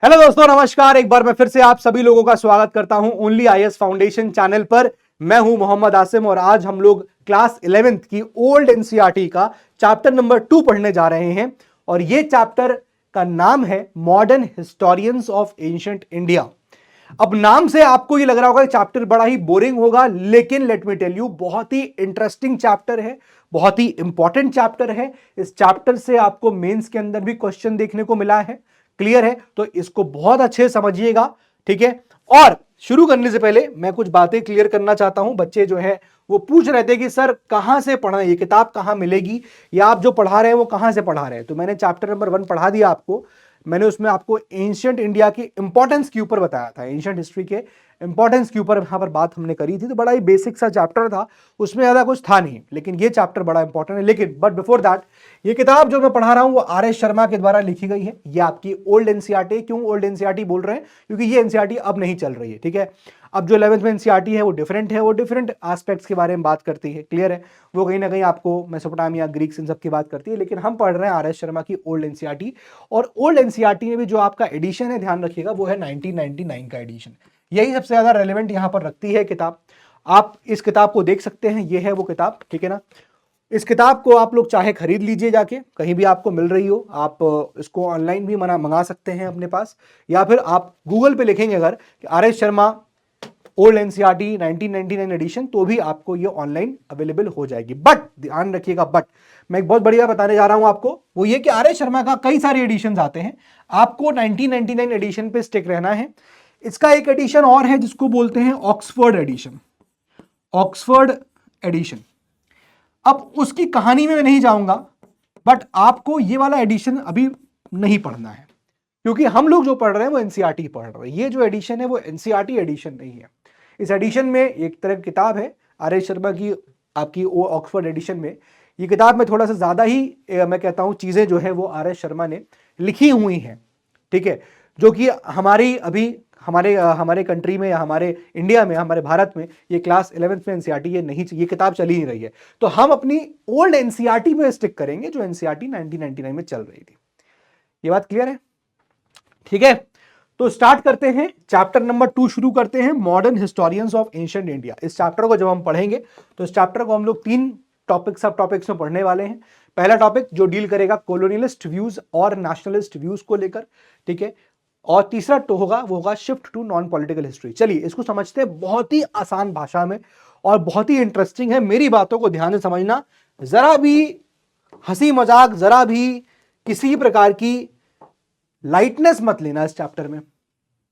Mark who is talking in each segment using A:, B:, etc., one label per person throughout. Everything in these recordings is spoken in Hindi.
A: हेलो दोस्तों, नमस्कार। एक बार मैं फिर से आप सभी लोगों का स्वागत करता हूं ओनली आईएएस फाउंडेशन चैनल पर। मैं हूं मोहम्मद आसिम और आज हम लोग क्लास 11th की ओल्ड एनसीईआरटी का चैप्टर नंबर 2 पढ़ने जा रहे हैं और यह चैप्टर का नाम है modern historians of ancient India. अब नाम से आपको ये लग रहा होगा कि चैप्टर बड़ा ही बोरिंग होगा, लेकिन लेट मी टेल यू, बहुत ही इंटरेस्टिंग चैप्टर है, बहुत ही इंपॉर्टेंट चैप्टर है। इस चैप्टर से आपको मेंस के अंदर भी क्वेश्चन देखने को मिला है। क्लियर है? तो इसको बहुत अच्छे से समझिएगा, ठीक है। और शुरू करने से पहले मैं कुछ बातें क्लियर करना चाहता हूं। बच्चे जो है वो पूछ रहे थे कि सर कहां से पढ़ना है, ये किताब कहां मिलेगी, या आप जो पढ़ा रहे हैं वो कहां से पढ़ा रहे हैं। तो मैंने चैप्टर नंबर 1 पढ़ा दिया आपको। मैंने उसमें आपको एंशिएंट इंडिया की इंपॉर्टेंस के ऊपर बताया था, एंशिएंट हिस्ट्री के इंपॉर्टेंस के ऊपर यहां पर बात हमने करी थी। तो बड़ा ही बेसिक सा चैप्टर था, उसमें ज्यादा कुछ था नहीं, लेकिन ये चैप्टर बड़ा इंपॉर्टेंट है। लेकिन बट बिफोर दैट, ये किताब जो मैं पढ़ा रहा हूं वो आर.एस. शर्मा के द्वारा लिखी गई है। ये आपकी ओल्ड एनसीईआरटी। क्यों ओल्ड एनसीईआरटी बोल रहे हैं? क्योंकि ये एनसीईआरटी अब नहीं चल रही है, ठीक है। अब जो 11th में एनसीईआरटी है वो डिफरेंट है, वो डिफरेंट एस्पेक्ट्स के बारे में बात करती है। क्लियर है? वो कहीं ना कहीं आपको मेसोपोटामिया, ग्रीक्स, इन सब की बात करती है, लेकिन हम पढ़ रहे हैं आर.एस. शर्मा की ओल्ड एनसीईआरटी। और ओल्ड एनसीईआरटी में भी जो आपका एडिशन है, ध्यान रखिएगा, वो है 1999 का एडिशन। यही सबसे ज्यादा रेलेवेंट यहां पर रखती है किताब। आप इस किताब को देख सकते हैं, ये है वो किताब, ठीक है ना। इस किताब को आप लोग चाहे खरीद लीजिए, जाके कहीं भी आपको मिल रही हो, आप इसको ऑनलाइन भी मंगा सकते हैं अपने पास, या फिर आप गूगल पे लिखेंगे अगर R S. Sharma old NCERT 1999 edition, तो भी आपको ये ऑनलाइन अवेलेबल हो जाएगी। बट ध्यान रखिएगा, बट मैं एक बहुत बढ़िया बताने जा रहा हूं आपको, वो ये कि आर.एस. शर्मा का कई सारे एडिशन आते हैं, आपको 1999 एडिशन पे स्टिक रहना है। इसका एक एडिशन और है जिसको बोलते हैं ऑक्सफोर्ड एडिशन। ऑक्सफोर्ड एडिशन, अब उसकी कहानी में मैं नहीं जाऊंगा, बट आपको ये वाला एडिशन अभी नहीं पढ़ना है, क्योंकि हम लोग जो पढ़ रहे हैं वो एनसीईआरटी पढ़ रहे हैं। ये जो एडिशन है वो एनसीईआरटी एडिशन नहीं है। इस एडिशन में एक तरह की किताब है आर.एस. शर्मा की, आपकी वो ऑक्सफोर्ड एडिशन में। ये किताब में थोड़ा सा ज्यादा ही मैं कहता हूं चीजें जो है वो आर.एस. शर्मा ने लिखी हुई हैं, ठीक है, जो कि हमारी अभी हमारे कंट्री में या हमारे इंडिया में, हमारे भारत में ये क्लास 11th में एनसीईआरटी ये नहीं, ये किताब चली ही नहीं रही है। तो हम अपनी ओल्ड एनसीईआरटी में स्टिक करेंगे जो एनसीईआरटी 1999 में चल रही थी। ये बात क्लियर है? ठीक है, तो स्टार्ट करते हैं, चैप्टर नंबर 2 शुरू करते हैं, modern historians of ancient India. इस चैप्टर को जब हम पढ़ेंगे तो इस चैप्टर को हम लोग 3 टॉपिक, सब टॉपिक्स में पढ़ने वाले हैं। पहला टॉपिक जो डील करेगा कॉलोनियलिस्ट व्यूज और नेशनलिस्ट व्यूज को लेकर, ठीक है। और तीसरा तो होगा वो होगा shift to non political history. चलिए इसको समझते हैं बहुत ही आसान भाषा में, और बहुत ही इंटरेस्टिंग है। मेरी बातों को ध्यान से समझना, जरा भी हंसी मजाक, जरा भी किसी प्रकार की लाइटनेस मत लेना इस चैप्टर में।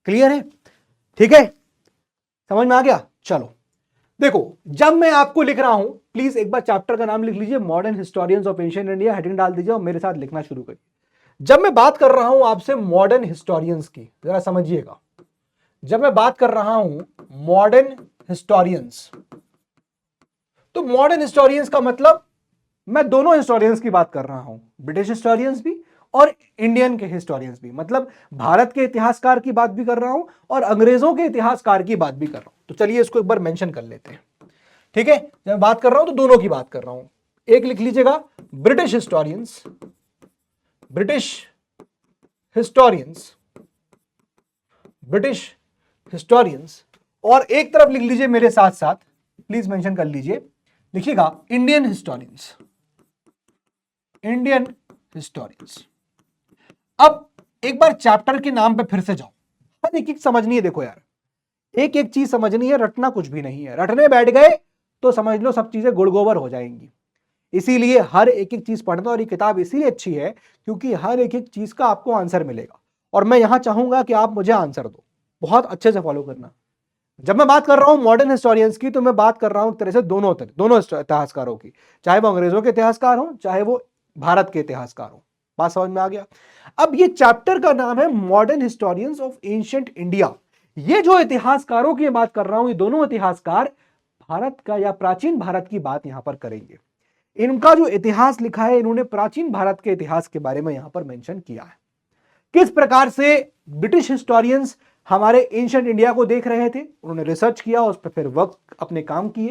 A: क्लियर है? ठीक है, समझ में आ गया? चलो देखो, जब मैं आपको लिख रहा हूं, प्लीज एक बार चैप्टर का नाम लिख लीजिए, modern historians of ancient India, heading डाल दीजिए और मेरे साथ लिखना शुरू करिए। जब मैं बात कर रहा हूं आपसे मॉडर्न हिस्टोरियंस की, जरा समझिएगा, जब मैं बात कर रहा हूं मॉडर्न हिस्टोरियंस, तो मॉडर्न हिस्टोरियंस का मतलब मैं दोनों हिस्टोरियंस की बात कर रहा हूं, ब्रिटिश हिस्टोरियंस भी और इंडियन के हिस्टोरियंस भी। मतलब भारत के इतिहासकार की बात भी कर रहा हूं और अंग्रेजों के इतिहासकार की बात भी कर रहा हूं। तो चलिए इसको एक बार मेंशन कर लेते हैं, ठीक है। जब मैं बात कर रहा हूं तो दोनों की बात कर रहा हूं। एक लिख लीजिएगा British historians, British historians, British historians, और एक तरफ लिख लीजिए मेरे साथ साथ, प्लीज मेंशन कर लीजिए, लिखिएगा इंडियन हिस्टोरियंस, इंडियन हिस्टोरियंस। अब एक बार चैप्टर के नाम पे फिर से जाओ, हर एक समझनी है। देखो यार, एक एक चीज समझनी है, रटना कुछ भी नहीं है। रटने बैठ गए तो समझ लो सब चीजें गुड़ गोबर हो जाएंगी। इसीलिए हर एक एक चीज पढ़ना, और ये किताब इसीलिए अच्छी है क्योंकि हर एक एक चीज का आपको आंसर मिलेगा, और मैं यहां चाहूंगा कि आप मुझे आंसर दो, बहुत अच्छे से फॉलो करना। जब मैं बात कर रहा हूं मॉडर्न हिस्टोरियंस की, तो मैं बात कर रहा हूं एक तरह से दोनों इतिहासकारों की, चाहे वो अंग्रेजों के इतिहासकार हो, चाहे वो भारत के इतिहासकार हो। बात समझ में आ गया? अब ये चैप्टर का नाम है modern historians of ancient India. ये जो इतिहासकारों की बात कर रहा हूं, ये दोनों इतिहासकार भारत का या प्राचीन भारत की बात यहां पर करेंगे। इनका जो इतिहास लिखा है, इन्होंने प्राचीन भारत के इतिहास के बारे में यहां पर मेंशन किया है। किस प्रकार से ब्रिटिश हिस्टोरियंस हमारे एंशिएंट इंडिया को देख रहे थे, उन्होंने रिसर्च किया, उस पर फिर वर्क अपने काम किए,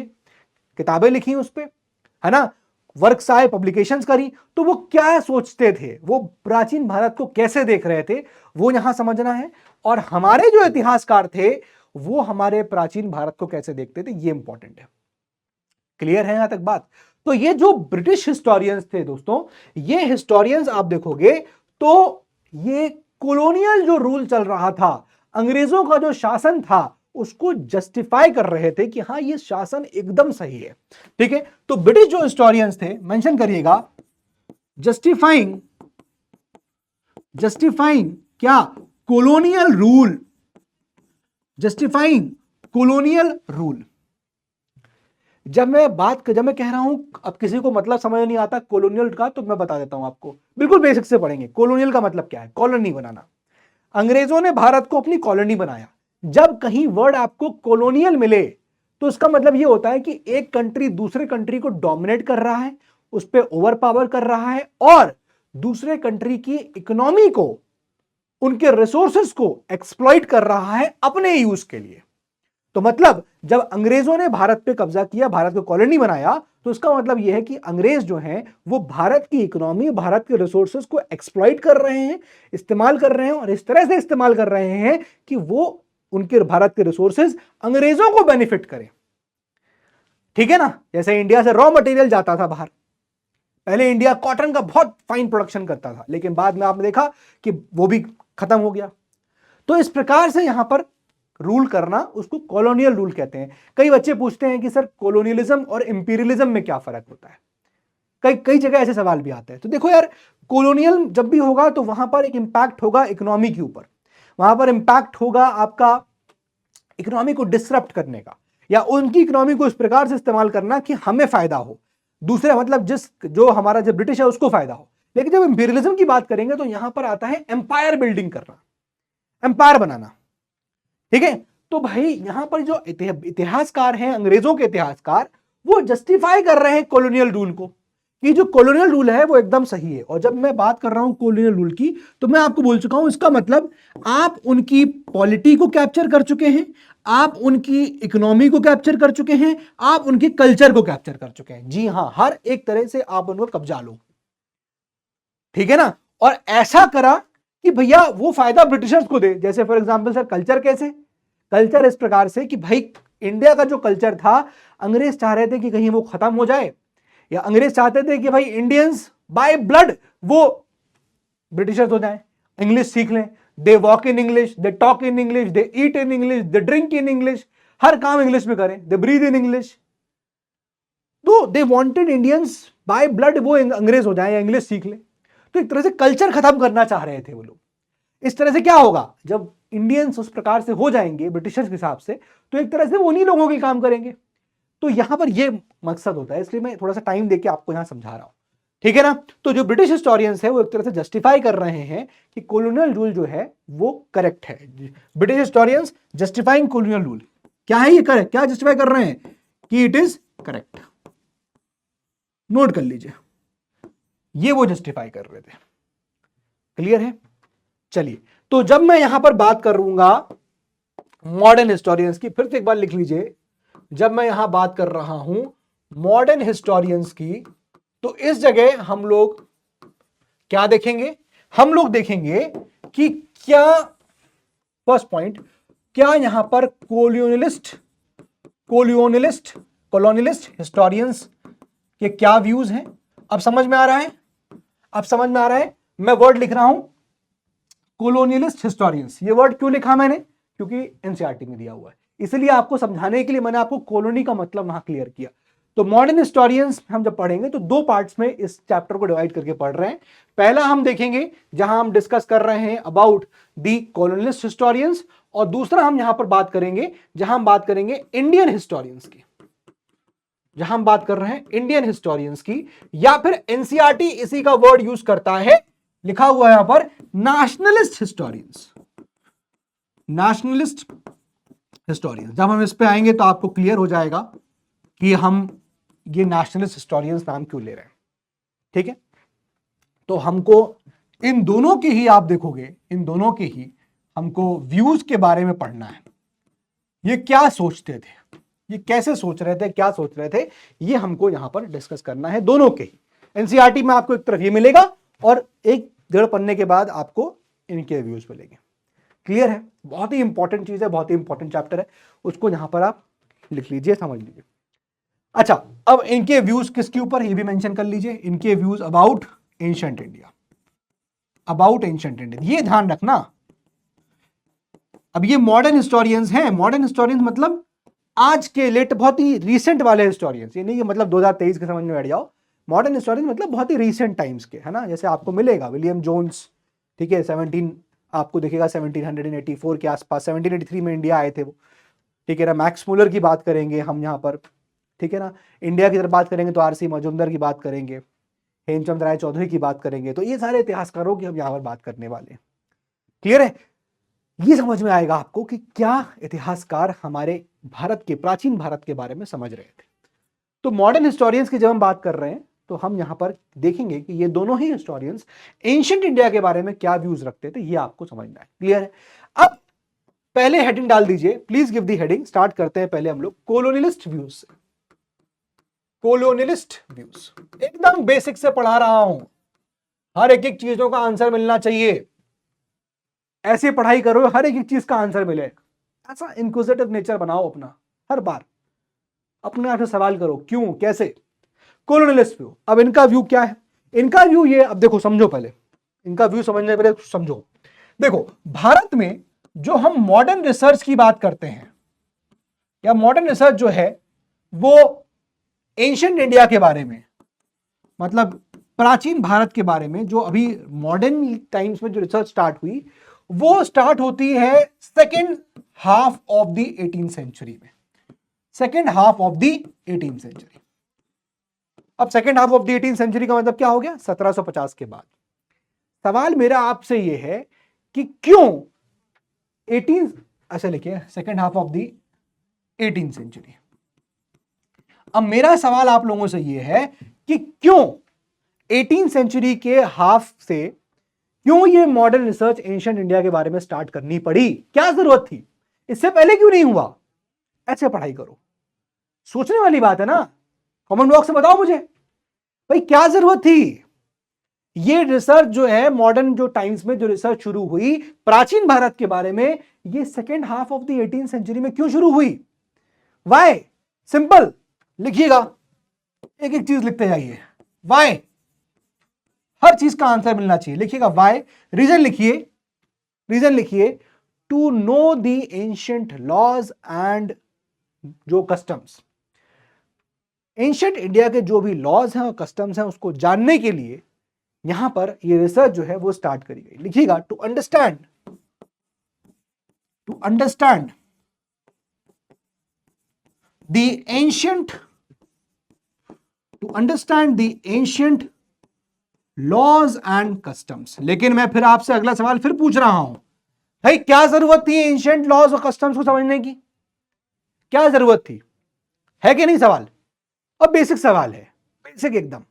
A: किताबें लिखी उस पर, है ना। वर्कसाय पब्लिकेशंस करी, तो वो क्या सोचते थे, वो प्राचीन भारत को कैसे देख रहे थे, वो यहां समझना है। और हमारे जो इतिहासकार थे वो हमारे प्राचीन भारत को कैसे देखते थे, ये इंपॉर्टेंट है। क्लियर है यहां तक बात? तो ये जो ब्रिटिश हिस्टोरियंस थे दोस्तों, ये हिस्टोरियंस आप देखोगे तो ये कॉलोनियल जो रूल चल रहा था, अंग्रेजों का जो शासन था, उसको जस्टिफाई कर रहे थे कि हां ये शासन एकदम सही है। ठीक है, तो ब्रिटिश जो हिस्टोरियंस थे, मेंशन करिएगा, जस्टिफाइंग जस्टिफाइंग क्या, colonial rule, justifying colonial rule. जब मैं कह रहा हूं, अब किसी को मतलब समझ नहीं आता कॉलोनियल का, तो मैं बता देता हूं आपको, बिल्कुल बेसिक से पढ़ेंगे। कॉलोनियल का मतलब क्या है, कॉलोनी बनाना। अंग्रेजों ने भारत को अपनी कॉलोनी बनाया। जब कहीं वर्ड आपको कॉलोनियल मिले तो उसका मतलब यह होता है कि एक कंट्री दूसरे कंट्री को डोमिनेट कर रहा है, उस पर ओवर पावर कर रहा है, और दूसरे कंट्री की इकोनॉमी को, उनके रिसोर्सेस को एक्सप्लॉइट कर रहा है अपने यूज के लिए। तो मतलब जब अंग्रेजों ने भारत पे कब्जा किया, भारत को कॉलोनी बनाया, तो इसका मतलब यह है कि अंग्रेज जो हैं वो भारत की इकोनॉमी, भारत के रिसोर्सेज को एक्सप्लॉइट कर रहे हैं, इस्तेमाल कर रहे हैं, और इस तरह से इस्तेमाल कर रहे हैं कि वो उनके भारत के रिसोर्सेज अंग्रेजों को बेनिफिट करें। ठीक है ना, जैसे इंडिया से रॉ मटेरियल जाता था बाहर, पहले इंडिया कॉटन का बहुत फाइन प्रोडक्शन करता था, लेकिन बाद में आपने देखा कि वो भी खत्म हो गया। तो इस प्रकार से यहां पर रूल करना, उसको कॉलोनियल रूल कहते हैं। कई बच्चे पूछते हैं कि सर कॉलोनियलिज्म और इंपीरियलिज्म में क्या फर्क होता है, कई कई जगह ऐसे सवाल भी आते हैं। तो देखो यार, कॉलोनियल जब भी होगा तो वहां पर एक इंपैक्ट होगा इकोनॉमी के ऊपर, वहां पर इंपैक्ट होगा आपका इकोनॉमी को डिसरप्ट करने का, या उनकी इकोनॉमी को इस प्रकार से इस्तेमाल करना कि हमें फायदा हो, दूसरा मतलब जो हमारा जो ब्रिटिश है उसको फायदा हो। लेकिन जब इंपीरियलिज्म की बात करेंगे तो यहां पर आता है एम्पायर बिल्डिंग करना, एम्पायर बनाना। ठीक है, तो भाई यहां पर जो इतिहासकार हैं, अंग्रेजों के इतिहासकार, वो जस्टिफाई कर रहे हैं कॉलोनियल रूल को, कि जो कॉलोनियल रूल है वो एकदम सही है। और जब मैं बात कर रहा हूं कॉलोनियल रूल की, तो मैं आपको बोल चुका हूं, इसका मतलब आप उनकी पॉलिटी को कैप्चर कर चुके हैं, आप उनकी इकोनॉमी को कैप्चर कर चुके हैं, आप उनके कल्चर को कैप्चर कर चुके हैं। जी हां, हर एक तरह से आप उनको कब्जा लो। ठीक है ना, और ऐसा करा कि भैया वो फायदा ब्रिटिशर्स को दे। जैसे फॉर एग्जांपल सर, कल्चर कैसे, कल्चर इस प्रकार से कि भाई इंडिया का जो कल्चर था, अंग्रेज चाह रहे थे कि कहीं वो खत्म हो जाए, या अंग्रेज चाहते थे कि भाई इंडियंस बाय ब्लड वो ब्रिटिशर्स हो जाएं, इंग्लिश सीख लें, they walk in English, they talk in English, they eat in English, they drink in English, हर काम इंग्लिश में करें, दे ब्रीथ इन इंग्लिश। तो they wanted Indians by blood वो अंग्रेज हो जाएं या इंग्लिश सीख लें। तो एक तरह से कल्चर खत्म करना चाह रहे थे वो लोग। इस तरह से क्या होगा, जब इंडियंस उस प्रकार से हो जाएंगे ब्रिटिशर्स के हिसाब से, तो एक तरह से वो उन्हीं लोगों के काम करेंगे। तो यहां पर ये मकसद होता है, इसलिए मैं थोड़ा सा टाइम देके आपको यहां समझा रहा हूं। ठीक है ना, तो जो ब्रिटिश हिस्टोरियंस है वो एक तरह से जस्टिफाई कर रहे हैं कि कॉलोनियल रूल जो है वो करेक्ट है। British historians justifying colonial rule, क्या है ये करेक्ट, क्या जस्टिफाई कर रहे हैं कि इट इज करेक्ट। नोट कर लीजिए, ये वो जस्टिफाई कर रहे थे। क्लियर है? चलिए, तो जब मैं यहां पर बात करूंगा मॉडर्न हिस्टोरियंस की, फिर से एक बार लिख लीजिए, जब मैं यहां बात कर रहा हूं मॉडर्न हिस्टोरियंस की, तो इस जगह हम लोग क्या देखेंगे, हम लोग देखेंगे कि क्या, फर्स्ट पॉइंट, क्या यहां पर कॉलोनियलिस्ट हिस्टोरियंस के क्या व्यूज हैं। अब समझ में आ रहा है, अब समझ में आ रहा है। मैं वर्ड लिख रहा हूं कॉलोनियलिस्ट हिस्टोरियंस। ये वर्ड क्यों लिखा मैंने, क्योंकि एनसीईआरटी में दिया हुआ है, इसलिए आपको समझाने के लिए मैंने आपको कॉलोनी का मतलब वहां क्लियर किया। तो मॉडर्न हिस्टोरियंस हम जब पढ़ेंगे तो दो पार्ट्स में इस चैप्टर को डिवाइड करके पढ़ रहे हैं। पहला हम देखेंगे जहां हम डिस्कस कर रहे हैं अबाउट दी कॉलोनियलिस्ट हिस्टोरियंस, और दूसरा हम यहां पर बात करेंगे जहां हम बात करेंगे इंडियन हिस्टोरियंस की, जहां हम बात कर रहे हैं इंडियन हिस्टोरियंस की, या फिर एनसीईआरटी इसी का वर्ड यूज करता है, लिखा हुआ है यहां पर नेशनलिस्ट हिस्टोरियंस, नेशनलिस्ट हिस्टोरियंस। जब हम इस पे आएंगे तो आपको क्लियर हो जाएगा कि हम ये नेशनलिस्ट हिस्टोरियंस नाम क्यों ले रहे हैं। ठीक है, तो हमको इन दोनों के ही, आप देखोगे इन दोनों के ही हमको व्यूज के बारे में पढ़ना है, ये क्या सोचते थे, ये कैसे सोच रहे थे, क्या सोच रहे थे, ये हमको यहां पर डिस्कस करना है दोनों के ही। एनसीईआरटी में आपको एक तरफ ये मिलेगा और एक डेढ़ पन्ने के बाद आपको इनके व्यूज मिलेंगे। क्लियर है? बहुत ही इंपॉर्टेंट चीज है, बहुत ही इंपॉर्टेंट चैप्टर है, उसको यहां पर आप लिख लीजिए, समझ लीजिए। अच्छा, अब इनके व्यूज किसके ऊपर, ये भी मेंशन कर लीजिए, इनके views about ancient India, about ancient India, ये ध्यान रखना। अब ये मॉडर्न हिस्टोरियंस हैं, मॉडर्न हिस्टोरियंस मतलब आज के लेट, बहुत ही रीसेंट वाले हिस्टोरियंस, ये नहीं कि मतलब 2023 के समझ में बैठ जाओ। मॉडर्न हिस्टोरियंस मतलब बहुत ही रीसेंट टाइम्स के, है ना। जैसे आपको मिलेगा विलियम जोन्स, ठीक है, 17 आपको दिखेगा 1784 के आसपास, 1783 में इंडिया आए थे वो, ठीक है ना। मैक्स मुलर की बात करेंगे हम यहाँ पर, ठीक है ना। इंडिया की तरफ बात करेंगे तो आरसी मजूमदार की बात करेंगे, हेमचंद राय चौधरी की बात करेंगे, तो ये सारे इतिहासकारों की हम यहाँ पर बात करने वाले हैं। क्लियर है? ये समझ में आएगा आपको कि क्या इतिहासकार हमारे भारत के, प्राचीन भारत के बारे में समझ रहे थे। तो मॉडर्न हिस्टोरियंस की जब हम बात कर रहे हैं तो हम यहां पर देखेंगे कि ये दोनों ही हिस्टोरियंस एंशिएंट इंडिया के बारे में क्या व्यूज रखते थे, ये आपको समझना है। क्लियर है? अब पहले हेडिंग डाल दीजिए, please give the heading. Start करते हैं पहले हम लोग कोलोनियलिस्ट व्यूज से। कोलोनियलिस्ट व्यूज एकदम बेसिक से पढ़ा रहा हूं, हर एक एक चीजों का आंसर मिलना चाहिए। ऐसे पढ़ाई करो हर एक एक चीज का आंसर मिले, ऐसा इंक्विजिटिव नेचर बनाओ अपना, हर बार अपने आप से सवाल करो क्यों, कैसे। कोलोनियलिस्ट व्यू, अब इनका व्यू क्या है? इनका व्यू ये, अब देखो समझो, पहले इनका व्यू समझने पहले समझो। देखो, भारत में जो हम मॉडर्न रिसर्च की बात करते हैं, या मॉडर्न रिसर्च जो है वो एंशिएंट इंडिया के बारे में, मतलब प्राचीन भारत के बारे में, जो अभी मॉडर्न टाइम्स में जो रिसर्च स्टार्ट हुई, वो स्टार्ट होती है second half of the 18th century में, second half of the 18th century. अब second half of the 18th century का मतलब क्या हो गया? 1750 के बाद। सवाल मेरा आपसे ये है कि क्यों 18, अच्छा लिखिए second half of the 18th century. अब मेरा सवाल आप लोगों से ये है कि क्यों 18th सेंचुरी के हाफ से क्यों ये मॉडर्न रिसर्च एंशिएंट इंडिया के बारे में स्टार्ट करनी पड़ी? क्या जरूरत थी? इससे पहले क्यों नहीं हुआ? ऐसे पढ़ाई करो, सोचने वाली बात है ना। कमेंट बॉक्स में बताओ मुझे भाई क्या जरूरत थी। ये रिसर्च जो है मॉडर्न जो टाइम्स में जो रिसर्च शुरू हुई प्राचीन भारत के बारे में, ये second half of the 18th century में क्यों शुरू हुई? वाई? सिंपल, लिखिएगा, एक एक चीज लिखते जाइए। वाई, हर चीज का आंसर मिलना चाहिए, लिखिएगा वाई। रीजन लिखिए, रीजन लिखिए, to know the ancient laws and जो कस्टम्स, एंशिएंट इंडिया के जो भी लॉज हैं और कस्टम्स हैं उसको जानने के लिए यहां पर ये रिसर्च जो है वो स्टार्ट करी गई। लिखिएगा to understand the ancient, to understand the ancient laws and customs. लेकिन मैं फिर आपसे अगला सवाल फिर पूछ रहा हूं, भाई क्या जरूरत थी एंशिएंट लॉज और कस्टम्स को समझने की? क्या जरूरत थी? है कि नहीं सवाल? अब बेसिक सवाल है, बेसिक एकदम।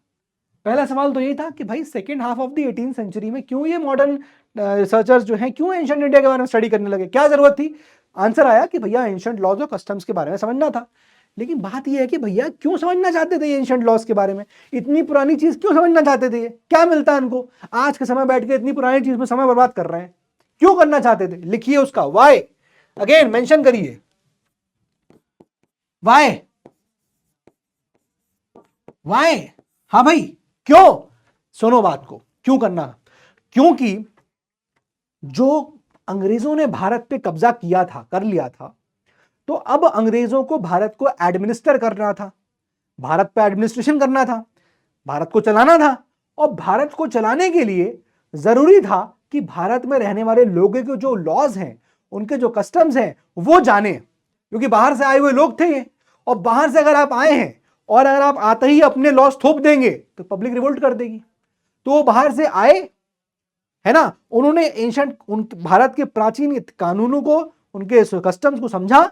A: पहला सवाल तो ये था कि भाई second half of the 18th century में क्यों ये मॉडर्न रिसर्चर्स जो हैं क्यों एंशिएंट इंडिया के बारे में स्टडी करने लगे? क्या जरूरत थी? आंसर आया कि भैया एंशिएंट लॉज और कस्टम्स के बारे में समझना था। लेकिन बात यह है कि भैया क्यों समझना चाहते थे एंशिएंट लॉज के बारे में? इतनी पुरानी चीज क्यों समझना चाहते थे? क्या मिलता है इनको? आज के समय बैठ के इतनी पुरानी चीज में समय बर्बाद कर रहे हैं, क्यों करना चाहते थे? लिखिए उसका वाई, अगेन मेंशन करिए वाई। वाई, हाँ भाई क्यों? सुनो बात को, क्यों करना? क्योंकि जो अंग्रेजों ने भारत पे कब्जा किया था, कर लिया था, तो अब अंग्रेजों को भारत को एडमिनिस्टर करना था, भारत पे एडमिनिस्ट्रेशन करना था, भारत को चलाना था। और भारत को चलाने के लिए जरूरी था कि भारत में रहने वाले लोगों के जो लॉज हैं, उनके जो कस्टम्स हैं वो जाने, क्योंकि बाहर से आए हुए लोग थे ये। और बाहर से अगर आप आए हैं और अगर आप आते ही अपने लॉज थोप देंगे तो पब्लिक रिवोल्ट कर देगी। तो वो बाहर से आए, है ना, उन्होंने एंशिएंट भारत के प्राचीन कानूनों को, उनके कस्टम्स को समझा।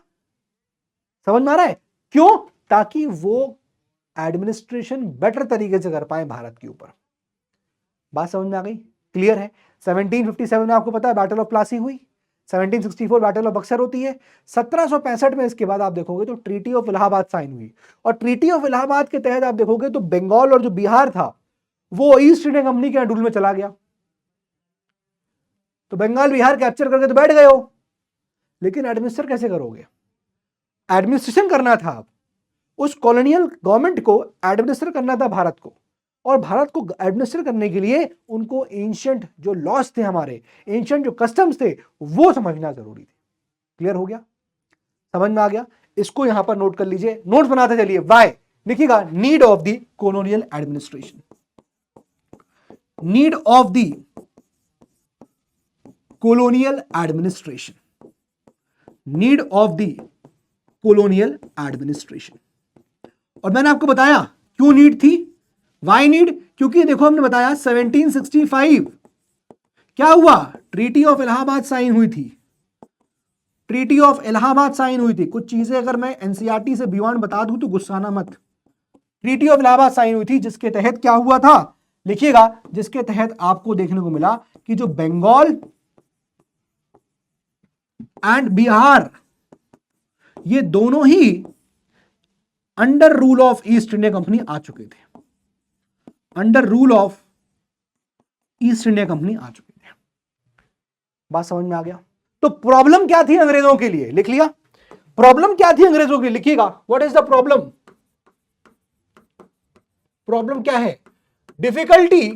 A: समझ में आ रहा है? क्यों? ताकि वो एडमिनिस्ट्रेशन बेटर तरीके से कर पाए भारत के ऊपर। बात समझ में आ गई? क्लियर है? 1757 में आपको पता है बैटल ऑफ प्लासी हुई, 1764 बैटल ऑफ बक्सर होती है। 1765 में इसके बाद आप देखोगे तो ट्रीटी ऑफ इलाहाबाद साइन हुई, और ट्रीटी ऑफ इलाहाबाद के तहत आप देखोगे तो बंगाल और जो बिहार था वो ईस्ट इंडिया कंपनी के अंडर में चला गया। तो बंगाल बिहार कैप्चर करके तो बैठ गए हो, लेकिन एडमिनिस्टर कैसे करोगे? एडमिनिस्ट्रेशन करना था, आप उस कॉलोनियल गवर्नमेंट को एडमिनिस्टर करना था भारत को, और भारत को एडमिनिस्टर करने के लिए उनको एंशिएंट जो लॉज थे, हमारे एंशिएंट जो कस्टम्स थे, वो समझना जरूरी थे। क्लियर हो गया? समझ में आ गया? इसको यहां पर नोट कर लीजिए, नोट्स बनाते चलिए। वाई लिखिएगा, need of the colonial administration, need of the colonial administration, need of the colonial administration. और मैंने आपको बताया क्यों नीड थी, वाई नीड, क्योंकि देखो हमने बताया 1765 क्या हुआ, ट्रीटी ऑफ इलाहाबाद साइन हुई थी, ट्रीटी ऑफ इलाहाबाद साइन हुई थी। कुछ चीजें अगर मैं एनसीईआरटी से बियॉन्ड बता दूं तो गुस्साना मत। ट्रीटी ऑफ इलाहाबाद साइन हुई थी, जिसके तहत क्या हुआ था, लिखिएगा, जिसके तहत आपको देखने को मिला कि जो बंगाल एंड बिहार ये दोनों ही under rule of East India Company आ चुके थे, under rule of East India Company आ चुके थे। बात समझ में आ गया? तो प्रॉब्लम क्या थी अंग्रेजों के लिए, लिख लिया, प्रॉब्लम क्या थी अंग्रेजों के लिए, लिखिएगा, what is the problem, problem क्या है, difficulty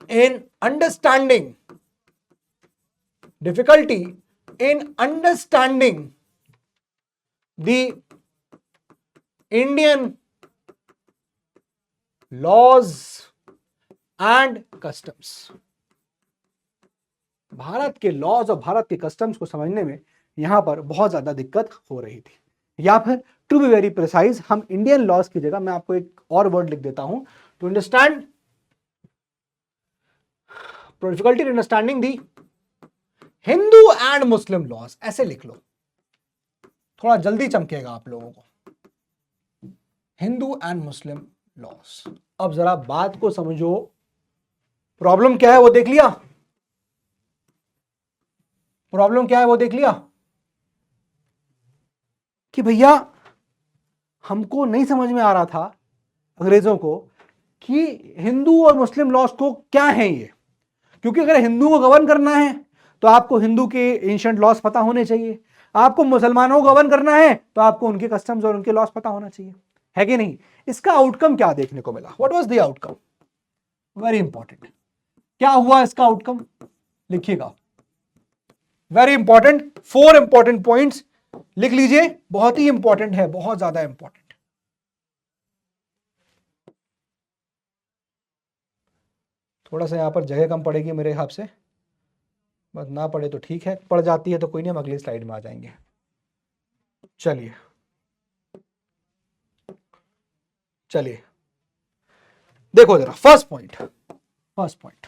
A: in understanding, difficulty in understanding the Indian laws and customs। Bharat के लॉज और भारत के कस्टम्स को समझने में यहां पर बहुत ज्यादा दिक्कत हो रही थी, या फिर टू बी वेरी प्रिसाइज हम इंडियन लॉज की जगह मैं आपको एक और वर्ड लिख देता हूं, to understand, difficulty in understanding the Hindu and Muslim laws, ऐसे लिख लो, थोड़ा जल्दी चमकेगा आप लोगों को, हिंदू एंड मुस्लिम लॉज। अब जरा बात को समझो, प्रॉब्लम क्या है वो देख लिया, प्रॉब्लम क्या है वो देख लिया, कि भैया हमको नहीं समझ में आ रहा था अंग्रेजों को कि हिंदू और मुस्लिम लॉज को क्या है ये, क्योंकि अगर हिंदू को गवर्न करना है तो आपको हिंदू के एंशिएंट लॉज पता होने चाहिए, आपको मुसलमानों को गवर्न करना है तो आपको उनके कस्टम्स और उनके लॉज पता होना चाहिए, है कि नहीं? इसका आउटकम क्या देखने को मिला, what was the outcome, very important, क्या हुआ इसका आउटकम, लिखिएगा, वेरी इंपॉर्टेंट, 4 इंपॉर्टेंट पॉइंट्स लिख लीजिए, बहुत ही इंपॉर्टेंट है, बहुत ज्यादा इंपॉर्टेंट। थोड़ा सा यहां पर जगह कम पड़ेगी मेरे हिसाब से, बस ना पड़े तो ठीक है, पड़ जाती है तो कोई नहीं, हम अगली स्लाइड में आ जाएंगे। चलिए चलिए देखो जरा, फर्स्ट पॉइंट, फर्स्ट पॉइंट,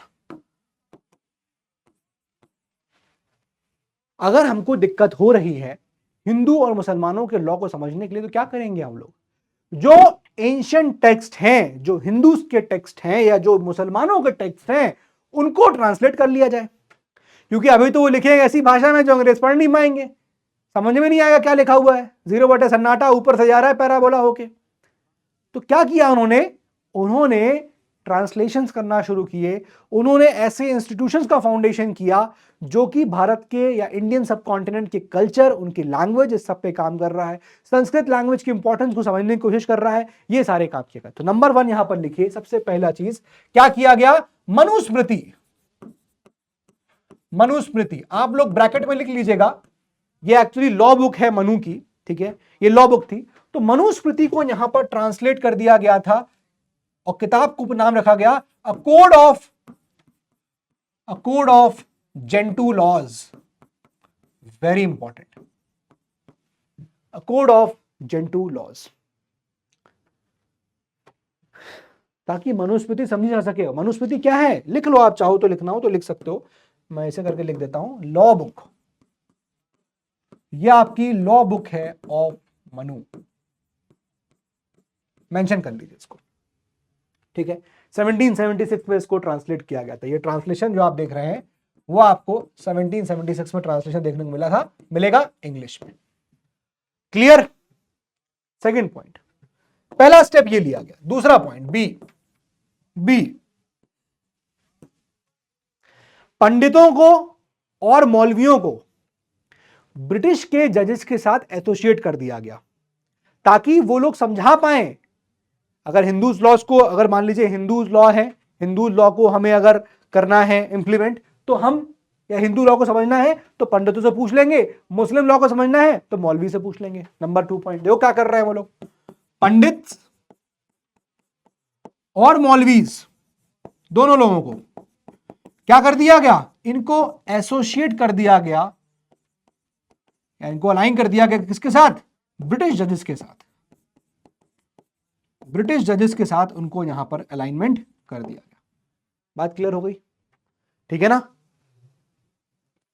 A: अगर हमको दिक्कत हो रही है हिंदू और मुसलमानों के लॉ को समझने के लिए तो क्या करेंगे हम लोग, जो एंशिएंट टेक्स्ट हैं, जो हिंदू के टेक्स्ट हैं या जो मुसलमानों के टेक्स्ट हैं, उनको ट्रांसलेट कर लिया जाए, क्योंकि अभी तो वो लिखेंगे ऐसी भाषा में जो अंग्रेज पढ़ नहीं पाएंगे, समझ में नहीं आएगा क्या लिखा हुआ है, 0 बटे सन्नाटा ऊपर से जा रहा है पैराबोला होके। तो क्या किया उन्होंने ट्रांसलेशंस करना शुरू किए, उन्होंने ऐसे इंस्टीट्यूशंस का फाउंडेशन किया जो कि भारत के या इंडियन सब कॉन्टिनेंट के कल्चर, उनकी लैंग्वेज, इस सब पे काम कर रहा है, संस्कृत लैंग्वेज की इंपॉर्टेंस को समझने की कोशिश कर रहा है, ये सारे काम किया गया। तो नंबर 1 यहां पर लिखिए, सबसे पहला चीज क्या किया गया, मनुस्मृति, मनुस्मृति आप लोग ब्रैकेट में लिख लीजिएगा, ये एक्चुअली लॉ बुक है मनु की, ठीक है, ये लॉ बुक थी, तो मनुस्मृति को यहां पर ट्रांसलेट कर दिया गया था और किताब को नाम रखा गया a code of Gentoo laws, very important, a code of Gentoo laws, ताकि मनुस्मृति समझी जा सके। मनुस्मृति क्या है लिख लो, आप चाहो तो लिखना हो तो लिख सकते हो, मैं ऐसे करके लिख देता हूं, लॉ बुक, यह आपकी लॉ बुक है ऑफ मनु, मेंशन कर लीजिए इसको, ठीक है। 1776 में इसको ट्रांसलेट किया गया था। ये ट्रांसलेशन जो आप देख रहे हैं वो आपको 1776 में ट्रांसलेशन देखने को मिला था, मिलेगा इंग्लिश में। क्लियर? सेकंड पॉइंट, पहला स्टेप ये लिया गया। दूसरा पॉइंट बी, पंडितों को और मौलवियों को ब्रिटिश के जजेस के साथ एसोसिएट कर दिया गया ताकि वो लोग समझा पाए, अगर हिंदूज लॉज को, अगर मान लीजिए हिंदूज लॉ है, हिंदू लॉ को हमें अगर करना है इंप्लीमेंट, तो हम, या हिंदू लॉ को समझना है तो पंडितों से पूछ लेंगे, मुस्लिम लॉ को समझना है तो मौलवी से पूछ लेंगे। नंबर 2 पॉइंट देखो क्या कर रहे हैं वो लोग, पंडित और मौलवीज दोनों लोगों को क्या कर दिया गया, इनको एसोसिएट कर दिया गया, या इनको अलाइन कर दिया गया किसके साथ, ब्रिटिश जजेस के साथ। ब्रिटिश जजेस के साथ उनको यहां पर अलाइनमेंट कर दिया गया। बात क्लियर हो गई? ठीक है ना?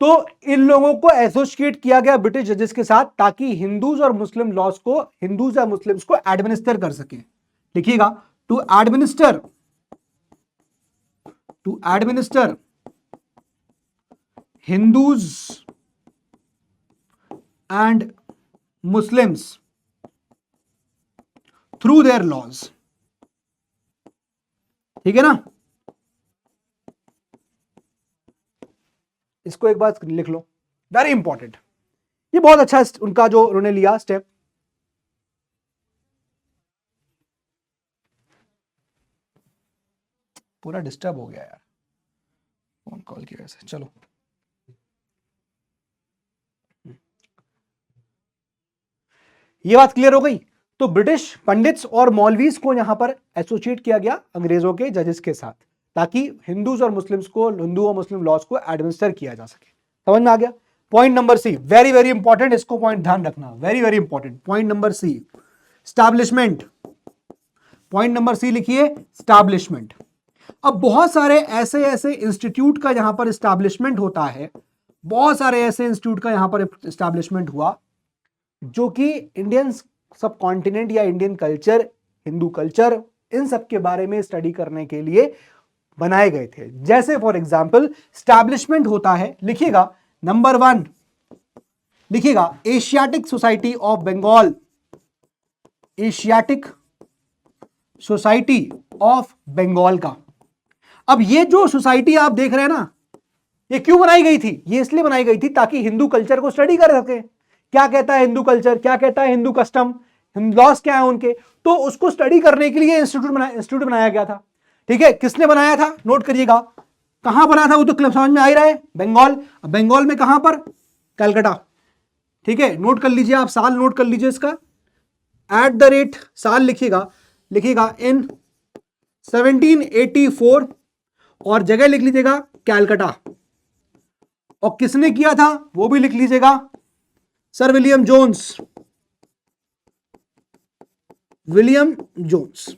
A: तो इन लोगों को एसोसिएट किया गया ब्रिटिश जजेस के साथ ताकि हिंदूज और मुस्लिम लॉज को, हिंदूज या मुस्लिम्स को एडमिनिस्टर कर सके। लिखिएगा, to administer Hindus and Muslims through their laws. ठीक है ना? इसको एक बात लिख लो, वेरी इंपॉर्टेंट, ये बहुत अच्छा उनका जो उन्होंने लिया स्टेप। पूरा डिस्टर्ब हो गया यार फोन कॉल की वजह से। चलो, ये बात क्लियर हो गई। तो ब्रिटिश पंडित्स और मौलवीज को यहां पर एसोसिएट किया गया अंग्रेजों के जजेस के साथ ताकि हिंदूज और मुस्लिम्स को, हिंदू और मुस्लिम लॉज को एडमिनिस्टर किया जा सके। समझ में आ गया? Point number C, very very important, इसको पॉइंट ध्यान रखना, very very important. Point number C, establishment. Point number C लिखिए, स्टैब्लिशमेंट। अब बहुत सारे ऐसे इंस्टीट्यूट का यहां पर एस्टैब्लिशमेंट होता है, बहुत सारे ऐसे इंस्टीट्यूट का यहां पर एस्टैब्लिशमेंट हुआ जो कि इंडियन सब कॉन्टिनेंट या इंडियन कल्चर, हिंदू कल्चर, इन सब के बारे में स्टडी करने के लिए बनाए गए थे। जैसे फॉर एग्जांपल स्टैब्लिशमेंट होता है, लिखिएगा नंबर 1, लिखिएगा Asiatic Society of Bengal, Asiatic Society of Bengal का। अब ये जो सोसाइटी आप देख रहे हैं ना, ये क्यों बनाई गई थी? ये इसलिए बनाई गई थी ताकि हिंदू कल्चर को स्टडी कर सके, क्या कहता है हिंदू कल्चर, क्या कहता है हिंदू कस्टम, लॉस क्या है उनके, तो उसको स्टडी करने के लिए इंस्टीट्यूट बनाया गया था। ठीक है, किसने बनाया था नोट करिएगा, कहां बना था वो तो समझ में आ ही रहा है, बंगाल। बंगाल में कहां पर, कलकत्ता। ठीक है, नोट कर लीजिए आप, साल नोट कर लीजिए इसका, @ साल लिखिएगा, लिखिएगा इन 1784 और जगह लिख लीजिएगा कलकत्ता। और किसने किया था वो भी लिख लीजिएगा, sir William Jones, William Jones.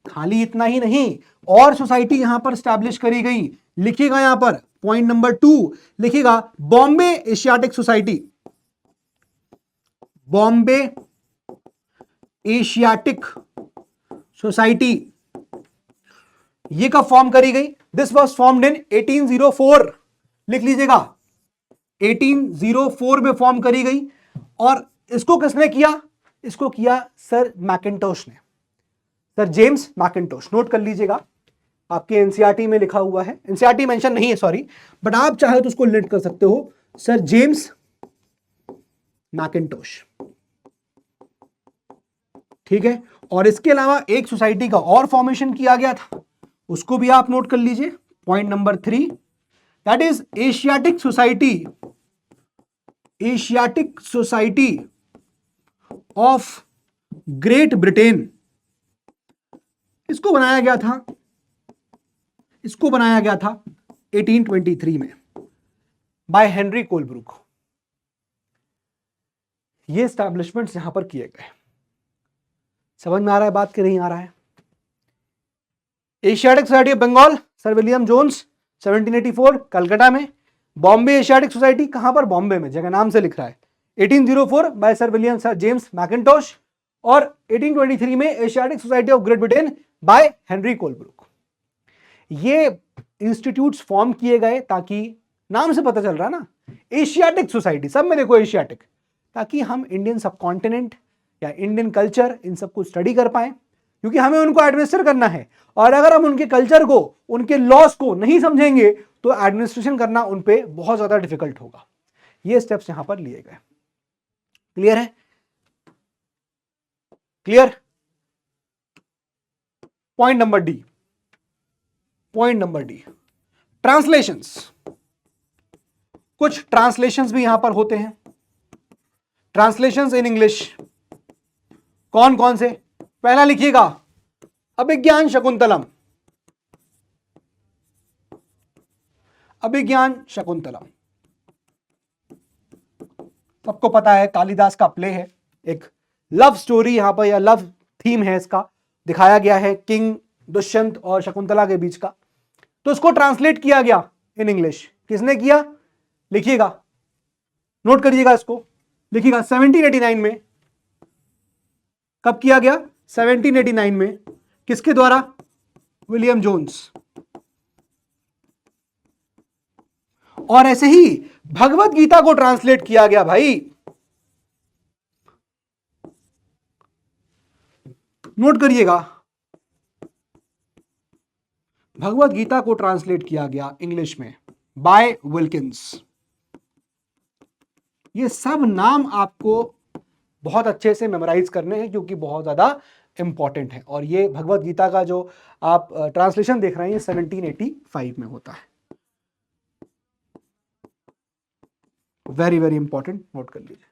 A: खाली इतना ही नहीं, और सोसाइटी यहां पर स्टैब्लिश करी गई, लिखिएगा यहां पर पॉइंट नंबर 2, लिखिएगा Bombay Asiatic society, Bombay Asiatic society, ये कब फॉर्म करी गई? दिस वॉज फॉर्म्ड इन 1804, लिख लीजिएगा 1804 में फॉर्म करी गई। और इसको किसने किया? इसको किया सर मैकिन्टोश ने, सर जेम्स मैकिन्टोश। नोट कर लीजिएगा, आपके एनसीईआरटी में लिखा हुआ है, एनसीईआरटी मेंशन नहीं है सॉरी, बट आप चाहे तो उसको लिंक कर सकते हो, सर जेम्स मैकिन्टोश। ठीक है, और इसके अलावा एक सोसाइटी का और फॉर्मेशन किया गया था, उसको भी आप नोट कर लीजिए, point number 3, that is Asiatic society, Asiatic Society of Great Britain. इसको बनाया गया था, इसको बनाया गया था 1823 में बाय हेनरी कोलब्रुक। ये एस्टैब्लिशमेंट्स यहां पर किए गए। समझ में आ रहा है बात कि नहीं आ रहा है? Asiatic Society of Bengal, sir William Jones 1784 Calcutta में। बॉम्बे एशियाटिक सोसाइटी कहां पर? बॉम्बे में, जगह नाम से लिख रहा है, 1804 by sir William James Mackintosh. और 1823 में Asiatic Society of Great Britain by Henry Colebrooke. ये इंस्टीट्यूट्स फॉर्म किए गए, ताकि नाम से पता चल रहा है ना, एशियाटिक सोसाइटी, सब में देखो एशियाटिक, ताकि हम इंडियन सबकॉन्टिनेंट या इंडियन कल्चर इन सबको स्टडी कर पाए, क्योंकि हमें उनको एडमिनिस्टर करना है। और अगर हम उनके कल्चर को, उनके लॉस को नहीं समझेंगे तो एडमिनिस्ट्रेशन करना उन पे बहुत ज्यादा डिफिकल्ट होगा। ये स्टेप्स यहां पर लिए गए। क्लियर है? Clear? Point number D, point number D, translations. कुछ ट्रांसलेशंस भी यहां पर होते हैं। ट्रांसलेशंस इन इंग्लिश कौन कौन से? पहला लिखिएगा, अभिज्ञान शकुंतलम। अभिज्ञान शकुंतलम सबको पता है, कालिदास का प्ले है, एक लव स्टोरी यहां पर, या लव थीम है इसका, दिखाया गया है किंग दुष्यंत और शकुंतला के बीच का। तो इसको ट्रांसलेट किया गया इन इंग्लिश। किसने किया? लिखिएगा, नोट करिएगा इसको, लिखिएगा 1789 में। कब किया गया? 1789 में। किसके द्वारा? William Jones. और ऐसे ही भगवत गीता को ट्रांसलेट किया गया भाई, नोट करिएगा, भगवत गीता को ट्रांसलेट किया गया इंग्लिश में बाय विल्किंस। ये सब नाम आपको बहुत अच्छे से मेमोराइज करने हैं, क्योंकि बहुत ज्यादा इंपॉर्टेंट है। और ये भगवत गीता का जो आप ट्रांसलेशन देख रहे हैं, ये 1785 में होता है। वेरी वेरी इंपॉर्टेंट, नोट कर लीजिए।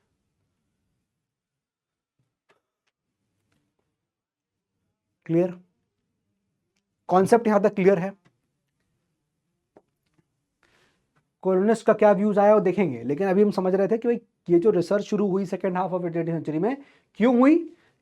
A: क्लियर? कॉन्सेप्ट यहां तक क्लियर है? कॉलोनिस्ट का क्या व्यूज आया वो देखेंगे, लेकिन अभी हम समझ रहे थे कि भाई ये जो रिसर्च शुरू हुई second half of 18th century में, क्यों हुई?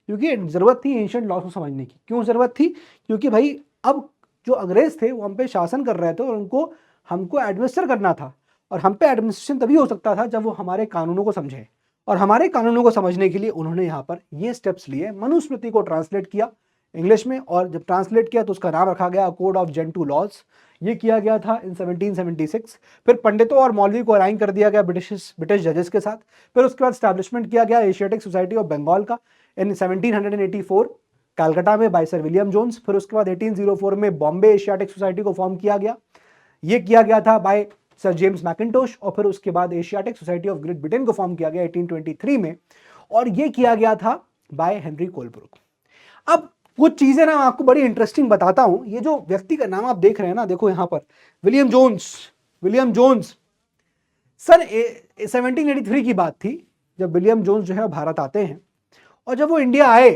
A: क्योंकि जरूरत थी एंशिएंट लॉस को समझने की। क्यों जरूरत थी? क्योंकि भाई अब जो अंग्रेज थे वो हम पे शासन कर रहे थे, और उनको हमको एडमिनिस्टर करना था, और हम पे एडमिनिस्ट्रेशन तभी हो सकता था जब वो हमारे कानूनों को समझे। और हमारे कानूनों को समझने के लिए उन्होंने यहाँ पर ये स्टेप्स लिए, मनुस्मृति को ट्रांसलेट किया इंग्लिश में, और जब ट्रांसलेट किया तो उसका नाम रखा गया कोड ऑफ जेंटू लॉज। ये किया गया था इन 1776। फिर पंडितों और मौलवी को अलाइन कर दिया गया ब्रिटिश जजेस के साथ। फिर उसके बाद स्टैब्लिशमेंट किया गया एशियाटिक सोसाइटी ऑफ बंगाल का इन 1784 कलकत्ता में बाय सर विलियम जोन्स। फिर उसके बाद 1804 में बॉम्बे एशियाटिक सोसाइटी को फॉर्म किया गया, ये किया गया था बाय सर जेम्स मैकिंटोश। और फिर उसके बाद Asiatic Society of Great Britain को फॉर्म किया गया 1823 में, और ये किया गया था बाय हेनरी कोलब्रुक। अब कुछ चीजें ना आपको बड़ी इंटरेस्टिंग बताता हूं। ये जो व्यक्ति का नाम आप देख रहे हैं ना, देखो यहां पर विलियम जोन्स। विलियम जोन्स सन 1783 की बात थी जब विलियम जोन्स जो है भारत आते हैं। और जब वो इंडिया आए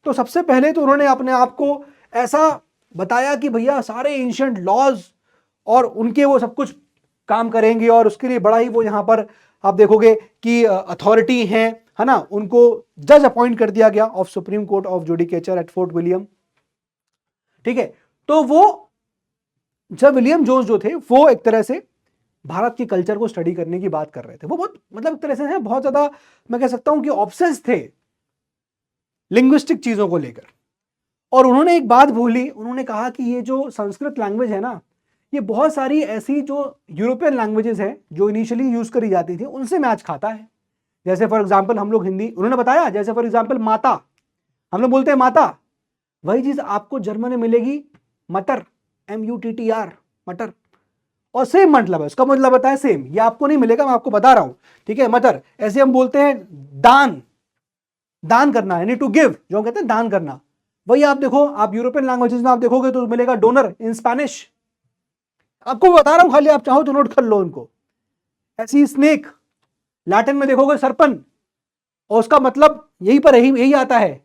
A: तो सबसे पहले तो उन्होंने अपने आप को ऐसा बताया कि भैया सारे एंशिएंट लॉज और उनके वो सब कुछ काम करेंगे, और उसके लिए बड़ा ही वो यहां पर आप देखोगे कि अथॉरिटी है ना, उनको जज अपॉइंट कर दिया गया of supreme court of judicature at fort William. ठीक है, तो वो जब विलियम जोन्स जो थे वो एक तरह से भारत के कल्चर को स्टडी करने की बात कर रहे थे। वो बहुत मतलब एक तरह से है, बहुत ज्यादा मैं कह सकता हूं कि ऑब्सेस थे लिंग्विस्टिक चीजों को लेकर। और उन्होंने एक बात बोली, उन्होंने कहा कि ये जो संस्कृत लैंग्वेज है ना, ये बहुत सारी ऐसी जो यूरोपियन लैंग्वेजेस है जो इनिशियली यूज करी जाती थी उनसे मैच खाता है। जैसे फॉर एग्जांपल हम लोग हिंदी, उन्होंने बताया, जैसे फॉर एग्जांपल माता, हम लोग बोलते हैं माता, वही चीज आपको जर्मन में मिलेगी मटर, MUTTR, मटर, और सेम मतलब है, उसका मतलब बताया सेम। ये आपको नहीं मिलेगा, मैं आपको बता रहा हूं, ठीक है, मटर। ऐसे हम बोलते हैं दान, दान करना यानी टू गिव, जो हम कहते हैं दान करना, वही आप देखो, आप यूरोपियन लैंग्वेजेस में आप देखोगे तो मिलेगा डोनर इन स्पेनिश। आपको बता रहा हूं, खाली आप चाहो तो नोट कर लो उनको। ऐसी स्नेक, लैटिन में देखोगे सरपन, और उसका मतलब यही पर यही आता है,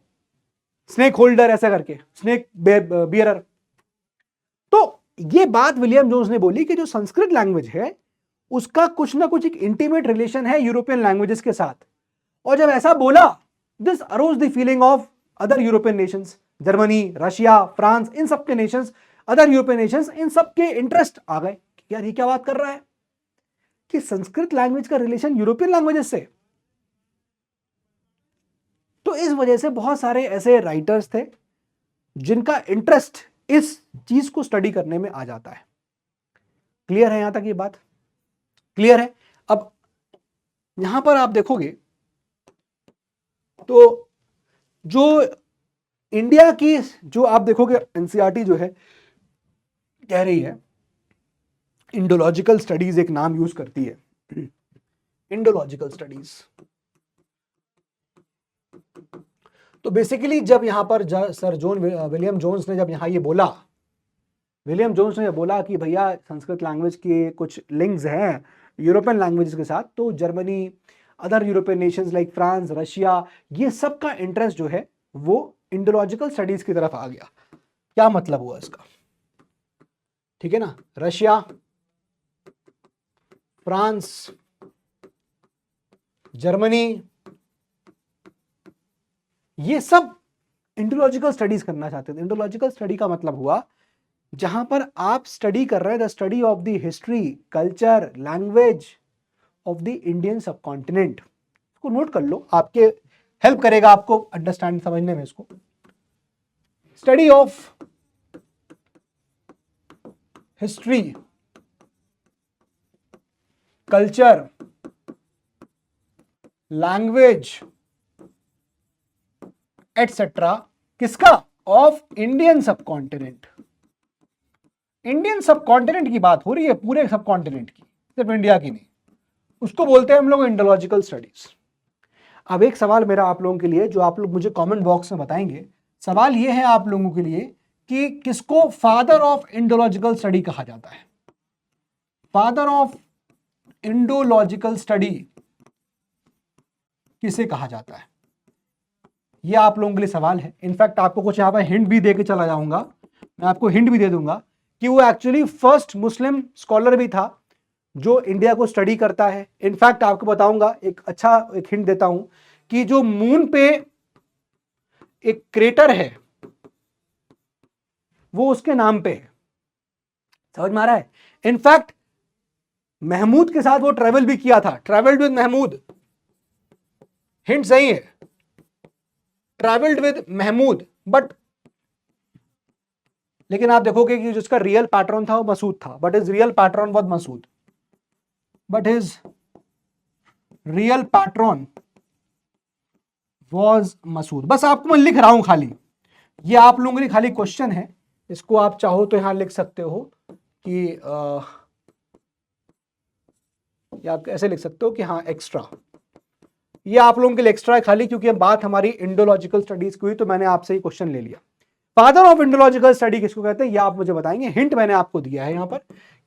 A: स्नेक होल्डर ऐसा करके, स्नेक बियरर। तो ये बात विलियम जोन्स ने बोली कि जो संस्कृत लैंग्वेज है उसका कुछ ना कुछ एक इंटीमेट रिलेशन है यूरोपियन लैंग्वेजेस के साथ। और जब ऐसा बोला, this arose the feeling of other European nations, Germany, Russia, France, इन सब के नेशंस, अदर यूरोपियन नेशंस, इन सब के इंटरेस्ट आ गए कि यार ये क्या बात कर रहा है कि संस्कृत लैंग्वेज का रिलेशन यूरोपियन लैंग्वेजेस से। तो इस वजह से बहुत सारे ऐसे राइटर्स थे जिनका इंटरेस्ट इस चीज को स्टडी करने में आ जाता है। क्लियर है यहां तक ये बात? क्लियर है? अब यहां पर आप देखोगे तो जो इंडिया की जो आप देखोगे एनसीईआरटी जो है कह रही है इंडोलॉजिकल स्टडीज एक नाम यूज करती है, इंडोलॉजिकल स्टडीज। तो बेसिकली जब यहां पर सर विलियम जोन्स ने जब यहां ये बोला, विलियम जोन्स ने बोला कि भैया संस्कृत लैंग्वेज के कुछ लिंक्स हैं यूरोपियन लैंग्वेजेस के साथ, तो Germany, other European Nations like France, Russia, ये सब का इंटरेस्ट जो है वो इंडोलॉजिकल स्टडीज की तरफ आ गया। क्या मतलब हुआ इसका? ठीक है ना, रशिया, फ्रांस, जर्मनी, ये सब इंडोलॉजिकल स्टडीज करना चाहते थे। इंडोलॉजिकल स्टडी का मतलब हुआ जहां पर आप स्टडी कर रहे हैं the study of the history, culture, language of the Indian subcontinent. इसको नोट कर लो, आपके हेल्प करेगा आपको अंडरस्टैंड समझने में इसको। Study of history, culture, language etcetera, किसका? Of Indian subcontinent. Indian subcontinent की बात हो रही है, पूरे सबकॉन्टिनेंट की, सिर्फ इंडिया की नहीं। उसको बोलते हैं हम लोग इंडोलॉजिकल स्टडीज। अब एक सवाल मेरा आप लोगों के लिए, जो आप लोग मुझे कमेंट बॉक्स में बताएंगे, सवाल यह है आप लोगों के लिए कि किसको फादर ऑफ इंडोलॉजिकल स्टडी कहा जाता है? फादर ऑफ इंडोलॉजिकल स्टडी किसे कहा जाता है? यह आप लोगों के लिए सवाल है। इनफैक्ट आपको कुछ यहां पर हिंट भी दे के चला जाऊंगा, मैं आपको हिंट भी दे दूंगा कि वो एक्चुअली फर्स्ट मुस्लिम स्कॉलर भी था जो इंडिया को स्टडी करता है। इनफैक्ट आपको बताऊंगा, एक हिंट देता हूं कि जो मून पे एक क्रेटर है वो उसके नाम पे है। समझ में आ रहा है? इनफैक्ट महमूद के साथ वो ट्रेवल भी किया था, ट्रेवल्ड विद महमूद। हिंट सही है, ट्रेवल्ड विद महमूद, बट लेकिन आप देखोगे कि जिसका रियल पैटर्न था वो मसूद था, but his real pattern was Masood, but his real pattern was Masood. बस आपको मैं लिख रहा हूं खाली, ये आप लोगों के लिए खाली क्वेश्चन है, इसको आप चाहो तो यहां लिख सकते हो कि या आप ऐसे लिख सकते हो कि हाँ एक्स्ट्रा, ये आप लोगों के लिए एक्स्ट्रा है खाली, क्योंकि बात हमारी इंडोलॉजिकल स्टडीज की हुई तो मैंने आपसे ही क्वेश्चन ले लिया। फादर ऑफ इंडोलॉजिकल स्टडी किसको कहते हैं ये आप मुझे बताएंगे। हिंट मैंने आपको दिया है यहां पर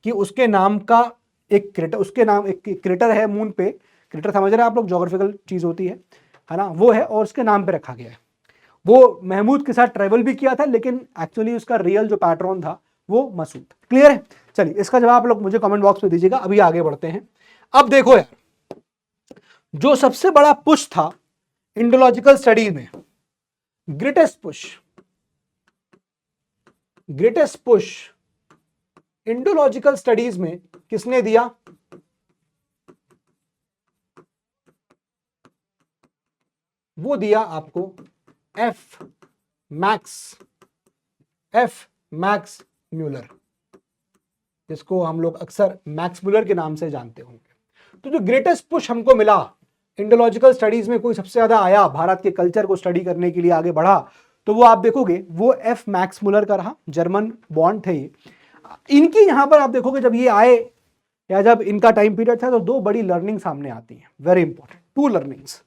A: कि उसके नाम का एक क्रेटर, उसके नाम एक क्रेटर है मून पे, क्रेटर समझ रहे हैं आप लोग, ज्योग्राफिकल चीज होती है ना, वो है और उसके नाम पे रखा गया है। वो महमूद के साथ ट्रेवल भी किया था, लेकिन एक्चुअली उसका रियल जो पैटर्न था वो मसूद। क्लियर है? चलिए इसका जवाब आप लोग मुझे कमेंट बॉक्स में दीजिएगा। अभी आगे बढ़ते हैं। अब देखो यार, जो सबसे बड़ा पुश था इंडोलॉजिकल स्टडी में, ग्रेटेस्ट पुश इंडोलॉजिकल स्टडीज में किसने दिया? वो दिया आपको एफ मैक्स म्यूलर, जिसको हम लोग अक्सर मैक्स म्यूलर के नाम से जानते होंगे। तो जो ग्रेटेस्ट पुश हमको मिला इंडोलॉजिकल स्टडीज में, कोई सबसे ज्यादा आया भारत के कल्चर को स्टडी करने के लिए आगे बढ़ा, तो वो आप देखोगे वो एफ मैक्स म्यूलर का रहा। जर्मन बॉन्ड थे ये। इनकी यहां पर आप देखोगे जब ये आए या जब इनका टाइम पीरियड था, तो दो बड़ी लर्निंग सामने आती हैं, वेरी इंपॉर्टेंट, टू लर्निंग्स।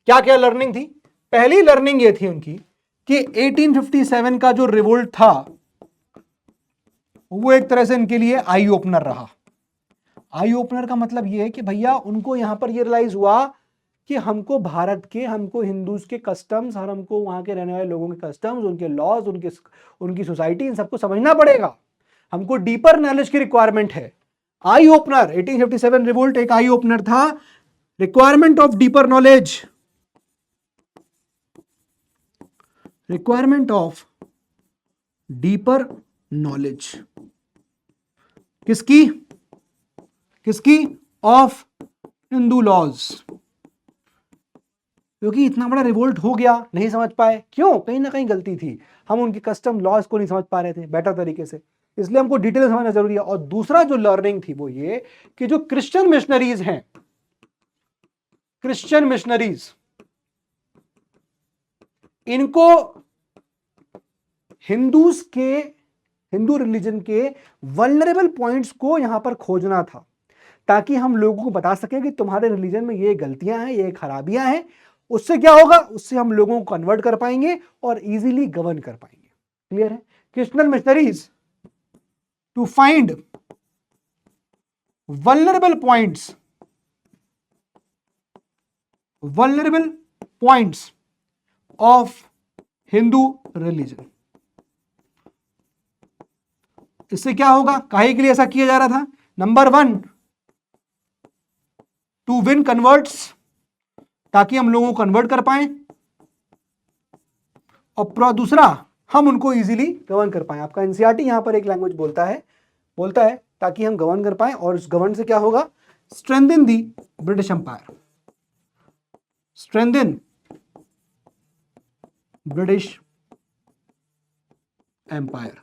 A: क्या क्या लर्निंग थी? पहली लर्निंग ये थी उनकी कि 1857 का जो रिवोल्ट था वो एक तरह से इनके लिए आई ओपनर रहा। आई ओपनर का मतलब ये है कि भैया उनको यहां पर ये रियलाइज हुआ कि हमको भारत के, हमको हिंदूज के कस्टम्स और हमको वहां के रहने वाले लोगों के कस्टम्स, उनके लॉज, उनकी सोसाइटी, इन सबको समझना पड़ेगा। हमको डीपर नॉलेज की रिक्वायरमेंट है। आई ओपनर 1857 रिवोल्ट एक आई ओपनर था, requirement of deeper knowledge, requirement of deeper knowledge किसकी? Of Hindu laws. क्योंकि इतना बड़ा रिवोल्ट हो गया, नहीं समझ पाए, क्यों? कहीं ना कहीं गलती थी, हम उनके कस्टम लॉज को नहीं समझ पा रहे थे बेटर तरीके से, इसलिए हमको डिटेल समझना जरूरी है। और दूसरा जो लर्निंग थी वो ये कि जो क्रिश्चियन मिशनरीज हैं, क्रिश्चियन मिशनरीज, इनको हिंदू रिलीजन के वल्नरेबल पॉइंट्स को यहां पर खोजना था, ताकि हम लोगों को बता सकें कि तुम्हारे रिलीजन में ये गलतियां हैं, ये खराबियां हैं। उससे क्या होगा? उससे हम लोगों को कन्वर्ट कर पाएंगे और इजीली गवर्न कर पाएंगे। क्लियर है? Christian missionaries to find vulnerable points of Hindu religion. इससे क्या होगा? काहे के लिए ऐसा किया जा रहा था? नंबर 1, टू विन कन्वर्ट्स, ताकि हम लोगों को कन्वर्ट कर पाए, और दूसरा हम उनको इजीली गवर्न कर पाए। आपका एनसीईआरटी यहां पर एक लैंग्वेज बोलता है ताकि हम गवर्न कर पाए, और उस गवर्न से क्या होगा? Strengthen the British empire, strengthen British empire.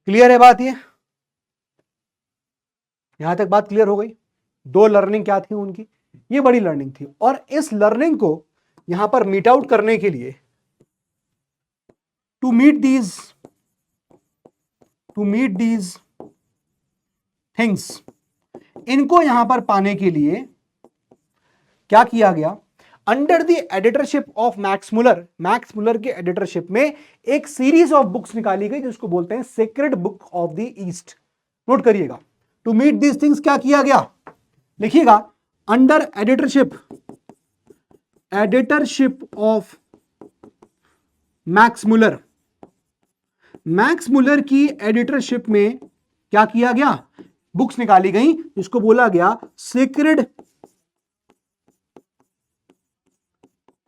A: Clear है बात? ये यहां तक बात क्लियर हो गई? 2 लर्निंग क्या थी उनकी, ये बड़ी लर्निंग थी। और इस लर्निंग को यहां पर मीट आउट करने के लिए, टू मीट दीज थिंग्स, इनको यहां पर पाने के लिए क्या किया गया? Under the editorship of Max Muller के एडिटरशिप में एक सीरीज ऑफ बुक्स निकाली गई जिसको बोलते हैं sacred book of the east. Note करिएगा, टू मीट दीज थिंग्स क्या किया गया? लिखिएगा, under editorship of Max Muller की एडिटरशिप में क्या किया गया? बुक्स निकाली गई जिसको बोला गया sacred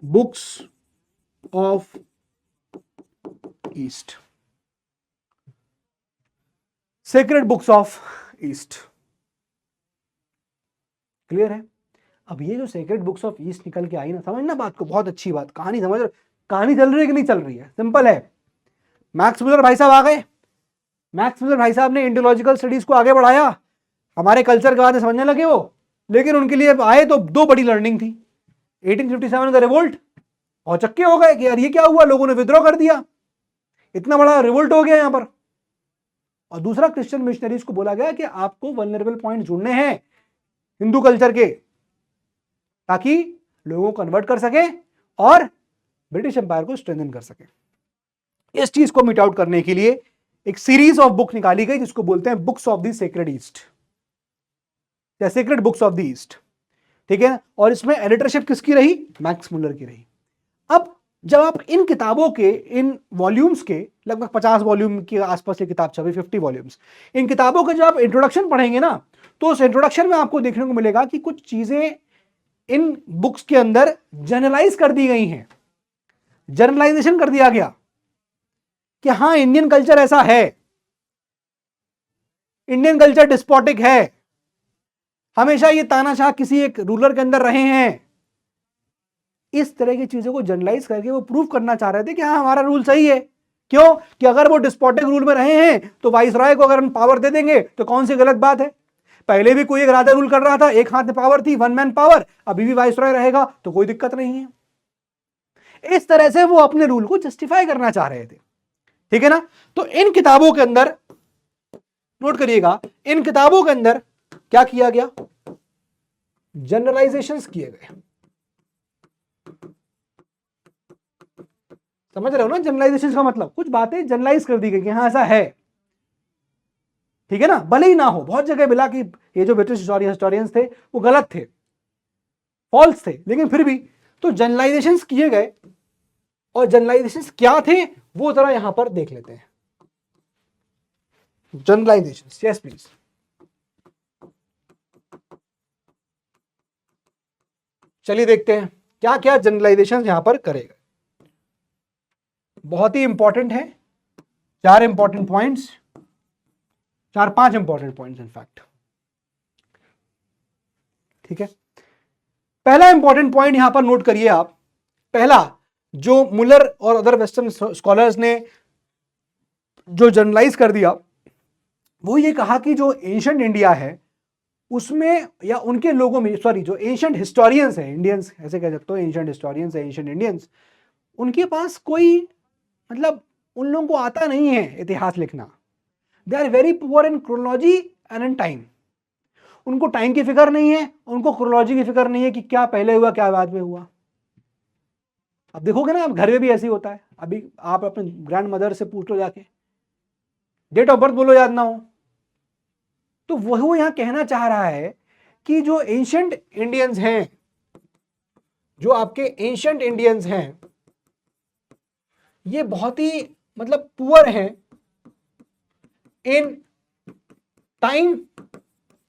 A: books of east, sacred books of east. Clear है? अब ये जो सेक्रेड बुक्स ऑफ ईस्ट निकल के आई ना, समझना बात को, बहुत अच्छी बात, कहानी समझ, कहानी चल रही है कि नहीं चल रही है? सिंपल है। मैक्स मुलर भाई साहब आ गए, मैक्स मुलर भाई साहब ने इंडियोलॉजिकल स्टडीज को आगे बढ़ाया, हमारे कल्चर के बारे में समझने लगे वो। लेकिन उनके लिए आए तो 2 बड़ी लर्निंग थी। 1857 का रिवोल्ट, और चक्के हो गए कि यार ये क्या हुआ, लोगों ने विद्रोह कर दिया, इतना बड़ा रिवोल्ट हो गया यहां पर। और दूसरा, क्रिश्चियन मिशनरीज को बोला गया कि आपको वल्नरेबल पॉइंट ढूंढने हैं हिंदू कल्चर के, ताकि लोगों को कन्वर्ट कर सके और ब्रिटिश एम्पायर को स्ट्रेंथन कर सके। इस चीज को मिट आउट करने के लिए एक सीरीज ऑफ बुक निकाली गई जिसको बोलते हैं books of the sacred East, या sacred books of the East. ठीक है? और इसमें एडिटरशिप किसकी रही? मैक्स मुलर की रही। अब जब आप इन किताबों के, इन वॉल्यूम्स के, लगभग 50 वॉल्यूम के आसपास ये किताब छपी, 50 वॉल्यूम्स, इन किताबों के जब आप इंट्रोडक्शन पढ़ेंगे ना, तो उस इंट्रोडक्शन में आपको देखने को मिलेगा कि कुछ चीजें इन बुक्स के अंदर जनरलाइज कर दी गई हैं, जनरलाइजेशन कर दिया गया कि हां इंडियन कल्चर ऐसा है, इंडियन कल्चर डिस्पोटिक है, हमेशा ये तानाशाह किसी एक रूलर के अंदर रहे हैं। इस तरह की चीजों को जनरलाइज करके वो प्रूव करना चाह रहे थे कि हाँ हमारा रूल सही है। क्यों? कि अगर वो डिस्पोटिक रूल में रहे हैं तो वाइसरॉय को अगर हम पावर दे देंगे तो कौन सी गलत बात है? पहले भी कोई एक राजा रूल कर रहा था, एक हाथ में पावर थी, 1 मैन पावर, अभी भी वाइसरॉय रहेगा तो कोई दिक्कत नहीं है। इस तरह से वो अपने रूल को जस्टिफाई करना चाह रहे थे। ठीक है ना? तो इन किताबों के अंदर, नोट करिएगा, इन किताबों के अंदर क्या किया गया? जनरलाइजेशंस किए गए। समझ रहे हो ना जनरलाइजेशन का मतलब? कुछ बातें जनरलाइज कर दी गई कि हाँ ऐसा है। ठीक है ना? भले ही ना हो, बहुत जगह मिला कि ये जो ब्रिटिश हिस्टोरियंस थे वो गलत थे, फॉल्स थे, लेकिन फिर भी तो जनरलाइजेशंस किए गए। और जनरलाइजेशंस क्या थे वो जरा यहां पर देख लेते हैं। Generalisations, yes please. चलिए देखते हैं क्या क्या जनरलाइजेशंस यहां पर करेगा। बहुत ही इंपॉर्टेंट है, 4 important points, 4-5 important points in fact. ठीक है? पहला इंपॉर्टेंट पॉइंट यहां पर नोट करिए आप। पहला जो मुलर और अदर वेस्टर्न स्कॉलर्स ने जो जनरलाइज कर दिया वो ये कहा कि जो एंशिएंट इंडिया है उसमें या उनके लोगों में, सॉरी, जो एंशिएंट हिस्टोरियंस है, इंडियंस ऐसे कह सकते हो, एंशिएंट हिस्टोरियंस है, एंशिएंट इंडियंस, उनके पास कोई मतलब उन लोगों को आता नहीं है इतिहास लिखना। They are very poor in chronology and in time. उनको टाइम की फिक्र नहीं है, उनको क्रोनोलॉजी की फिक्र नहीं है कि क्या पहले हुआ क्या बाद में हुआ। अब देखोगे ना, आप घर में भी ऐसे ही होता है। अभी आप अपने ग्रैंड मदर से पूछ लो जाके, डेट ऑफ बर्थ बोलो याद ना हो, तो वो यहां कहना चाह रहा है कि जो एंशिएंट इंडियंस हैं, जो आपके एंशिएंट इंडियंस हैं, ये बहुत ही मतलब पुअर हैं इन टाइम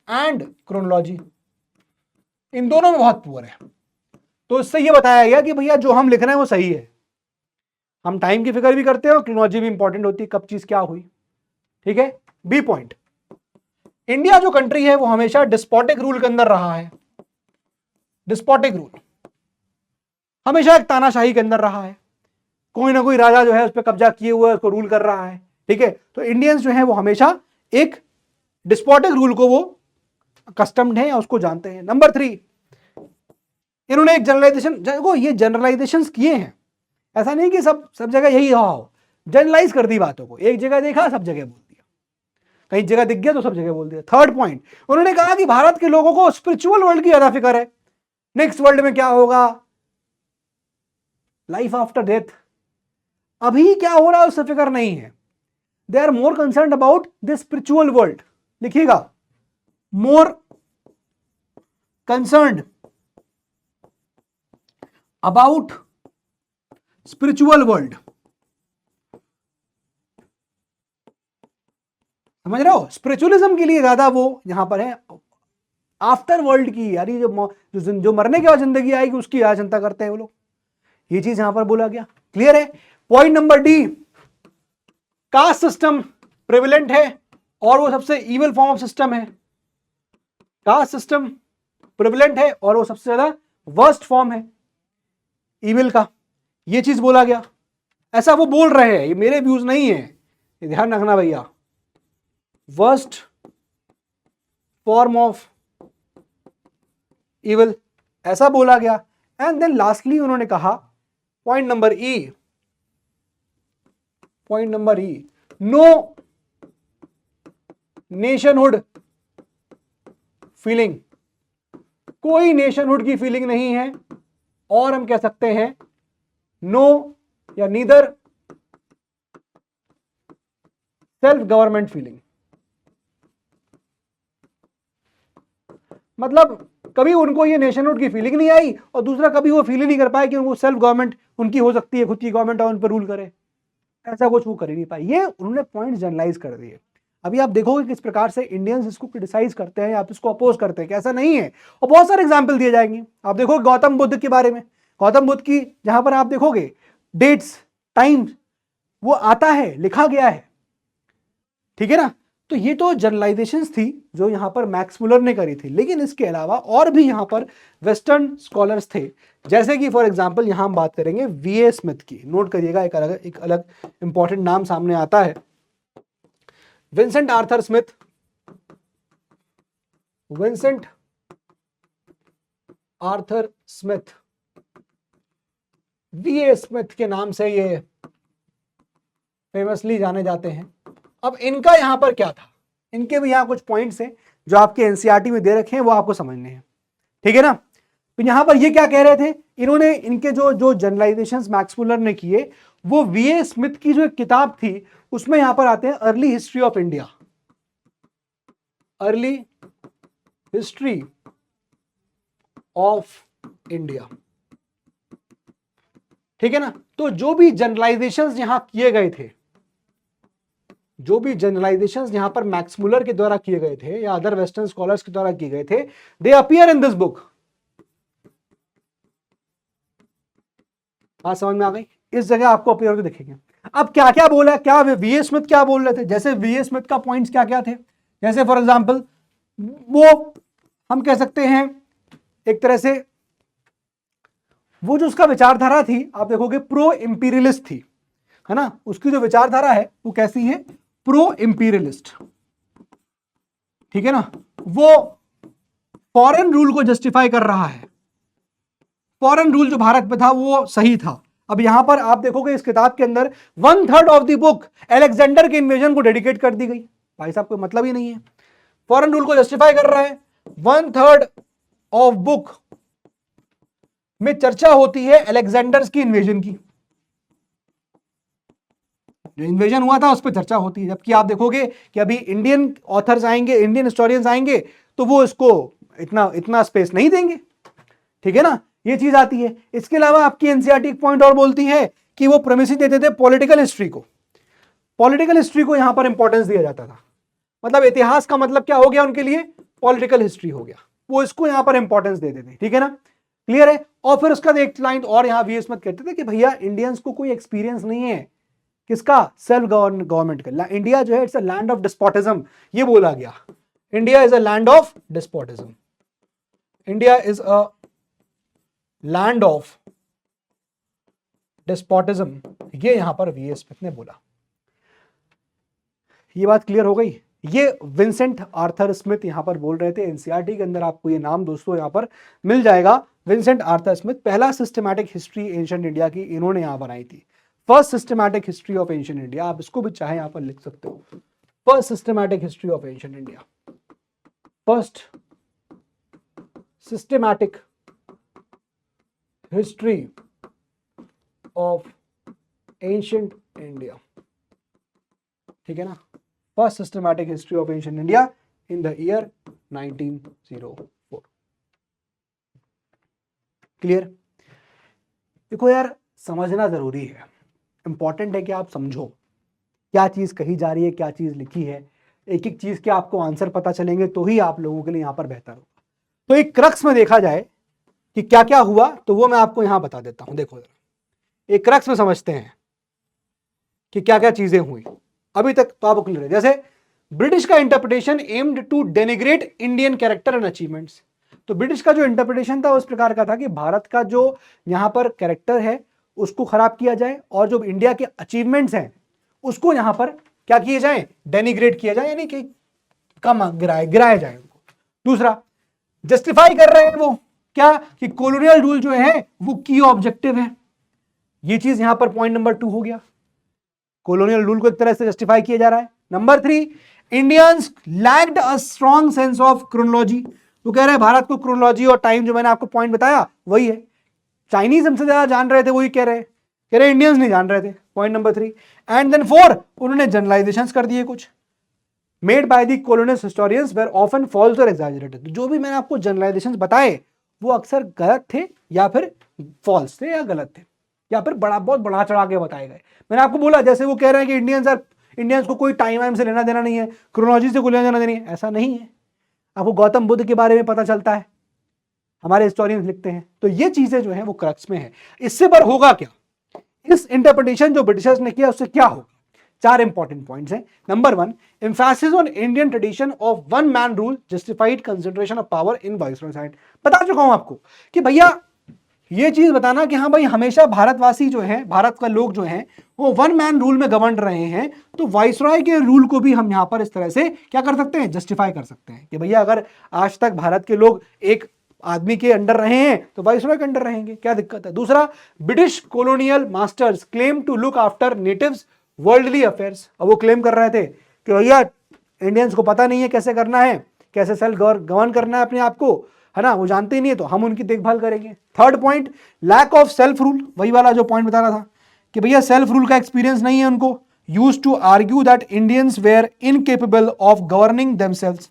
A: एंड क्रोनोलॉजी, इन दोनों में बहुत पुअर है। तो इससे ये बताया गया कि भैया जो हम लिख रहे हैं वो सही है, हम टाइम की फिक्र भी करते हैं और क्रोनोलॉजी भी इंपॉर्टेंट होती है, कब चीज क्या हुई। ठीक है। बी पॉइंट, इंडिया जो कंट्री है वो हमेशा डिस्पोटिक रूल के अंदर रहा है। डिस्पोटिक रूल, हमेशा एक तानाशाही के अंदर रहा है, कोई ना कोई राजा जो है उस पर कब्जा किए हुए उसको रूल कर रहा है। ठीक है। तो इंडियंस जो है वो हमेशा एक डिस्पोटिक रूल को वो कस्टम्ड है या उसको जानते हैं। नंबर 3, इन्होंने एक जनरलाइजेशन, देखो ये जनरलाइजेशंस किए हैं, ऐसा नहीं कि सब जगह यही रहा हो, जनरलाइज कर दी बातों को, एक जगह देखा सब जगह बोल दिया, कहीं जगह दिख गया तो सब जगह बोल दिया। थर्ड पॉइंट, उन्होंने कहा कि भारत के लोगों को स्पिरिचुअल वर्ल्ड की ज्यादा फिक्र है, नेक्स्ट वर्ल्ड में क्या होगा, लाइफ आफ्टर डेथ, अभी क्या हो रहा है उससे फिक्र नहीं है। They are more concern about the spiritual world, लिखिएगा, more concerned about spiritual world. समझ रहे हो, स्पिरिचुअलिज्म के लिए ज्यादा वो यहां पर है, आफ्टर वर्ल्ड की, यानी जो मरने के बाद जिंदगी आएगी उसकी याद चिंता करते हैं वो लोग, ये चीज यहां पर बोला गया। क्लियर है। Point number D, caste system prevalent है और वो सबसे इविल फॉर्म ऑफ सिस्टम है। कास्ट सिस्टम प्रेवलेंट है और वो सबसे ज्यादा वर्स्ट फॉर्म है इविल का, ये चीज बोला गया। ऐसा वो बोल रहे हैं, ये मेरे व्यूज नहीं है, ये ध्यान रखना भैया, वर्स्ट फॉर्म ऑफ इविल ऐसा बोला गया। एंड देन लास्टली उन्होंने कहा point number E, no nationhood feeling, कोई नेशनहुड की फीलिंग नहीं है, और हम कह सकते हैं नो या नीदर सेल्फ गवर्नमेंट फीलिंग। मतलब कभी उनको ये नेशनहुड की फीलिंग नहीं आई, और दूसरा कभी वो फील ही नहीं कर पाए कि उनको सेल्फ गवर्नमेंट उनकी हो सकती है, खुद की गवर्नमेंट और उन पर रूल करे, ऐसा कुछ वो कर ही नहीं पाए। ये उन्होंने पॉइंट जनरलाइज कर दिए। अभी आप देखोगे किस प्रकार से इंडियंस इसको क्रिटिसाइज करते हैं, आप इसको अपोज करते हैं कि ऐसा नहीं है, और बहुत सारे एग्जाम्पल दिए जाएंगे। आप देखोगे गौतम बुद्ध के बारे में, गौतम बुद्ध की जहां पर आप देखोगे डेट्स, टाइम वो आता है, लिखा गया है। ठीक है ना। तो ये तो जनरलाइजेशंस थी जो यहां पर मैक्स मुलर ने करी थी, लेकिन इसके अलावा और भी यहां पर वेस्टर्न स्कॉलर्स थे, जैसे कि फॉर एग्जांपल यहां हम बात करेंगे वीए स्मिथ की। नोट करिएगा, एक अलग इंपॉर्टेंट नाम सामने आता है, Vincent Arthur Smith. Vincent Arthur Smith, वीए Smith के नाम से ये फेमसली जाने जाते हैं। अब इनका यहां पर क्या था, इनके भी यहां कुछ पॉइंट्स हैं जो आपके एनसीईआरटी में दे रखे हैं, वो आपको समझने हैं। ठीक है ना। तो यहां पर ये क्या कह रहे थे, इन्होंने इनके जो जनरलाइजेशंस मैक्स मुलर ने किए, वो वीए स्मिथ की जो एक किताब थी उसमें यहां पर आते हैं early history of India, early history of India. ठीक है ना। तो जो भी जनरलाइजेशंस यहां किए गए थे, जो भी जनरलाइजेशंस यहां पर मैक्स मुलर के द्वारा किए गए थे या अदर वेस्टर्न स्कॉलर्स के द्वारा किए गए थे, दे अपीयर इन दिस बुक। बात समझ में आ गई, इस जगह आपको अपीयर होकर दिखेंगे। अब क्या क्या बोला, क्या वीए स्मिथ क्या बोल रहे थे, जैसे वीए स्मिथ का पॉइंट्स क्या क्या थे, जैसे फॉर एग्जांपल वो हम कह सकते हैं एक तरह से वो जो उसका विचारधारा थी आप देखोगे प्रो इंपीरियलिस्ट थी, है ना। उसकी जो विचारधारा है वो कैसी है, प्रो इंपीरियलिस्ट, ठीक है ना। वो फॉरेन रूल को जस्टिफाई कर रहा है, फॉरेन रूल जो भारत में था वो सही था। अब यहां पर आप देखोगे इस किताब के अंदर 1/3 ऑफ द बुक अलेक्जेंडर के इन्वेजन को डेडिकेट कर दी गई। भाई साहब कोई मतलब ही नहीं है, फॉरेन रूल को जस्टिफाई कर रहा है। 1/3 ऑफ बुक में चर्चा होती है अलेक्जेंडर की इन्वेजन की, जो इन्वेजन हुआ था उस पर चर्चा होती है। जबकि आप देखोगे कि अभी इंडियन ऑथर्स आएंगे, इंडियन हिस्टोरियंस आएंगे तो वो इसको इतना इतना स्पेस नहीं देंगे, ठीक है ना, ये चीज आती है। इसके अलावा आपकी एनसीईआरटी एक पॉइंट और बोलती है कि वो प्रेमिस देते थे पॉलिटिकल हिस्ट्री को, पॉलिटिकल हिस्ट्री को यहां पर इंपॉर्टेंस दिया जाता था। मतलब इतिहास का मतलब क्या हो गया उनके लिए, पॉलिटिकल हिस्ट्री हो गया, वो इसको यहां पर इंपॉर्टेंस देते थे, ठीक है ना, क्लियर है। और फिर उसका एक लाइन और यहां वी स्मिथ कहते थे कि भैया इंडियंस को कोई एक्सपीरियंस नहीं है किसका, सेल्फ गवर्नमेंट का। इंडिया जो है it's a land of despotism, ये बोला गया, India is a land of despotism, India is a land of despotism, ये यहां पर वी स्मिथ ने बोला। ये बात क्लियर हो गई। ये विंसेंट आर्थर स्मिथ यहां पर बोल रहे थे। एनसीईआरटी के अंदर आपको ये नाम दोस्तों यहां पर मिल जाएगा, विंसेंट आर्थर स्मिथ। पहला सिस्टमैटिक हिस्ट्री एंशिएंट इंडिया की इन्होंने यहां बनाई थी, first systematic history of ancient India. आप इसको भी चाहे यहां पर लिख सकते हो, first systematic history of ancient India, first systematic history of ancient India, ठीक है ना, first systematic history of ancient India in the year 1904। Clear. देखो यार समझना जरूरी है, इंपॉर्टेंट है कि आप समझो क्या चीज कही जा रही है, क्या चीज लिखी है। एक एक चीज के आपको आंसर पता चलेंगे तो ही आप लोगों के लिए यहां पर बेहतर होगा। तो एक क्रक्स में देखा जाए कि क्या क्या हुआ तो वो मैं आपको यहां बता देता हूं। देखो जरा एक क्रक्स में समझते हैं कि क्या क्या चीजें हुई। अभी तक तो आपको क्लियर है। जैसे ब्रिटिश का interpretation aimed to denigrate Indian character and achievements. तो ब्रिटिश का जो इंटरप्रिटेशन था उस प्रकार का था कि भारत का जो यहां पर कैरेक्टर है उसको खराब किया जाए और जो इंडिया के अचीवमेंट्स हैं उसको यहां पर क्या किए जाए, डेनिग्रेट किया जाए, यानी कि कम गिराया जाए उनको। दूसरा जस्टिफाई कर रहे हैं वो क्या कि कॉलोनियल रूल जो है वो की ऑब्जेक्टिव है। ये चीज यहां पर पॉइंट नंबर 2 हो गया, कॉलोनियल रूल को एक तरह से जस्टिफाई किया जा रहा है। Number 3, Indians lacked a strong sense of chronology. तो कह रहे हैं भारत को क्रोनोलॉजी और टाइम जो मैंने आपको पॉइंट बताया वही है, चाइनीज हमसे ज्यादा जान रहे थे, वही कह रहे इंडियंस नहीं जान रहे थे, पॉइंट नंबर 3। एंड देन 4, उन्होंने जनरलाइजेशंस कर दिए कुछ, made by the colonist historians were often false और एग्जैजरेटेड। जो भी मैंने आपको जनरलाइजेशंस बताए वो अक्सर गलत थे या फिर फॉल्स थे या गलत थे या फिर बहुत बढ़ा चढ़ा के बताए गए। मैंने आपको बोला जैसे वो कह रहे हैं कि इंडियंस को कोई टाइम वाइम से लेना देना नहीं है, क्रोनोलॉजी से कोई लेना देना नहीं है, ऐसा नहीं है। आपको गौतम बुद्ध के बारे में पता चलता है, हमारे हिस्टोरियंस लिखते हैं। तो ये चीजें जो है वो क्रक्स में है। इससे पर होगा क्या, इस इंटरप्रिटेशन जो ब्रिटिशर्स ने किया उससे क्या होगा। 4 इंपॉर्टेंट पॉइंट्स हैं। Number 1, emphasis on Indian tradition of one man rule justified concentration of power in viceroy side. बता चुका हूं आपको कि भैया ये चीज बताना कि हाँ भाई हमेशा भारतवासी जो है, भारत का लोग जो हैं वो वन मैन रूल में गवर्न रहे हैं, तो वाइसरॉय के रूल को भी हम यहां पर इस तरह से क्या कर सकते हैं, जस्टिफाई कर सकते हैं कि भैया अगर आज तक भारत के लोग एक आदमी के अंडर रहे हैं तो वाइसरॉय के अंडर रहेंगे, क्या दिक्कत है। दूसरा, British colonial masters claim to look after natives worldly affairs. अब वो क्लेम कर रहे थे कि भैया इंडियंस को पता नहीं है कैसे करना है, कैसे सेल्फ गवर्न करना है अपने आप को, है ना, वो जानते ही नहीं है, तो हम उनकी देखभाल करेंगे। Third point, lack of self rule, वही वाला जो पॉइंट बता रहा था कि भैया सेल्फ रूल का एक्सपीरियंस नहीं है उनको। Use to argue that Indians were incapable of governing themselves,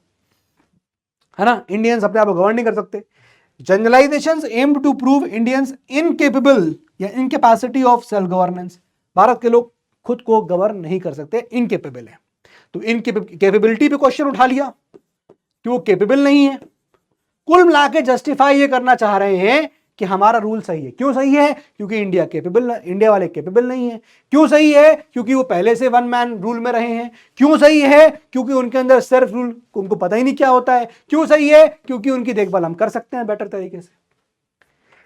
A: है ना, इंडियंस अपने आप को गवर्न नहीं कर सकते। Generalisations aimed to prove Indians incapable या incapacity of self governance. Bharat के लोग खुद को गवर्न नहीं कर सकते, इनकेपेबल है। तो इनकेपेबिलिटी पे क्वेश्चन उठा लिया कि वो केपेबल नहीं है। कुल मिला के जस्टिफाई ये करना चाह रहे हैं कि हमारा रूल सही है। क्यों सही है, क्योंकि इंडिया वाले केपेबल नहीं है। क्यों सही है, क्योंकि वो पहले से वन मैन रूल में रहे हैं। क्यों सही है, क्योंकि उनके अंदर सेल्फ रूल उनको पता ही नहीं क्या होता है। क्यों सही है, क्योंकि उनकी देखभाल हम कर सकते हैं बेटर तरीके से।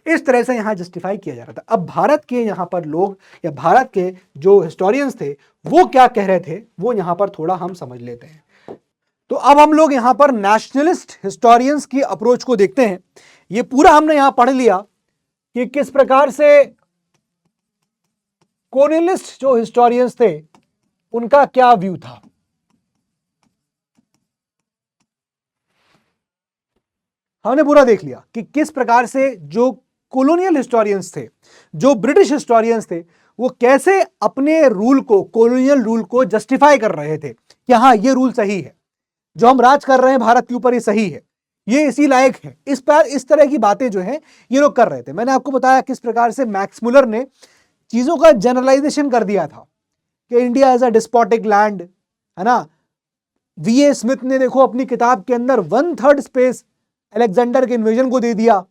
A: इस तरह से यहां जस्टिफाई किया जा रहा था। अब भारत के यहां पर लोग या भारत के जो हिस्टोरियंस थे वो क्या कह रहे थे वो यहां पर थोड़ा हम समझ लेते हैं। तो अब हम लोग यहां पर नेशनलिस्ट हिस्टोरियंस की अप्रोच को देखते हैं। ये पूरा हमने यहां पढ़ लिया कि किस प्रकार से कॉलोनियलिस्ट जो हिस्टोरियंस थे उनका क्या व्यू था। हमने पूरा देख लिया कि किस प्रकार से जो कॉलोनियल हिस्टोरियंस थे, जो ब्रिटिश हिस्टोरियंस थे, वो कैसे अपने रूल को, कॉलोनियल रूल को जस्टिफाई कर रहे थे कि हाँ ये रूल सही है, जो हम राज कर रहे हैं भारत के ऊपर ये सही है, ये इसी लायक है। इस तरह की बातें जो है ये लोग कर रहे थे। मैंने आपको बताया किस प्रकार से मैक्स मुलर ने चीजों का जनरलाइजेशन कर दिया था कि India as a despotic land, है ना। वीए स्मिथ ने देखो अपनी किताब के अंदर 1/3 स्पेस अलेक्जेंडर के इन्वेजन को दे दिया।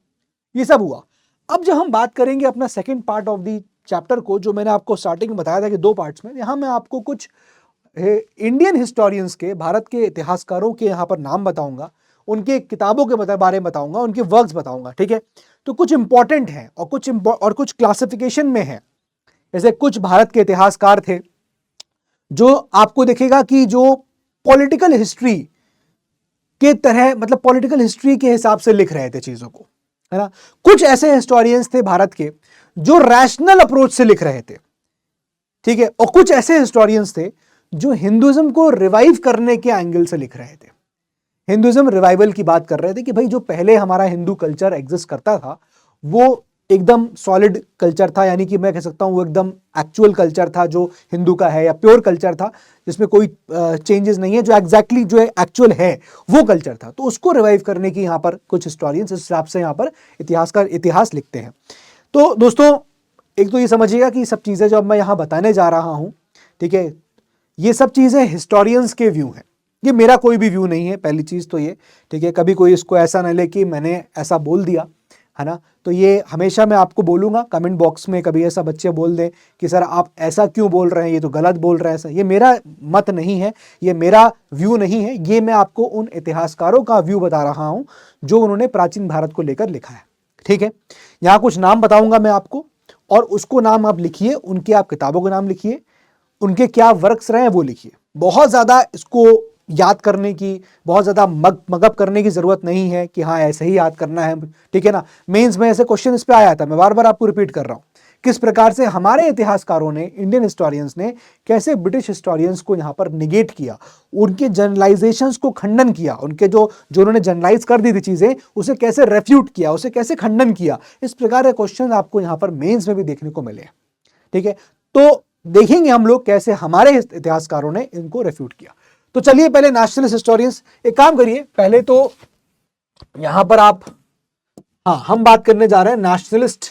A: ये सब हुआ। अब जब हम बात करेंगे अपना second part of the chapter को, जो मैंने आपको स्टार्टिंग में बताया था कि 2 पार्ट्स में, यहां मैं आपको कुछ इंडियन हिस्टोरियंस के, भारत के इतिहासकारों के यहां पर नाम बताऊंगा, उनके किताबों के बारे में बताऊंगा, उनके वर्क्स बताऊंगा, ठीक है। तो कुछ इंपॉर्टेंट है और कुछ क्लासिफिकेशन में है। जैसे कुछ भारत के इतिहासकार थे जो आपको दिखेगा कि जो पॉलिटिकल हिस्ट्री के तरह, मतलब पॉलिटिकल हिस्ट्री के हिसाब से लिख रहे थे चीजों को, है ना। कुछ ऐसे हिस्टोरियंस थे भारत के जो रैशनल अप्रोच से लिख रहे थे, ठीक है। और कुछ ऐसे हिस्टोरियंस थे जो हिंदुइज्म को रिवाइव करने के एंगल से लिख रहे थे। हिंदुइज्म रिवाइवल की बात कर रहे थे कि भाई जो पहले हमारा हिंदू कल्चर एग्जिस्ट करता था वो एकदम सॉलिड कल्चर था, यानी कि मैं कह सकता हूं वो एकदम एक्चुअल कल्चर था जो हिंदू का है, या प्योर कल्चर था जिसमें कोई चेंजेस नहीं है, जो एग्जैक्टली जो एक्चुअल है वो कल्चर था। तो उसको रिवाइव करने की यहां पर कुछ हिस्टोरियंस इस हिसाब से यहां पर इतिहास लिखते हैं। तो दोस्तों एक तो ये समझिएगा कि सब चीजें जो अब मैं यहां बताने जा रहा हूं, ठीक है, ये सब चीजें हिस्टोरियंस के व्यू हैं, ये मेरा कोई भी व्यू नहीं है, पहली चीज तो ये, ठीक है। कभी कोई इसको ऐसा ना ले कि मैंने ऐसा बोल दिया, है ना। तो ये हमेशा मैं आपको बोलूंगा कमेंट बॉक्स में, कभी ऐसा बच्चे बोल दें कि सर आप ऐसा क्यों बोल रहे हैं, ये तो गलत बोल रहे हैं, ऐसा, ये मेरा मत नहीं है, ये मेरा व्यू नहीं है, ये मैं आपको उन इतिहासकारों का व्यू बता रहा हूं जो उन्होंने प्राचीन भारत को लेकर लिखा है, ठीक है। यहाँ कुछ नाम बताऊंगा मैं आपको, और उसको नाम आप लिखिए, उनके आप किताबों के नाम लिखिए, उनके क्या वर्क्स रहे हैं वो लिखिए। बहुत ज्यादा इसको याद करने की, बहुत ज्यादा मगअप करने की जरूरत नहीं है कि हाँ ऐसे ही याद करना है, ठीक है ना। मेंस में ऐसे क्वेश्चन इस पे आया था, मैं बार बार आपको रिपीट कर रहा हूं किस प्रकार से हमारे इतिहासकारों ने, इंडियन हिस्टोरियंस ने कैसे ब्रिटिश हिस्टोरियंस को यहां पर निगेट किया, उनके जनरलाइजेशंस को खंडन किया, उनके जो उन्होंने जनरलाइज कर दी थी चीजें उसे कैसे रेफ्यूट किया, उसे कैसे खंडन किया। इस प्रकार के क्वेश्चन आपको यहां पर मेंस में भी देखने को मिले, ठीक है। तो देखेंगे हम लोग कैसे हमारे इतिहासकारों ने इनको रेफ्यूट किया। तो चलिए पहले नेशनलिस्ट हिस्टोरियंस, एक काम करिए पहले तो यहां पर आप, हाँ हम बात करने जा रहे हैं nationalist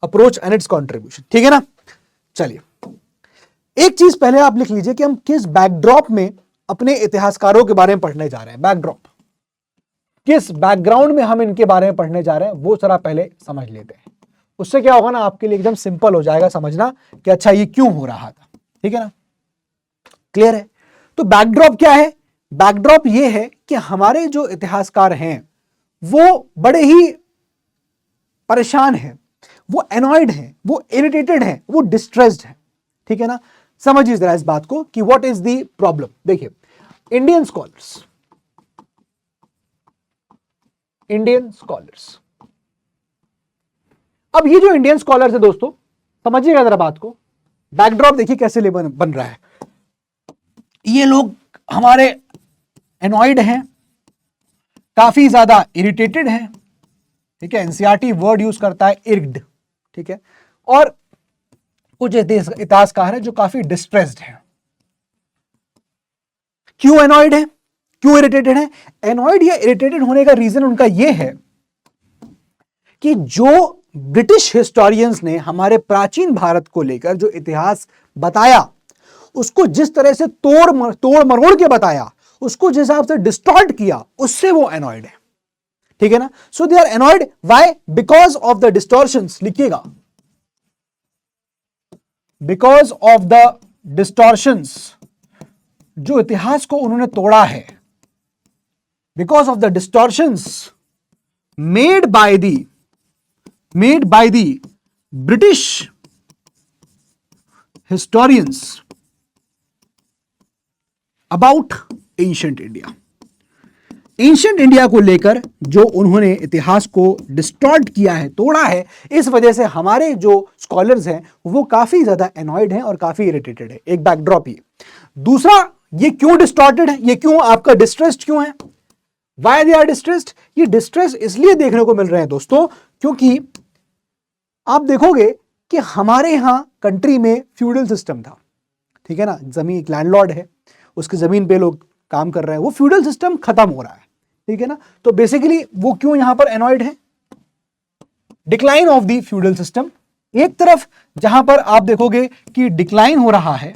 A: approach and it's contribution, ठीक है ना। चलिए एक चीज पहले आप लिख लीजिए कि हम किस बैकड्रॉप में अपने इतिहासकारों के बारे में पढ़ने जा रहे हैं। बैकड्रॉप, किस बैकग्राउंड में हम इनके बारे में पढ़ने जा रहे हैं वो जरा पहले समझ लेते हैं। उससे क्या होगा ना, आपके लिए एकदम सिंपल हो जाएगा समझना कि अच्छा ये क्यों हो रहा था, ठीक है ना। क्लियर है। तो बैकड्रॉप क्या है? बैकड्रॉप ये है कि हमारे जो इतिहासकार हैं वो बड़े ही परेशान हैं, वो एनॉयड हैं, वो इरिटेटेड हैं, वो डिस्ट्रेस्ड हैं, ठीक है ना। समझिए जरा इस बात को कि व्हाट इज द प्रॉब्लम। देखिए इंडियन स्कॉलर्स, अब ये जो इंडियन स्कॉलर्स है दोस्तों, समझिएगा जरा बात को, बैकड्रॉप देखिए कैसे बन रहा है। ये लोग हमारे एनॉयड हैं, काफी ज्यादा इरिटेटेड हैं, ठीक है। एनसीईआरटी वर्ड यूज करता है इर्ग्ड, ठीक है। और कुछ इतिहासकार हैं जो काफी डिस्ट्रेस्ड हैं। क्यों एनॉयड है, क्यों इरिटेटेड है? एनॉयड या इरिटेटेड होने का रीजन उनका यह है कि जो ब्रिटिश हिस्टोरियंस ने हमारे प्राचीन भारत को लेकर जो इतिहास बताया उसको जिस तरह से तोड़ मरोड़ के बताया, उसको जिस हिसाब से डिस्टॉर्ट किया, उससे वो एनॉयड है, ठीक है ना। So they are annoyed, why? Because of the distortions, लिखिएगा, बिकॉज ऑफ द डिस्टॉर्शंस, जो इतिहास को उन्होंने तोड़ा है, because of the distortions made by the made by the British historians about ancient India. Ancient India को लेकर जो उन्होंने इतिहास को डिस्टॉर्ट किया है, तोड़ा है, इस वजह से हमारे जो स्कॉलर्स हैं वो काफी ज्यादा एनॉयड हैं और काफी इरिटेटेड है। एक बैकड्रॉप ये। दूसरा, ये क्यों डिस्टॉर्टेड है, ये क्यों आपका डिस्ट्रेस्ड क्यों है, वाई दे आर डिस्ट्रेस्ड? ये डिस्ट्रेस इसलिए देखने को मिल रहे हैं दोस्तों, क्योंकि आप देखोगे कि हमारे यहां कंट्री में फ्यूडल सिस्टम था, ठीक है ना, जमीन, एक लैंडलॉर्ड है, उसकी जमीन पे लोग काम कर रहे हैं, वो फ्यूडल सिस्टम खत्म हो रहा है, ठीक है ना। तो बेसिकली वो क्यों यहां पर एनॉयड है? Decline of the feudal system. एक तरफ जहां पर आप देखोगे कि डिक्लाइन हो रहा है,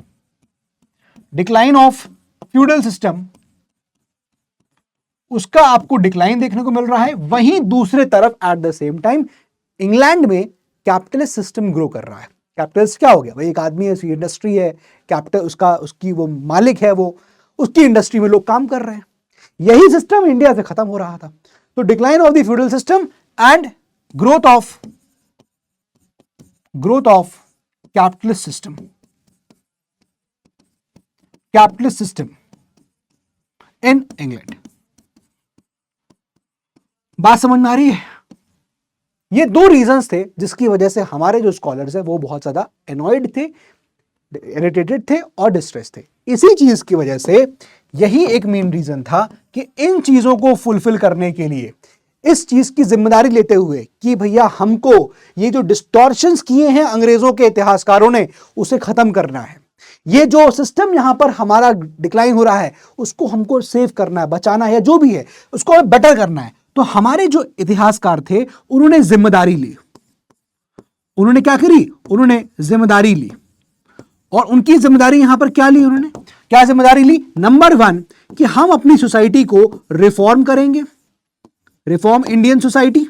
A: डिक्लाइन ऑफ फ्यूडल सिस्टम, उसका आपको डिक्लाइन देखने को मिल रहा है। वहीं दूसरे तरफ at the same time England में कैपिटलिस्ट सिस्टम ग्रो कर रहा है। कैपिटलिस्ट क्या हो गया भाई? एक आदमी है, उसकी इंडस्ट्री है, कैपिटल उसका, उसकी वो मालिक है, वो उसकी इंडस्ट्री में लोग काम कर रहे हैं। यही सिस्टम इंडिया से खत्म हो रहा था। तो decline of the feudal system and growth of capitalist system, capitalist system in England. बात समझ में आ रही है? ये दो रीजंस थे जिसकी वजह से हमारे जो स्कॉलर्स हैं वो बहुत ज्यादा एनॉयड थे, इरिटेटेड थे और डिस्ट्रेस थे। इसी चीज की वजह से यही एक मेन रीजन था कि इन चीजों को फुलफिल करने के लिए, इस चीज की जिम्मेदारी लेते हुए कि भैया हमको ये जो डिस्टॉर्शंस किए हैं अंग्रेजों के इतिहासकारों ने, उसे खत्म करना है। ये जो सिस्टम यहां पर हमारा डिक्लाइन हो रहा है उसको हमको सेव करना है, बचाना है, या जो भी है उसको हमें बेटर करना है। तो हमारे जो इतिहासकार थे उन्होंने जिम्मेदारी ली। उन्होंने क्या करी? उन्होंने जिम्मेदारी ली। और उनकी जिम्मेदारी यहां पर क्या ली? उन्होंने क्या जिम्मेदारी ली? नंबर 1 कि हम अपनी सोसाइटी को रिफॉर्म करेंगे, रिफॉर्म इंडियन सोसाइटी।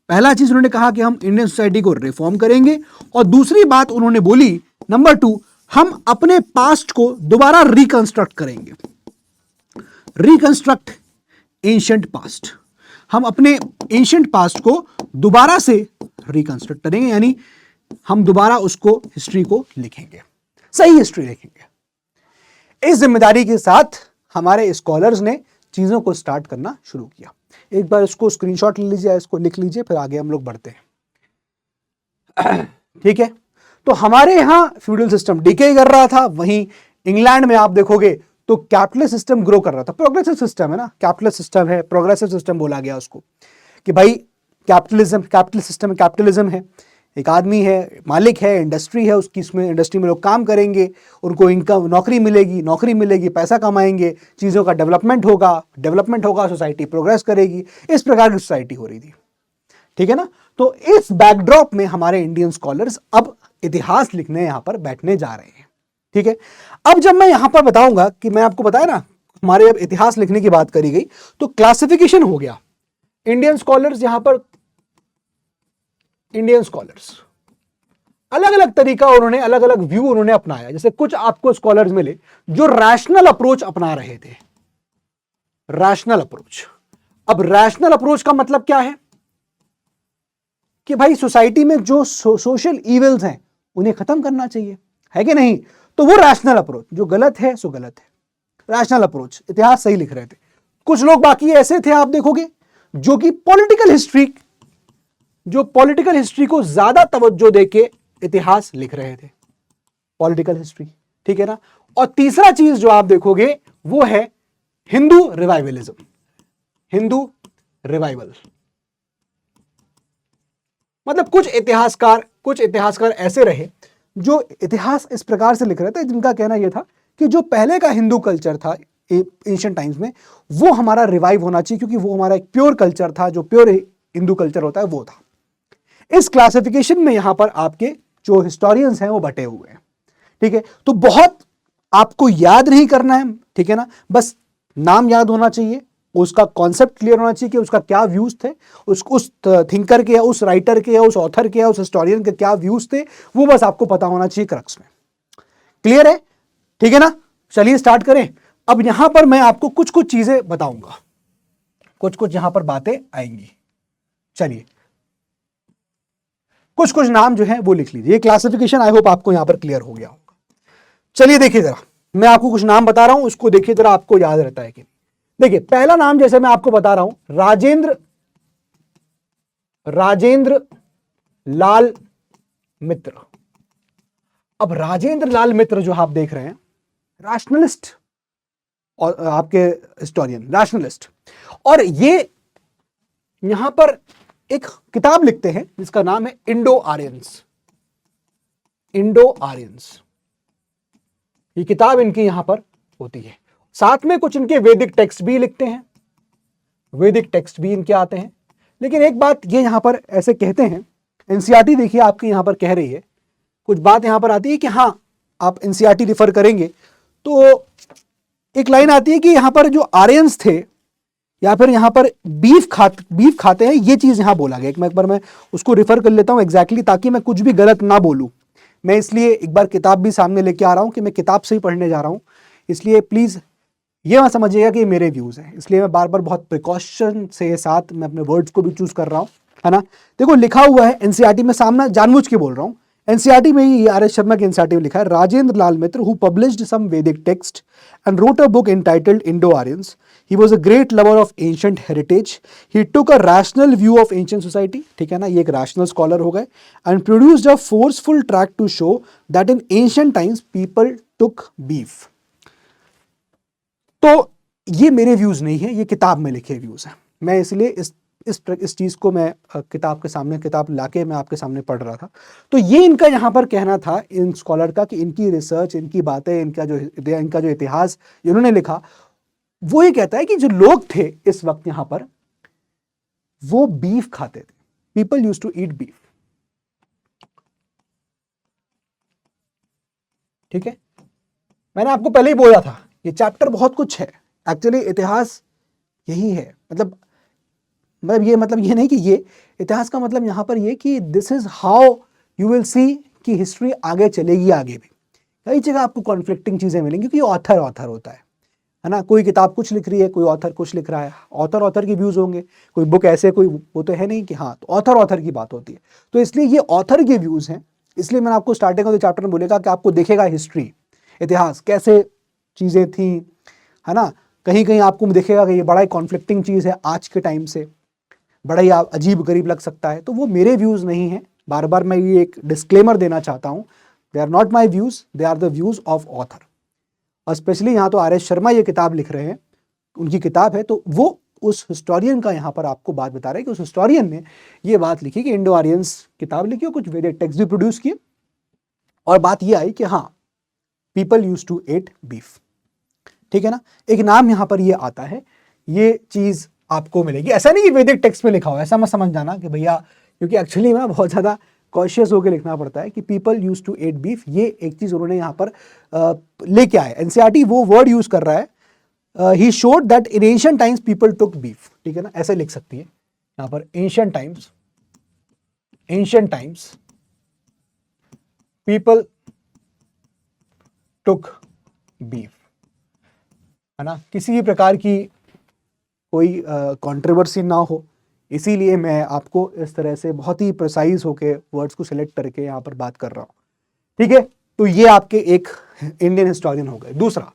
A: पहला चीज उन्होंने कहा कि हम इंडियन सोसाइटी को रिफॉर्म करेंगे। और दूसरी बात उन्होंने बोली, नंबर 2, हम अपने पास्ट को दोबारा रिकंस्ट्रक्ट करेंगे। Reconstruct ancient past. हम अपने एंशिएंट पास्ट को दोबारा से रिकंस्ट्रक्ट करेंगे, यानी हम दोबारा उसको, हिस्ट्री को लिखेंगे, सही हिस्ट्री लिखेंगे। इस जिम्मेदारी के साथ हमारे स्कॉलर्स ने चीजों को स्टार्ट करना शुरू किया। एक बार इसको स्क्रीनशॉट ले लीजिए, इसको लिख लीजिए, फिर आगे हम लोग बढ़ते हैं। ठीक है, तो हमारे यहां फ्यूडल सिस्टम डिके कर रहा था, वहीं इंग्लैंड में आप देखोगे तो कैपिटलिस्ट सिस्टम ग्रो कर रहा था। प्रोग्रेसिव सिस्टम है ना, कैपिटलिस्ट सिस्टम है, प्रोग्रेसिव सिस्टम बोला गया उसको, कि भाई कैपिटलिज्म, कैपिटलिस्ट सिस्टम में कैपिटलिज्म है, एक आदमी है, मालिक है, इंडस्ट्री है उसकी, इसमें इंडस्ट्री में लोग काम करेंगे, उनको इनकम, नौकरी मिलेगी, पैसा कमाएंगे, चीज़ों का डेवलपमेंट होगा, सोसाइटी प्रोग्रेस करेगी। इस प्रकार की सोसाइटी हो रही थी, ठीक है ना। तो इस बैकड्रॉप में हमारे इंडियन स्कॉलर्स अब इतिहास लिखने यहां पर बैठने जा रहे हैं, ठीक है। अब जब मैं यहां पर बताऊंगा कि मैं आपको बताया ना, हमारे अब इतिहास लिखने की बात करी गई, तो क्लासिफिकेशन हो गया। इंडियन स्कॉलर्स, यहां पर इंडियन स्कॉलर्स अलग अलग तरीका, उन्होंने अलग अलग व्यू उन्होंने अपनाया। जैसे कुछ आपको स्कॉलर्स मिले जो रैशनल अप्रोच अपना रहे थे, रैशनल अप्रोच। अब रैशनल अप्रोच का मतलब क्या है कि भाई सोसाइटी में जो सोशल इविल्स हैं उन्हें खत्म करना चाहिए, है कि नहीं। तो वो रैशनल अप्रोच, जो गलत है सो गलत है, रैशनल अप्रोच, इतिहास सही लिख रहे थे। कुछ लोग बाकी ऐसे थे आप देखोगे जो कि पॉलिटिकल हिस्ट्री को ज्यादा तवज्जो देके इतिहास लिख रहे थे, पॉलिटिकल हिस्ट्री, ठीक है ना। और तीसरा चीज जो आप देखोगे वो है हिंदू रिवाइवलिज्म, हिंदू रिवाइवल। मतलब कुछ इतिहासकार ऐसे रहे जो इतिहास इस प्रकार से लिख रहे थे, जिनका कहना यह था कि जो पहले का हिंदू कल्चर था एंशिएंट टाइम्स में, वो हमारा रिवाइव होना चाहिए, क्योंकि वो हमारा एक प्योर कल्चर था, जो प्योर हिंदू कल्चर होता है वो था। इस क्लासिफिकेशन में यहां पर आपके जो हिस्टोरियंस हैं वो बटे हुए हैं, ठीक है। तो बहुत आपको याद नहीं करना है, ठीक है ना, बस नाम याद होना चाहिए, उसका कॉन्सेप्ट क्लियर होना चाहिए कि उसका क्या व्यूज थे, उस थिंकर के या उस राइटर के या उस ऑथर के या उस हिस्टोरियन के क्या व्यूज थे, वो बस आपको पता होना चाहिए क्रक्स में। क्लियर है, ठीक है ना। चलिए स्टार्ट करें। अब यहां पर मैं आपको कुछ कुछ चीजें बताऊंगा, कुछ कुछ यहां पर बातें आएंगी। चलिए कुछ कुछ नाम जो है वो लिख लीजिए। ये क्लासिफिकेशन आई होप आपको यहां पर क्लियर हो गया होगा। चलिए देखिए जरा, मैं आपको कुछ नाम बता रहा हूं, उसको देखिए जरा आपको याद रहता है कि नहीं। देखिए पहला नाम जैसे मैं आपको बता रहा हूं, राजेंद्र लाल मित्र। अब राजेंद्र लाल मित्र जो आप देख रहे हैं, रैशनलिस्ट और आपके हिस्टोरियन, रैशनलिस्ट, और ये यहां पर एक किताब लिखते हैं जिसका नाम है इंडो आर्यंस। इंडो आर्यंस ये किताब इनकी यहां पर होती है। साथ में कुछ इनके वैदिक टेक्स्ट भी लिखते हैं, वैदिक टेक्स्ट भी इनके आते हैं। लेकिन एक बात ये यहां पर ऐसे कहते हैं, एनसीईआरटी देखिए आपकी यहां पर कह रही है, कुछ बात यहां पर आती है कि हाँ आप एनसीईआरटी रिफर करेंगे तो एक लाइन आती है कि यहां पर जो आर्यंस थे या फिर यहां पर बीफ खाते हैं, ये चीज यहां बोला गया। एक बार मैं उसको रिफर कर लेता हूं एग्जैक्टली, ताकि मैं कुछ भी गलत ना बोलूं। मैं इसलिए एक बार किताब भी सामने लेके आ रहा हूं कि मैं किताब से ही पढ़ने जा रहा हूं, इसलिए प्लीज ये मत समझिएगा कि ये मेरे व्यूज हैं। इसलिए मैं बार बार बहुत प्रिकॉशन से साथ मैं अपने वर्ड्स को भी चूज कर रहा हूं, है ना। देखो लिखा हुआ है एनसीईआरटी में, सामने जानबूझ के बोल रहा हूं, एनसीईआरटी में ही आर एस शर्मा के एनसीईआरटी में लिखा है, राजेंद्र लाल मित्र हु पब्लिश्ड सम वैदिक text and wrote a book entitled Indo-Aryans. He was a great lover of ancient heritage. He took a rational view of ancient society. ठीक है ना, ये एक rational scholar हो गए, and produced a forceful tract to show that in ancient times people took beef. तो ये मेरे व्यूज नहीं है, ये किताब में लिखे व्यूज हैं। मैं इसलिए इस चीज को मैं किताब के सामने, किताब लाके मैं आपके सामने पढ़ रहा था। तो ये इनका यहां पर कहना था इन स्कॉलर का कि इनकी रिसर्च, इनकी बातें, इनका जो इतिहास इन्होंने लिखा, वो ये कहता है कि जो लोग थे इस वक्त यहां पर, वो बीफ खाते थे। People used to eat beef. ठीक है, मैंने आपको पहले ही बोला था ये चैप्टर बहुत कुछ है। एक्चुअली इतिहास यही है, मतलब ये नहीं कि ये इतिहास का मतलब यहां पर ये कि this is how you will see कि हिस्ट्री आगे चलेगी। आगे भी कई जगह आपको कॉन्फ्लिक्टिंग चीजें मिलेंगी, क्योंकि ऑथर होता है ना। कोई किताब कुछ लिख रही है, कोई ऑथर कुछ लिख रहा है, ऑथर के व्यूज होंगे। कोई बुक ऐसे, कोई वो तो है नहीं कि हाँ तो ऑथर की बात होती है। तो इसलिए ये ऑथर के व्यूज हैं। इसलिए मैंने आपको स्टार्टिंग ऑफ द चैप्टर में बोलेगा कि आपको देखेगा हिस्ट्री, इतिहास कैसे चीजें थी, है ना। कहीं कहीं आपको दिखेगा कि ये बड़ा ही कॉन्फ्लिक्टिंग चीज है आज के टाइम से, बड़ा ही अजीब गरीब लग सकता है। तो वो मेरे व्यूज नहीं है, बार बार मैं ये एक डिस्क्लेमर देना चाहता हूं, they are not my views, they are the views of author. और स्पेशली यहाँ तो आर एस शर्मा ये किताब लिख रहे हैं, उनकी किताब है, तो वो उस हिस्टोरियन का यहाँ पर आपको बात बता रहे हैं कि उस हिस्टोरियन ने ये बात लिखी कि इंडो आर्यंस किताब लिखी और कुछ वैदिक टेक्स्ट भी प्रोड्यूस किए, और बात ये आई कि हाँ people use to ate beef. ठीक है ना, एक नाम यहाँ पर ये आता है, ये चीज आपको मिलेगी। ऐसा नहीं कि वैदिक टेक्स्ट में लिखा हो, ऐसा मत समझ जाना कि भैया, क्योंकि एक्चुअली में बहुत ज्यादा कॉशियस होकर लिखना पड़ता है कि people use to ate beef. ये एक चीज उन्होंने यहाँ पर लेके आए, एनसीईआरटी वो वर्ड यूज कर रहा है, he showed that in ancient times people took beef. ठीक है ना, ऐसे लिख सकती है यहाँ पर, ancient times people took beef, है ना। किसी भी प्रकार की कोई कंट्रोवर्सी ना हो, इसीलिए मैं आपको इस तरह से बहुत ही प्रिसाइज होके वर्ड्स को सिलेक्ट करके यहाँ पर बात कर रहा हूँ। ठीक है, तो ये आपके एक इंडियन हिस्टोरियन हो गए। दूसरा,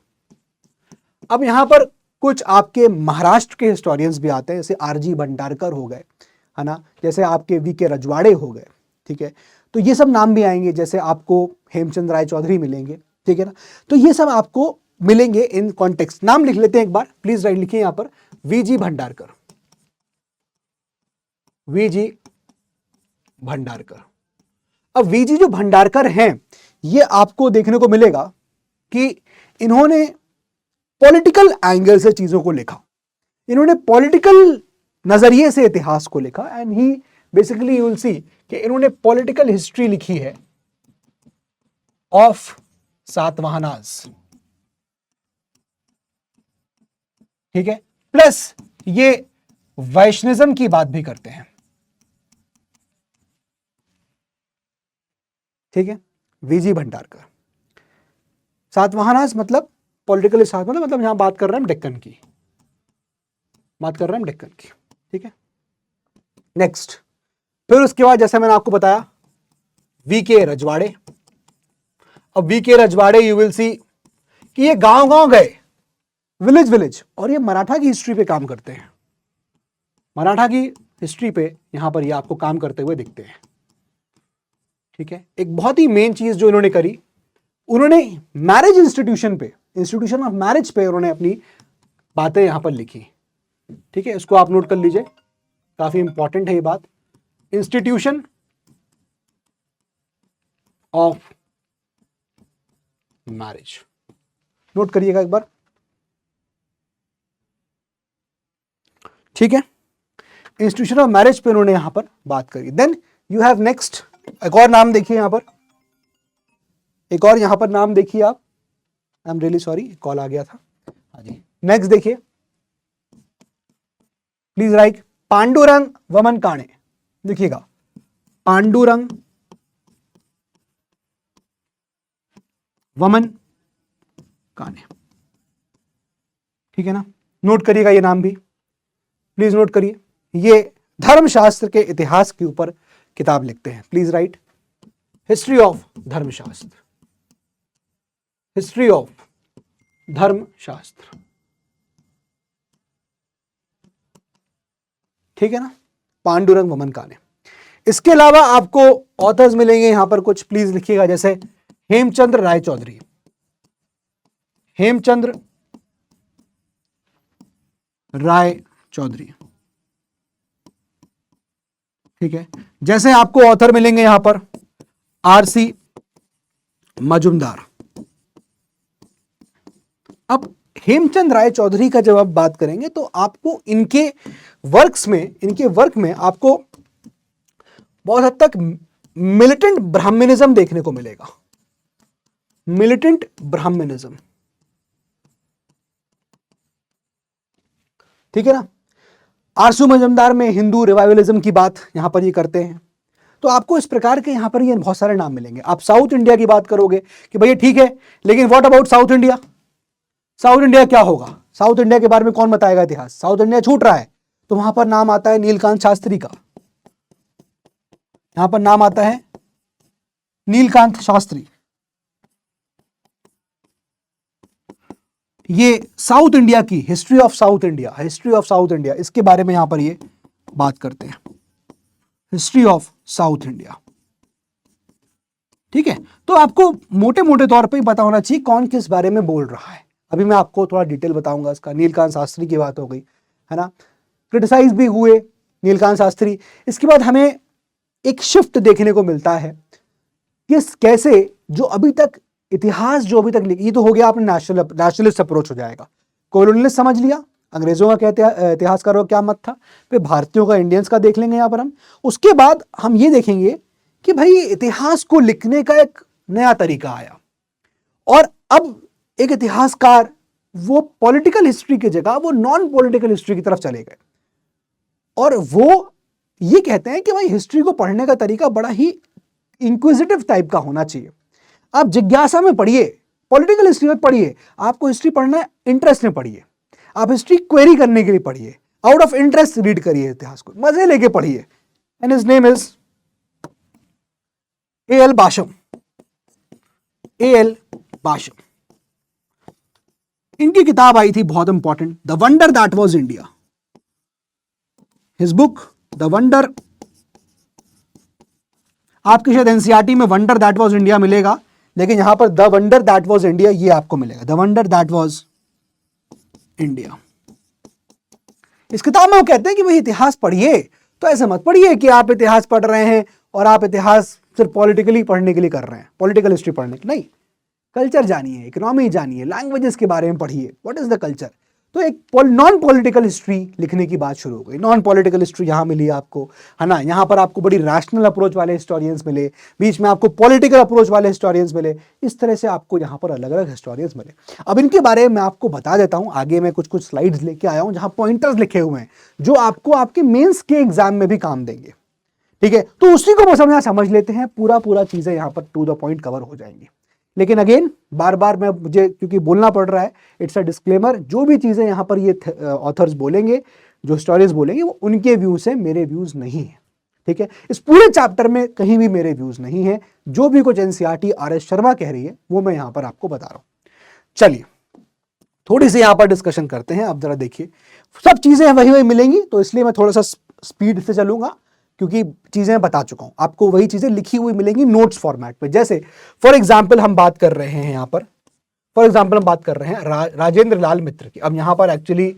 A: अब यहाँ पर कुछ आपके महाराष्ट्र के हिस्टोरियंस भी आते हैं, जैसे आरजी भंडारकर हो गए, है ना, जैसे आपके वीके रजवाड़े हो गए। ठीक है, तो ये सब नाम भी आएंगे, जैसे आपको हेमचंद राय चौधरी मिलेंगे। ठीक है ना, तो ये सब आपको मिलेंगे इन कॉन्टेक्स्ट। नाम लिख लेते हैं एक बार, प्लीज राइट लिखिए यहाँ पर, वीजी भंडारकर, वीजी भंडारकर। अब वीजी जो भंडारकर हैं, ये आपको देखने को मिलेगा कि इन्होंने पॉलिटिकल एंगल से चीजों को लिखा, इन्होंने पॉलिटिकल नजरिए से इतिहास को लिखा, and he basically you will see कि इन्होंने पॉलिटिकल हिस्ट्री लिखी है ऑफ सातवाहनास। ठीक है, प्लस ये वैष्णिज्म की बात भी करते हैं। ठीक है, वीजी भंडारकर, सातवाहनास मतलब पॉलिटिकल साथ, मतलब यहां बात कर रहे हैं डेक्कन की, बात कर रहे हैं डेक्कन की। ठीक है, नेक्स्ट, फिर उसके बाद जैसे मैंने आपको बताया वीके रजवाड़े। अब वीके रजवाड़े यू विल सी कि ये गांव गांव गए, विलेज विलेज, और ये मराठा की हिस्ट्री पे काम करते हैं। मराठा की हिस्ट्री पे यहां पर ये आपको काम करते हुए दिखते हैं। ठीक है, एक बहुत ही मेन चीज जो इन्होंने करी, उन्होंने मैरिज इंस्टीट्यूशन पे, इंस्टीट्यूशन ऑफ मैरिज पे उन्होंने अपनी बातें यहां पर लिखी। ठीक है, इसको आप नोट कर लीजिए, काफी इंपॉर्टेंट है ये बात। इंस्टीट्यूशन ऑफ मैरिज, नोट करिएगा एक बार। ठीक है, इंस्टीट्यूशन ऑफ मैरिज पे उन्होंने यहां पर बात करी। देन यू हैव नेक्स्ट, एक और नाम देखिए यहां पर, एक और यहां पर नाम देखिए आप। I am really sorry, call आ गया था। हाँ जी, नेक्स्ट देखिए, प्लीज राइट पांडुरंग वमन काणे। देखिएगा, पांडुरंग वमन काणे। ठीक है ना, नोट करिएगा ये नाम भी, प्लीज नोट करिए। ये धर्मशास्त्र के इतिहास के ऊपर किताब लिखते हैं। प्लीज राइट हिस्ट्री ऑफ धर्मशास्त्र, हिस्ट्री ऑफ धर्मशास्त्र। ठीक है ना, पांडुरंग वमन काणे। इसके अलावा आपको ऑथर्स मिलेंगे यहां पर कुछ, प्लीज लिखिएगा, जैसे हेमचंद्र राय चौधरी, हेमचंद्र राय चौधरी। ठीक है, जैसे आपको ऑथर मिलेंगे यहां पर आरसी मजुमदार। अब हेमचंद राय चौधरी का जब आप बात करेंगे तो आपको इनके वर्क में आपको बहुत हद तक मिलिटेंट ब्राह्मणिज्म देखने को मिलेगा, मिलिटेंट ब्राह्मणिज्म। ठीक है ना, आरसू मजुमदार में हिंदू रिवाइवलिज्म की बात यहां पर ये करते हैं। तो आपको इस प्रकार के यहां पर ये बहुत सारे नाम मिलेंगे। आप साउथ इंडिया की बात करोगे कि भैया ठीक है, लेकिन what about south India? South India क्या होगा? साउथ इंडिया के बारे में कौन बताएगा इतिहास? साउथ इंडिया छूट रहा है, तो वहां पर नाम आता है नीलकांत शास्त्री का। यहां पर नाम आता है नीलकांत शास्त्री। ये साउथ इंडिया की history of south India, history of south India, इसके बारे में यहां पर ये बात करते हैं, हिस्ट्री ऑफ साउथ इंडिया। ठीक है, तो आपको मोटे मोटे तौर पे पता होना चाहिए कौन किस बारे में बोल रहा है। अभी मैं आपको थोड़ा डिटेल बताऊंगा इसका। नीलकांत शास्त्री की बात हो गई है ना, क्रिटिसाइज भी हुए नीलकांत शास्त्री। इसके बाद हमें एक शिफ्ट देखने को मिलता है किस कैसे जो अभी तक इतिहास जो अभी तक ये तो हो गया आपने नेशनलिस्ट अप्रोच हो जाएगा, कॉलोनियलिस्ट समझ लिया, अंग्रेजों का क्या इतिहासकारों का क्या मत था, फिर भारतीयों का, इंडियंस का देख लेंगे यहां पर हम। उसके बाद हम ये देखेंगे कि भाई इतिहास को लिखने का एक नया तरीका आया, और अब एक इतिहासकार वो पॉलिटिकल हिस्ट्री की जगह वो नॉन पॉलिटिकल हिस्ट्री की तरफ चले गए, और वो ये कहते हैं कि भाई हिस्ट्री को पढ़ने का तरीका बड़ा ही इंक्विजिटिव टाइप का होना चाहिए। आप जिज्ञासा में पढ़िए, पॉलिटिकल हिस्ट्री में पढ़िए, आपको हिस्ट्री पढ़ना है इंटरेस्ट में पढ़िए, आप हिस्ट्री क्वेरी करने के लिए पढ़िए, आउट ऑफ इंटरेस्ट रीड करिए इतिहास को, मजे लेके पढ़िए। And his name is A L. Basham, A L. Basham. इनकी किताब आई थी बहुत important, the wonder that was India. His book the wonder, आपकी शायद एनसीईआरटी में वंडर दैट वाज इंडिया मिलेगा, लेकिन यहां पर the wonder that was India ये आपको मिलेगा, the wonder that was India. इस किताब में वो कहते हैं कि भाई इतिहास पढ़िए, तो ऐसे मत पढ़िए कि आप इतिहास पढ़ रहे हैं और आप इतिहास सिर्फ पॉलिटिकली पढ़ने के लिए कर रहे हैं, पॉलिटिकल हिस्ट्री पढ़ने के नहीं, कल्चर जानिए, इकोनॉमी जानिए, लैंग्वेजेस के बारे में पढ़िए, व्हाट इज द कल्चर। तो एक नॉन पॉलिटिकल हिस्ट्री लिखने की बात शुरू हो गई। नॉन पॉलिटिकल हिस्ट्री यहां मिली आपको, है ना, यहां पर आपको बड़ी रैशनल अप्रोच वाले हिस्टोरियंस मिले, बीच में आपको पॉलिटिकल अप्रोच वाले हिस्टोरियंस मिले, इस तरह से आपको यहां पर अलग अलग हिस्टोरियंस मिले। अब इनके बारे में मैं आपको बता देता हूं, आगे मैं कुछ कुछ स्लाइड्स लेके आया हूं जहां पॉइंटर्स लिखे हुए हैं जो आपको आपके मेंस के एग्जाम में भी काम देंगे। ठीक है, तो उसी को समझ लेते हैं, पूरा चीजें यहां पर टू द पॉइंट कवर हो जाएंगी। लेकिन अगेन बार बार मैं मुझे क्योंकि बोलना पड़ रहा है, इट्स अ डिस्क्लेमर, जो भी चीजें यहां पर ये ऑथर्स बोलेंगे, जो स्टोरीज बोलेंगे, वो उनके व्यूज हैं, मेरे व्यूज नहीं है। ठीक है, इस पूरे चैप्टर में कहीं भी मेरे व्यूज नहीं है, जो भी कुछ एनसीईआरटी आर.एस. शर्मा कह रही है वो मैं यहां पर आपको बता रहा हूं। चलिए थोड़ी सी यहां पर डिस्कशन करते हैं। अब जरा देखिए, सब चीजें वही वही मिलेंगी, तो इसलिए मैं थोड़ा सा स्पीड से चलूंगा, क्योंकि चीजें बता चुका हूं आपको, वही चीजें लिखी हुई मिलेंगी नोट्स फॉर्मेट पे। जैसे फॉर एग्जाम्पल हम बात कर रहे हैं यहां पर, फॉर एग्जाम्पल हम बात कर रहे हैं राजेंद्र लाल मित्र की। अब यहां पर एक्चुअली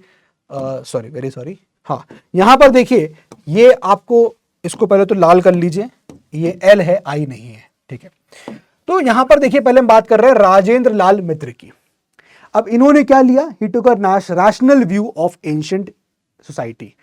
A: सॉरी, वेरी सॉरी, हाँ यहां पर देखिए, ये आपको इसको पहले तो लाल कर लीजिए, ये एल है, आई नहीं है, ठीक है। तो यहां पर देखिए, पहले हम बात कर रहे हैं राजेंद्र लाल मित्र की। अब इन्होंने क्या लिया, he took a rational view of ancient society,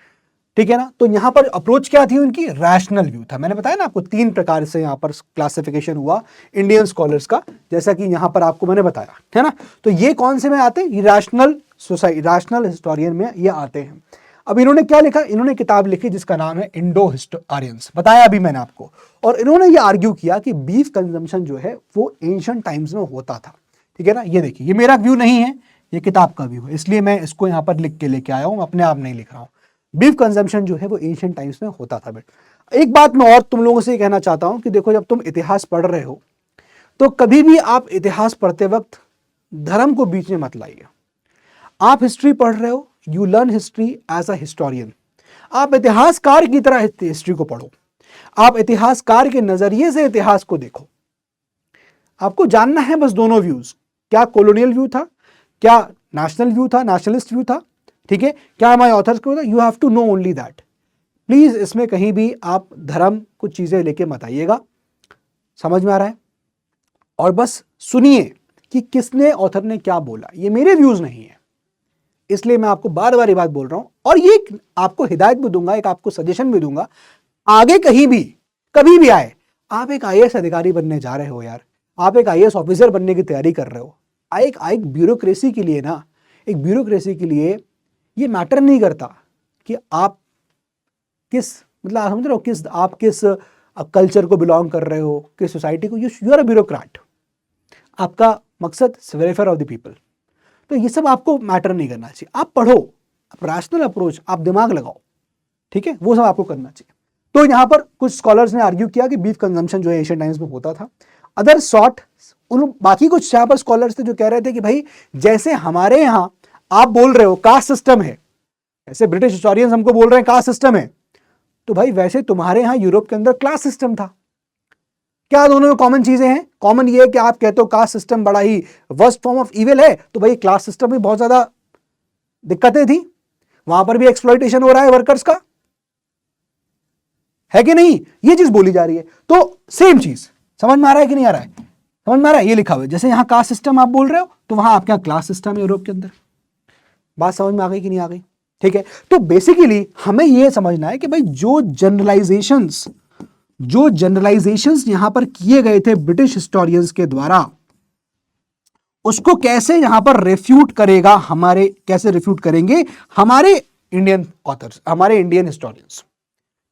A: ठीक है ना। तो यहां पर अप्रोच क्या थी उनकी, रैशनल व्यू था। मैंने बताया ना आपको 3 प्रकार से यहां पर क्लासिफिकेशन हुआ इंडियन स्कॉलर्स का, जैसा कि यहां पर आपको मैंने बताया, है ना। तो ये कौन से में आते हैं, रैशनल सोसाइटी, रैशनल हिस्टोरियन में ये आते हैं। अब इन्होंने क्या लिखा, इन्होंने किताब लिखी जिसका नाम है इंडो आर्यंस, बताया अभी मैंने आपको। और इन्होंने ये आर्ग्यू किया कि बीफ कंजम्पशन जो है वो एंशिएंट टाइम्स में होता था, ठीक है ना। ये देखिए, ये मेरा व्यू नहीं है, ये किताब का व्यू है, इसलिए मैं इसको यहां पर लिख के लेके आया हूं, अपने आप नहीं लिख रहा हूं। बीफ कंजम्पशन जो है वो एंशिएंट टाइम्स में होता था। बेटा एक बात मैं और तुम लोगों से कहना चाहता हूं कि देखो, जब तुम इतिहास पढ़ रहे हो तो कभी भी आप इतिहास पढ़ते वक्त धर्म को बीच में मत लाइए। आप हिस्ट्री पढ़ रहे हो, you learn history as a historian. आप इतिहासकार की तरह हिस्ट्री को पढ़ो, आप इतिहासकार के नजरिए से इतिहास को देखो। आपको जानना है बस दोनों व्यूज, क्या कॉलोनियल व्यू था, क्या नेशनल व्यू था, नेशनलिस्ट व्यू था, ठीक है, क्या हमारे ऑथर्स को, you have to know only that. Please इसमें कहीं भी आप धर्म कुछ चीजें लेके मत आइएगा, समझ में आ रहा है। और बस सुनिए कि किसने, ऑथर ने क्या बोला, ये मेरे व्यूज नहीं है, इसलिए मैं आपको बार बार ये बात बोल रहा हूं। और ये आपको हिदायत भी दूंगा, एक आपको सजेशन भी दूंगा, आगे कहीं भी कभी भी आए, आप एक आईएएस अधिकारी बनने जा रहे हो यार, आप एक आईएएस ऑफिसर बनने की तैयारी कर रहे हो, एक ब्यूरोक्रेसी के लिए ना, एक ब्यूरोक्रेसी के लिए ये मैटर नहीं करता कि आप किस, मतलब आप समझ रहे हो, किस, आप किस कल्चर को बिलोंग कर रहे हो, किस सोसाइटी को, यू आर अ ब्यूरोक्रेट, आपका मकसद वेलफेयर ऑफ द पीपल। तो ये सब आपको मैटर नहीं करना चाहिए, आप पढ़ो, आप रैशनल अप्रोच, आप दिमाग लगाओ, ठीक है, वो सब आपको करना चाहिए। तो यहां पर कुछ स्कॉलर्स ने आर्ग्यू किया कि बीफ कंजम्पशन जो है एशियन टाइम्स में होता था। अदर सॉर्ट, उन बाकी कुछ यहां पर स्कॉलर्स थे जो कह रहे थे कि भाई जैसे हमारे यहां आप बोल रहे हो कास्ट सिस्टम है, ऐसे ब्रिटिश हिस्टोरियंस हमको बोल रहे हैं कास्ट सिस्टम है, तो भाई वैसे तुम्हारे यहां यूरोप के अंदर क्लास सिस्टम था। क्या दोनों में कॉमन चीजें हैं? कॉमन ये है कि आप कहते हो कास्ट सिस्टम बड़ा ही वर्स्ट फॉर्म ऑफ इविल है, तो भाई क्लास सिस्टम में बहुत ज्यादा दिक्कतें थी, वहां पर भी एक्सप्लॉइटेशन हो रहा है वर्कर्स का, है कि नहीं, ये चीज बोली जा रही है। तो सेम चीज समझ में आ रहा है कि नहीं आ रहा है, समझ में आ रहा है, ये लिखा हुआ है, जैसे यहां कास्ट सिस्टम आप बोल रहे हो तो वहां आपके यहां क्लास सिस्टम है यूरोप के अंदर। बात समझ में आ गई कि नहीं आ गई, ठीक है। तो बेसिकली हमें यह समझना है कि भाई जो जनरलाइजेशंस यहां पर किए गए थे ब्रिटिश हिस्टोरियंस के द्वारा, उसको कैसे यहां पर रिफ्यूट करेगा, कैसे रिफ्यूट करेंगे हमारे इंडियन ऑथर्स, हमारे इंडियन हिस्टोरियंस,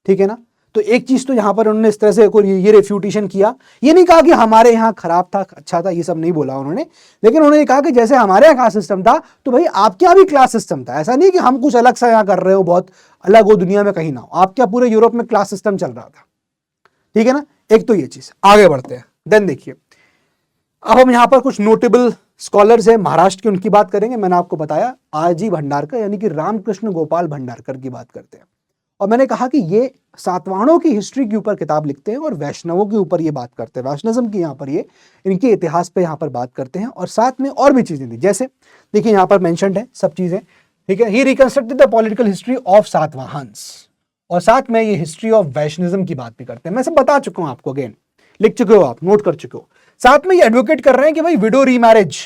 A: ठीक है ना। तो एक चीज तो यहां पर उन्होंने इस तरह से ये रेफ्यूटेशन किया, ये नहीं कहा कि हमारे यहां खराब था अच्छा था, ये सब नहीं बोला उन्होंने, लेकिन उन्होंने कहा कि जैसे हमारे यहां क्लास सिस्टम था तो भाई आपके यहां भी क्लास सिस्टम था। ऐसा नहीं कि हम कुछ अलग सा यहां कर रहे हो, बहुत अलग हो, दुनिया में कहीं ना हो, आपके पूरे यूरोप में क्लास सिस्टम चल रहा था, ठीक है ना। एक तो ये चीज, आगे बढ़ते हैं। देन देखिए, अब हम यहां पर कुछ नोटेबल स्कॉलर्स हैं महाराष्ट्र की, उनकी बात करेंगे। मैंने आपको बताया आरजी भंडारकर यानी कि रामकृष्ण गोपाल भंडारकर की बात करते हैं, और मैंने कहा कि ये सातवाहनों की हिस्ट्री के ऊपर किताब लिखते हैं और वैष्णवों के ऊपर ये बात करते हैं, वैष्णविज्म की यहाँ पर ये इनके इतिहास पे यहाँ पर बात करते हैं, और साथ में और भी चीजें थी, जैसे देखिए यहाँ पर मेंशन्ड है सब चीजें, ठीक है। He reconstructed the political history of Satavahanas, और साथ में ये हिस्ट्री ऑफ वैष्णविज्म की बात भी करते हैं। मैं सब बता चुका हूं आपको, अगेन लिख चुके हो आप, नोट कर चुके हो। साथ में ये एडवोकेट कर रहे हैं कि भाई विडो रीमैरिज,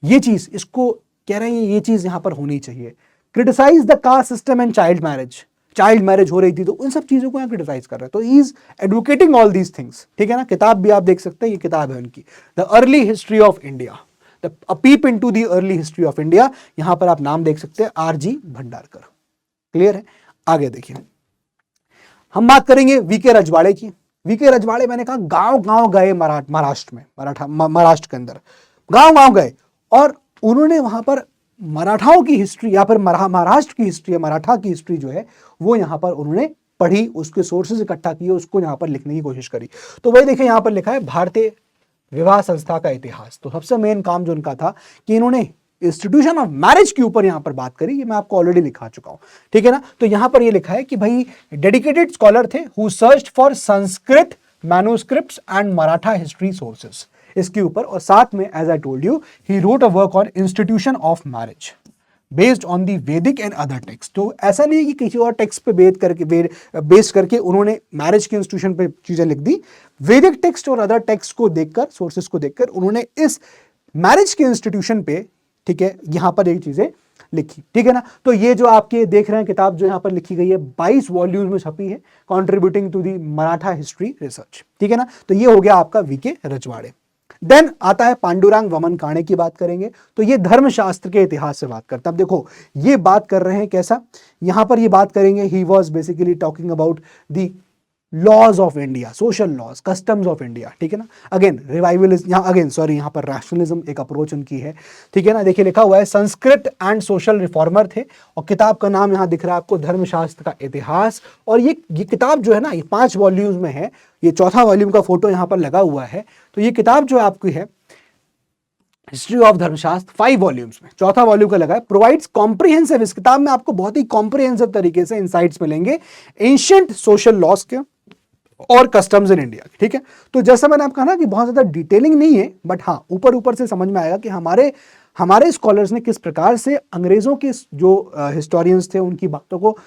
A: ये चीज इसको कह रहे हैं, ये चीज यहां पर होनी चाहिए। Criticise the caste system and child marriage हो रही थी, तो उन सब चीजों को यहां क्रिटिसाइज कर रहे हैं। तो he is advocating all these things, ठीक है ना। किताब भी आप देख सकते हैं, ये किताब है उनकी, the early history of India, a peep into the early history of India. यहां पर आप नाम देख सकते हैं, आरजी भंडारकर, क्लियर है। आगे देखिए, हम बात करेंगे वीके रजवाड़े की। वीके रजवाड़े, मैंने कहा गांव गांव गए महाराष्ट्र में, महाराष्ट्र के अंदर गांव गांव गए, और उन्होंने वहां पर मराठाओं की हिस्ट्री या फिर महाराष्ट्र की हिस्ट्री, मराठा की हिस्ट्री जो है वो यहां पर उन्होंने पढ़ी, उसके सोर्सेज इकट्ठा किए, उसको यहाँ पर लिखने की कोशिश करी। तो वही देखिए यहाँ पर लिखा है भारतीय विवाह संस्था का इतिहास। तो सबसे मेन काम जो उनका था कि इन्होंने इंस्टीट्यूशन ऑफ मैरिज के ऊपर यहां पर बात करी। ये मैं आपको ऑलरेडी लिखा चुका हूं, ठीक है ना। तो यहां पर ये लिखा है कि भाई डेडिकेटेड स्कॉलर थे who searched for Sanskrit manuscripts and Maratha history sources इसके ऊपर। और साथ में as I told you he wrote a work on institution of marriage based on the Vedic and other text. तो ऐसा नहीं है कि किसी और टेक्स्ट पे बेस्ड करके उन्होंने मैरिज के इंस्टीट्यूशन पे चीजें लिख दी। वैदिक टेक्स्ट और अदर टेक्स्ट को देखकर, सोर्सेस को देखकर उन्होंने इस मैरिज के इंस्टीट्यूशन पे, ठीक है, यहां पर ये चीजें लिखी, ठीक है ना। तो ये जो आपके देख रहे हैं किताब जो यहां पर लिखी गई है 22 वॉल्यूम में छपी है, contributing to the Maratha history research, ठीक है ना। तो ये हो गया आपका वीके रजवाड़े। देन आता है पांडुरंग वमन काणे की बात करेंगे। तो ये धर्मशास्त्र के इतिहास से बात करता है। अब देखो ये बात कर रहे हैं कैसा, यहां पर ये बात करेंगे he was basically talking about the laws of India, social laws, customs of India, ठीक है ना। अगेन रिवाइवलिज्म, यहाँ पर रैशनलिज्म एक अप्रोच उनकी है, ठीक है ना। देखिए लिखा हुआ है संस्कृत एंड सोशल रिफॉर्मर थे और किताब का नाम यहाँ दिख रहा है आपको धर्मशास्त्र का इतिहास। और ये किताब जो है ना ये 5 वॉल्यूम्स में है, ये चौथा वॉल्यूम का फोटो यहाँ पर लगा हुआ है। तो ये किताब जो आपकी है हिस्ट्री ऑफ धर्मशास्त्र 5 वॉल्यूम्स में, चौथा वॉल्यूम का लगा है, प्रोवाइड्स कॉम्प्रिहेंसिव। इस किताब में आपको बहुत ही कॉम्प्रिहेंसिव तरीके से इनसाइट्स मिलेंगे एंशिएंट सोशल लॉज के और कस्टम्स इन इंडिया, ठीक है। तो जैसा मैंने आपको कहा ना कि बहुत ज्यादा डिटेलिंग नहीं है, बट हाँ ऊपर ऊपर से समझ में आएगा कि हमारे स्कॉलर्स ने किस प्रकार से अंग्रेजों के जो हिस्टोरियंस थे उनकी बातों को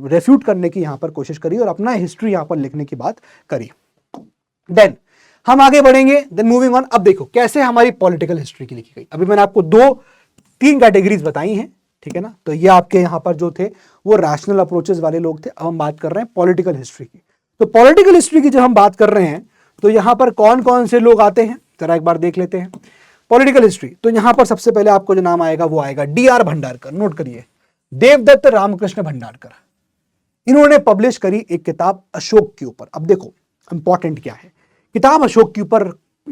A: रेफ्यूट करने की यहाँ पर कोशिश करी और अपना हिस्ट्री यहाँ पर लिखने की बात करी। देन हम आगे बढ़ेंगे, देन मूविंग ऑन। अब देखो कैसे हमारी पॉलिटिकल हिस्ट्री की लिखी गई। अभी मैंने आपको 2-3 कैटेगरीज बताई हैं, ठीक है ना। तो ये आपके यहां पर जो थे वो रैशनल अप्रोचेस वाले लोग थे। अब हम बात कर रहे हैं पॉलिटिकल हिस्ट्री की। तो पॉलिटिकल हिस्ट्री की जब हम बात कर रहे हैं तो यहां पर कौन कौन से लोग आते हैं जरा एक बार देख लेते हैं पॉलिटिकल हिस्ट्री। तो यहां पर सबसे पहले आपको जो नाम आएगा वो आएगा डी.आर. भंडारकर। नोट करिए, देवदत्त रामकृष्ण भंडारकर। इन्होंने पब्लिश करी एक किताब अशोक के ऊपर। अब देखो इंपॉर्टेंट क्या है, किताब अशोक के ऊपर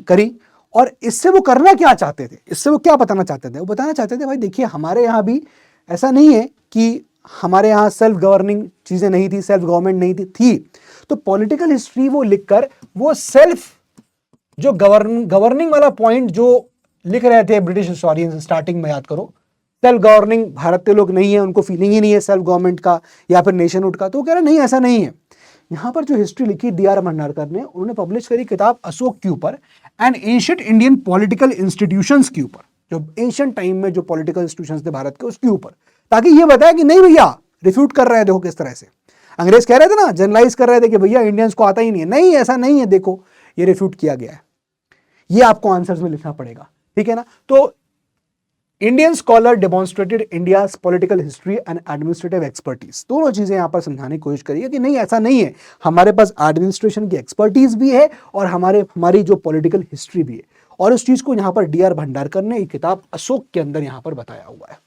A: करी और इससे वो करना क्या चाहते थे, इससे वो क्या बताना चाहते थे। वो बताना चाहते थे भाई देखिए हमारे यहाँ भी ऐसा नहीं है कि हमारे यहाँ सेल्फ गवर्निंग चीजें नहीं थी, सेल्फ गवर्नमेंट नहीं थी। तो पॉलिटिकल हिस्ट्री वो लिखकर वो सेल्फ जो गवर्निंग वाला पॉइंट जो लिख रहे थे ब्रिटिश हिस्टोरियंस स्टार्टिंग में, याद करो सेल्फ गवर्निंग भारत के लोग नहीं है, उनको फीलिंग ही नहीं है सेल्फ गवर्नमेंट का या फिर नेशनहुड का। तो वो कह रहे नहीं ऐसा नहीं है। यहां पर जो हिस्ट्री लिखी डी.आर. भंडारकर ने, उन्होंने पब्लिश करी किताब अशोक के ऊपर and ancient Indian political institutions के ऊपर, जो एंशिएंट टाइम में जो पॉलिटिकल इंस्टीट्यूशंस थे भारत के उसके ऊपर, ताकि ये बताया कि नहीं भैया रिफ्यूट कर रहे हैं। देखो किस तरह से अंग्रेज कह रहे थे ना, जनरलाइज कर रहे थे कि भैया इंडियंस को आता ही नहीं है, नहीं ऐसा नहीं है, देखो ये रिफ्यूट किया गया है। ये आपको आंसर्स में लिखना पड़ेगा, ठीक है ना। तो Indian scholar demonstrated India's political history and administrative expertise. दोनों चीजें यहां पर समझाने की कोशिश करिए कि नहीं ऐसा नहीं है, हमारे पास एडमिनिस्ट्रेशन की एक्सपर्टीज भी है और हमारी जो पॉलिटिकल हिस्ट्री भी है। और उस चीज को यहां पर डी.आर. भंडारकर ने एक किताब अशोक के अंदर यहां पर बताया हुआ है,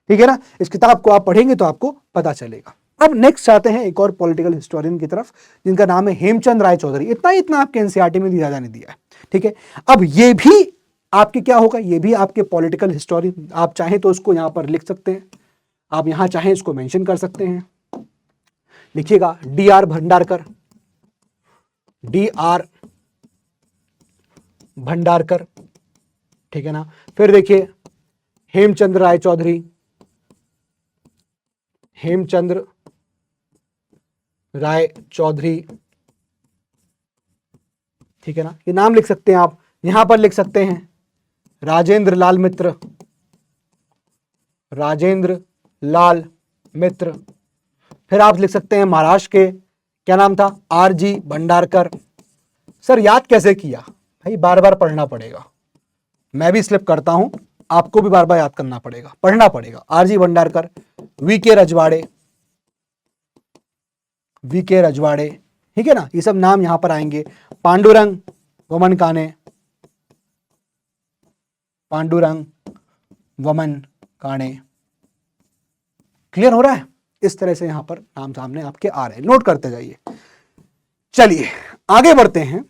A: ठीक है ना। इस किताब को आप पढ़ेंगे तो आपको पता चलेगा। अब नेक्स्ट आते हैं एक और पॉलिटिकल हिस्टोरियन की तरफ जिनका नाम है हेमचंद राय चौधरी। इतना आपके एनसीईआरटी में ज्यादा नहीं दिया है, ठीक है। अब ये भी आपके क्या होगा, ये भी आपके पॉलिटिकल हिस्टोरियन, आप चाहें तो उसको यहां पर लिख सकते हैं, आप यहां चाहें इसको मेंशन कर सकते हैं। लिखिएगा डी.आर. भंडारकर, डी.आर. भंडारकर, ठीक है ना। फिर देखिए हेमचंद्र राय चौधरी, हेमचंद्र राय चौधरी, ठीक है ना। ये नाम लिख सकते हैं आप, यहां पर लिख सकते हैं राजेंद्र लाल मित्र, राजेंद्र लाल मित्र। फिर आप लिख सकते हैं महाराष्ट्र के, क्या नाम था, आर.जी. भंडारकर। सर याद कैसे किया भाई, बार बार पढ़ना पड़ेगा, मैं भी स्लिप करता हूं, आपको भी बार बार याद करना पड़ेगा, पढ़ना पड़ेगा। आर.जी. भंडारकर, वी.के. रजवाड़े, वी.के. रजवाड़े, ठीक है ना। ये सब नाम यहां पर आएंगे। पांडुरंग वमन काने, पांडुरंग वमन काणे। क्लियर हो रहा है, इस तरह से यहां पर नाम सामने आपके आ रहे हैं, नोट करते जाइए। चलिए आगे बढ़ते हैं।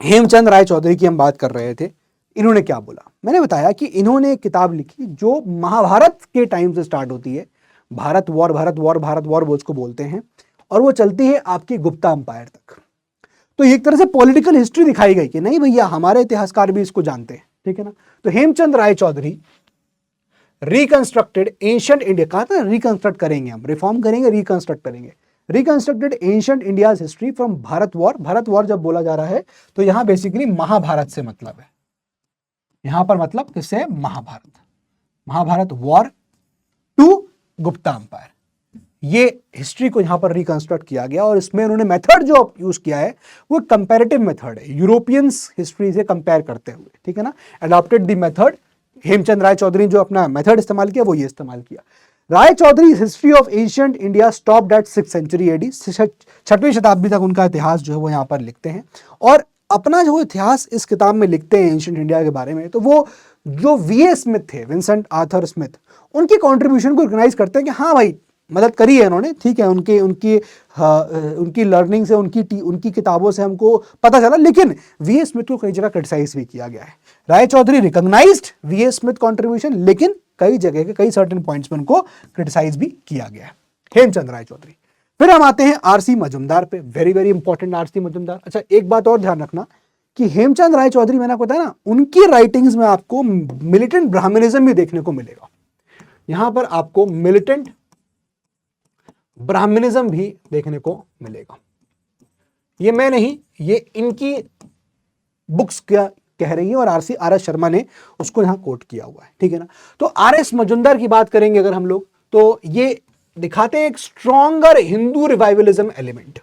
A: हेमचंद राय चौधरी की हम बात कर रहे थे, इन्होंने क्या बोला, मैंने बताया कि इन्होंने एक किताब लिखी जो महाभारत के टाइम से स्टार्ट होती है, Bharat war Bharat war Bharat war वो उसको बोलते हैं, और वो चलती है आपकी गुप्ता अंपायर तक। तो एक तरह से पॉलिटिकल हिस्ट्री दिखाई गई कि नहीं भैया हमारे इतिहासकार भी इसको जानते हैं, ठीक है ना। तो Hemchand Ray Chaudhary reconstructed ancient India, कहा था रिकंस्ट्रक्ट करेंगे हम, रिफॉर्म करेंगे, रिकंस्ट्रक्ट करेंगे, reconstructed ancient India's history from Bharat war. Bharat war जब बोला जा रहा है तो यहां बेसिकली महाभारत से मतलब है, यहां पर मतलब किससे, Mahabharata, Mahabharata war to Gupta empire, ये हिस्ट्री को यहां पर रिकंस्ट्रक्ट किया गया। और इसमें उन्होंने मेथड जो यूज किया है वो कंपैरेटिव मेथड है, यूरोपियंस हिस्ट्री से कंपेयर करते हुए, ठीक है ना। Adopted the method, Hemchand Ray Chaudhuri जो अपना मेथड इस्तेमाल किया वो ये इस्तेमाल किया। Ray Chaudhuri history of ancient India stopped at 6th century AD, 6वीं शताब्दी तक उनका इतिहास जो है वो यहाँ पर लिखते हैं। और अपना जो इतिहास इस किताब में लिखते हैं एंशिएंट इंडिया के बारे में, तो वो जो वीए स्मिथ थे, विंसेंट आर्थर स्मिथ, उनकी कॉन्ट्रीब्यूशन को रिकॉग्नाइज करते हैं कि हाँ भाई मदद करी है इन्होंने, ठीक है, उनकी लर्निंग से, उनकी किताबों से हमको पता चला, लेकिन वीए स्मिथ को कई जगह क्रिटिसाइज भी किया गया है। Ray Chaudhuri recognised V A Smith contribution, लेकिन कई जगह के कई सर्टेन पॉइंट्स में उनको क्रिटिसाइज भी किया गया है, हेमचंद राय चौधरी। फिर हम आते हैं आरसी मजुमदार पे, very very important RC Majumdar. अच्छा एक बात और ध्यान रखना कि हेमचंद राय चौधरी, मैंने आपको बताया ना, उनकी राइटिंग्स में आपको मिलिटेंट ब्राह्मणिज्म भी देखने को मिलेगा, यहां पर आपको मिलिटेंट ब्राह्मणिज्म भी देखने को मिलेगा। ये मैं नहीं, ये इनकी बुक्स क्या कह रही है, और आर एस शर्मा ने उसको यहां कोट किया हुआ है, ठीक है ना। तो आर एस मजुमदार की बात करेंगे अगर हम लोग, तो ये दिखाते हैं एक स्ट्रॉन्गर हिंदू रिवाइवलिज्म एलिमेंट।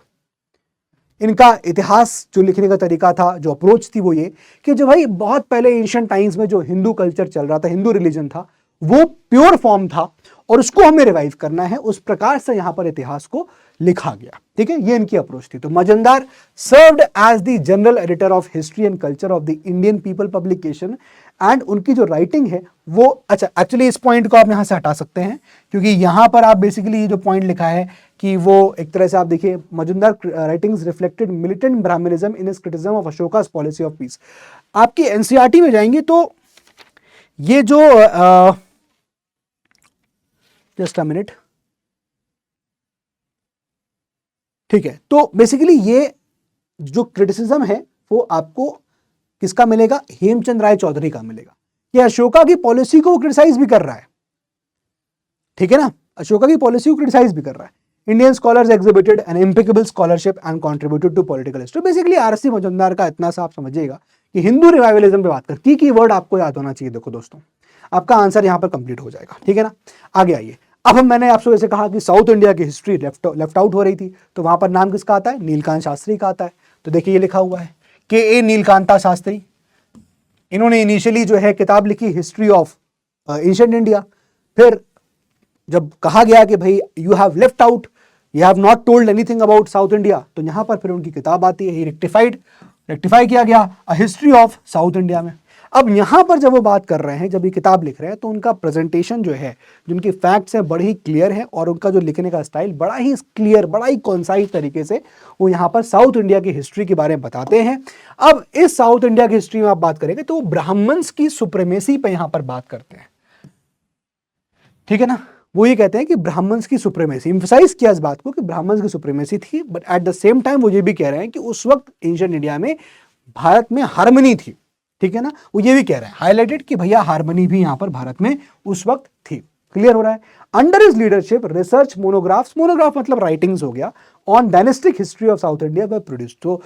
A: इनका इतिहास जो लिखने का तरीका था, जो अप्रोच थी, वो ये कि जो भाई बहुत पहले एंशिएंट टाइम्स में जो हिंदू कल्चर चल रहा था, हिंदू रिलीजन था, वो प्योर फॉर्म था और उसको हमें रिवाइव करना है, उस प्रकार से यहां पर इतिहास को लिखा गया, ठीक है। ये इनकी अप्रोच थी। तो Majumdar served as the general editor of history and culture of the Indian people publication, and उनकी जो राइटिंग है वो, अच्छा एक्चुअली इस पॉइंट को आप यहां से हटा सकते हैं, क्योंकि यहां पर आप बेसिकली ये जो पॉइंट लिखा है कि वो एक तरह से आप देखिए, Majumdar writings reflected militant Brahmanism in his criticism of Ashoka's policy of peace. आपकी एनसीईआरटी में जाएंगे तो ये जो जस्ट अ मिनट, ठीक है, तो बेसिकली ये जो क्रिटिसिज्म है वो आपको किसका मिलेगा, हेमचंद राय चौधरी का मिलेगा। ये अशोका की पॉलिसी को क्रिटिसाइज भी कर रहा है, ठीक है ना, अशोका की पॉलिसी को क्रिटिसाइज भी कर रहा है। Indian scholars exhibited an impeccable scholarship and contributed to political history. Basically RC Majumdar का इतना सा आप समझिएगा कि हिंदू रिवाइवलिज्म पे बात करती, की वर्ड आपको याद होना चाहिए। देखो दोस्तों, आपका आंसर यहां पर कंप्लीट हो जाएगा, ठीक है ना। आगे आइए, अब मैंने आपसे वैसे कहा कि साउथ इंडिया की हिस्ट्री लेफ्ट आउट हो रही थी, तो वहां पर नाम किसका आता है, नीलकांत शास्त्री का आता है। तो देखिए ये लिखा हुआ है के नीलकांता शास्त्री, इन्होंने इनिशियली जो है किताब लिखी हिस्ट्री ऑफ एंशिएंट इंडिया। फिर जब कहा गया कि भाई you have left out, you have not told anything about south India, तो यहां पर फिर उनकी किताब आती है, रेक्टिफाई किया गया a history of south India में। अब यहां पर जब वो बात कर रहे हैं, जब ये किताब लिख रहे हैं, तो उनका प्रेजेंटेशन जो है, जिनके फैक्ट्स हैं बड़े ही क्लियर है, और उनका जो लिखने का स्टाइल बड़ा ही क्लियर, बड़ा ही कॉन्साइज तरीके से वो यहाँ पर साउथ इंडिया की हिस्ट्री के बारे में बताते हैं। अब इस साउथ इंडिया की हिस्ट्री में आप बात करेंगे तो ब्राह्मण्स की सुप्रीमेसी पे यहां पर बात करते हैं, ठीक है ना। वो ये कहते हैं कि ब्राह्मण्स की सुप्रीमेसी, एम्फसाइज किया इस बात को कि ब्राह्मण्स की सुप्रीमेसी थी, but at the same time वो ये भी कह रहे हैं कि उस वक्त एंशिएंट इंडिया में भारत में हार्मनी थी, ठीक है ना। वो ये भी कह रहे हैं, हाईलाइटेड, कि भैया हार्मनी भी यहां पर भारत में उस वक्त थी। क्लियर हो रहा है। Under his leadership research monographs, monograph मतलब राइटिंग्स हो गया, on dynastic history of south India were produced. तो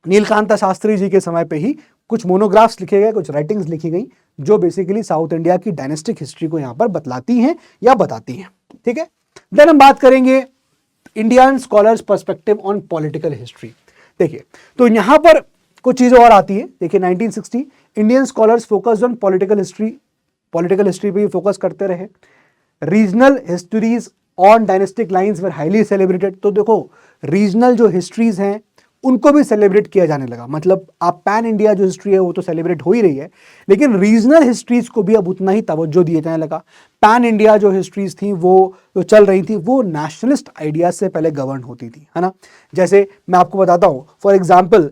A: नीलकांता शास्त्री जी के समय पे ही कुछ मोनोग्राफ्स लिखे गए, कुछ राइटिंग्स लिखी गई, जो बेसिकली साउथ इंडिया की डायनेस्टिक हिस्ट्री को यहां पर बतलाती हैं या बताती हैं, ठीक है। देन हम बात करेंगे Indian scholars perspective on political history. देखिए, तो यहां पर कुछ चीजें और आती है। देखिए 1960 Indian scholars focused on political history पे फोकस करते रहे। Regional histories on dynastic lines were highly celebrated. तो देखो, रीजनल जो हिस्ट्रीज हैं उनको भी सेलिब्रेट किया जाने लगा। मतलब आप पैन इंडिया जो हिस्ट्री है वो तो सेलिब्रेट हो ही रही है, लेकिन रीजनल हिस्ट्रीज को भी अब उतना ही तवज्जो दिए जाने लगा। पैन इंडिया जो हिस्ट्रीज थी वो जो चल रही थी वो नेशनलिस्ट आइडियाज से पहले गवर्न होती थी, है ना। जैसे मैं आपको बताता हूँ, फॉर एग्जाम्पल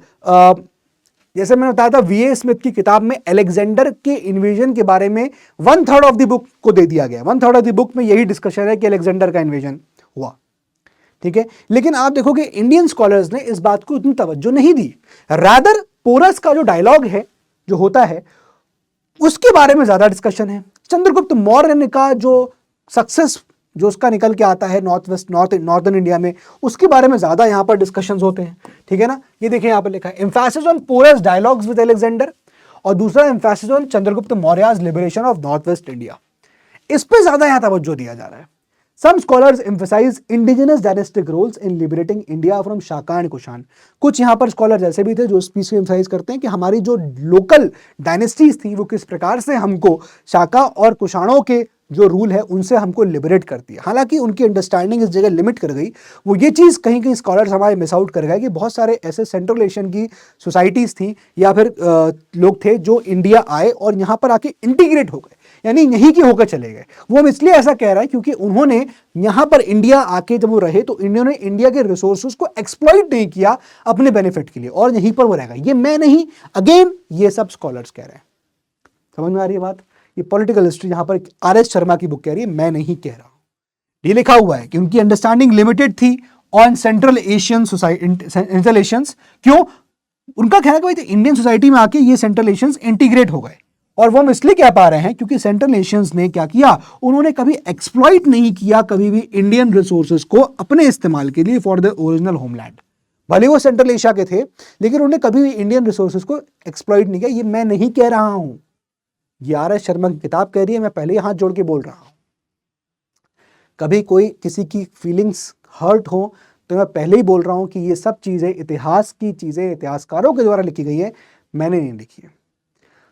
A: जैसे मैंने बताया था वीए स्मिथ की किताब में अलेक्जेंडर के इन्वेजन के बारे में 1/3 ऑफ द बुक को दे दिया गया। 1/3 ऑफ द बुक में यही डिस्कशन है कि अलेक्जेंडर का इन्वेजन हुआ, ठीक है। लेकिन आप देखोगे इंडियन स्कॉलर्स ने इस बात को इतनी तवज्जो नहीं दी। रादर पोरस का जो डायलॉग है जो होता है उसके बारे में ज्यादा डिस्कशन है। चंद्रगुप्त मौर्य का जो सक्सेस जो उसका निकल के आता है नॉर्थर्न इंडिया में, उसके बारे में ज्यादा यहां पर डिस्कशंस होते हैं, ठीक है ना। ये देखिए यहां पर लिखा है emphasis on Porus dialogues with Alexander, और दूसरा emphasis on Chandragupta Maurya's liberation of north west India. इस पे ज्यादा यहां तवज्जो दिया जा रहा है। Some scholars emphasize indigenous dynastic roles in liberating India from Shaka and Kushan. कुछ यहाँ पर स्कॉलर ऐसे भी थे जो इस पीस को एम्फसाइज करते हैं कि हमारी जो लोकल डायनेस्टीज थी वो किस प्रकार से हमको शाका और कुषाणों के जो रूल है उनसे हमको लिबरेट करती है। हालांकि उनकी अंडरस्टैंडिंग इस जगह लिमिट कर गई। वो ये चीज़ कहीं कहीं स्कॉलर्स हमारे मिस आउट कर गए कि बहुत सारे ऐसे सेंट्रल एशियन की सोसाइटीज़ थी या फिर लोग थे जो इंडिया आए और यहाँ पर आके इंटीग्रेट हो गए, यानी यहीं के होकर चले गए। वो हम इसलिए ऐसा कह रहा है क्योंकि उन्होंने यहाँ पर इंडिया आके जब वो रहे तो इन्होंने इंडिया के रिसोर्सेज को एक्सप्लॉइट नहीं किया अपने बेनिफिट के लिए, और यहीं पर वो रहेगा। ये मैं नहीं, अगेन ये सब स्कॉलर्स कह रहे हैं। समझ में आ रही है बात? ये पॉलिटिकल हिस्ट्री यहाँ पर आर.एस. शर्मा की बुक कह रही है, मैं नहीं कह रहा हूं। ये लिखा हुआ है कि उनकी अंडरस्टैंडिंग लिमिटेड थी on central Asian central Asians. क्यों? उनका कहना है कि भाई इंडियन सोसाइटी में आके ये सेंट्रल एशियंस इंटीग्रेट हो गए, और वो हम इसलिए कह पा रहे हैं क्योंकि सेंट्रल एशियंस ने क्या किया, उन्होंने कभी एक्सप्लॉइट नहीं किया कभी भी इंडियन रिसोर्सेज को अपने इस्तेमाल के लिए फॉर द ओरिजिनल होमलैंड। भले वो सेंट्रल एशिया के थे लेकिन उन्होंने कभी भी इंडियन रिसोर्सेज को एक्सप्लॉइट नहीं किया। ये मैं नहीं कह रहा हूं, ये आर.एस. शर्मा की किताब कह रही है, मैं पहले ही हाथ जोड़ के बोल रहा हूं। कभी कोई किसी की फीलिंग्स हर्ट हो तो मैं पहले ही बोल रहा हूं कि ये सब चीजें इतिहास की चीजें इतिहासकारों के द्वारा लिखी गई है, मैंने नहीं लिखी है।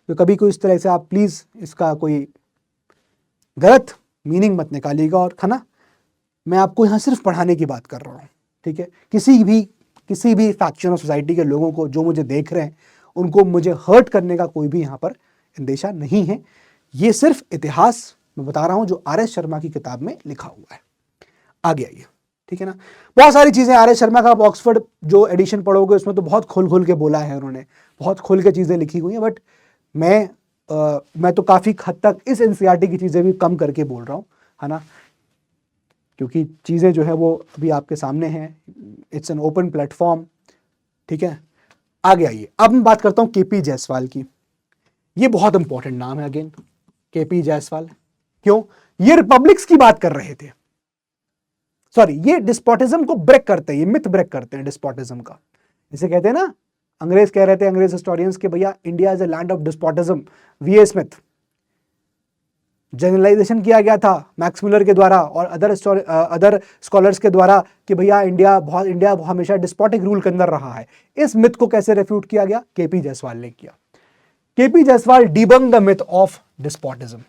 A: तो कभी कोई इस तरह से आप प्लीज इसका कोई गलत मीनिंग मत निकालिएगा। और खाना मैं आपको यहाँ सिर्फ पढ़ाने की बात कर रहा हूँ, ठीक है। किसी भी फैक्शन ऑफ सोसाइटी के लोगों को जो मुझे देख रहे हैं उनको मुझे हर्ट करने का कोई भी यहाँ पर अंदेशा नहीं है। ये सिर्फ इतिहास मैं बता रहा हूँ जो आर.एस. शर्मा की किताब में लिखा हुआ है। आगे आइए, ठीक है ना। बहुत सारी चीजें आर.एस. शर्मा का आप ऑक्सफोर्ड जो एडिशन पढ़ोगे उसमें तो बहुत खोल के बोला है उन्होंने, बहुत खोल के चीजें लिखी हुई हैं। बट मैं तो काफी हद तक इस एनसीईआरटी की चीजें भी कम करके बोल रहा हूँ, है ना, क्योंकि चीजें जो है वो अभी आपके सामने हैं। इट्स एन ओपन प्लेटफॉर्म, ठीक है। आगे आइए, अब मैं बात करता हूँ केपी जायसवाल की। ये बहुत इंपॉर्टेंट नाम है अगेन, केपी जायसवाल। क्यों? ये रिपब्लिक्स की बात कर रहे थे, सॉरी ये डिस्पोटिज्म को ब्रेक करते हैं, ये मिथ ब्रेक करते हैं डिस्पोटिज्म का। इसे कहते हैं ना, अंग्रेज कह रहे थे, अंग्रेज हिस्टोरियंस के भैया India is a land of despotism. VA. Smith generalisation किया गया था मैक्स मुलर के द्वारा और अदर स्कॉलर्स के द्वारा कि भैया इंडिया हमेशा डिस्पोटिक रूल के अंदर रहा है। इस मिथ को कैसे रेफ्यूट किया गया? केपी जायसवाल ने किया। KP Jaiswal debunk the myth of despotism,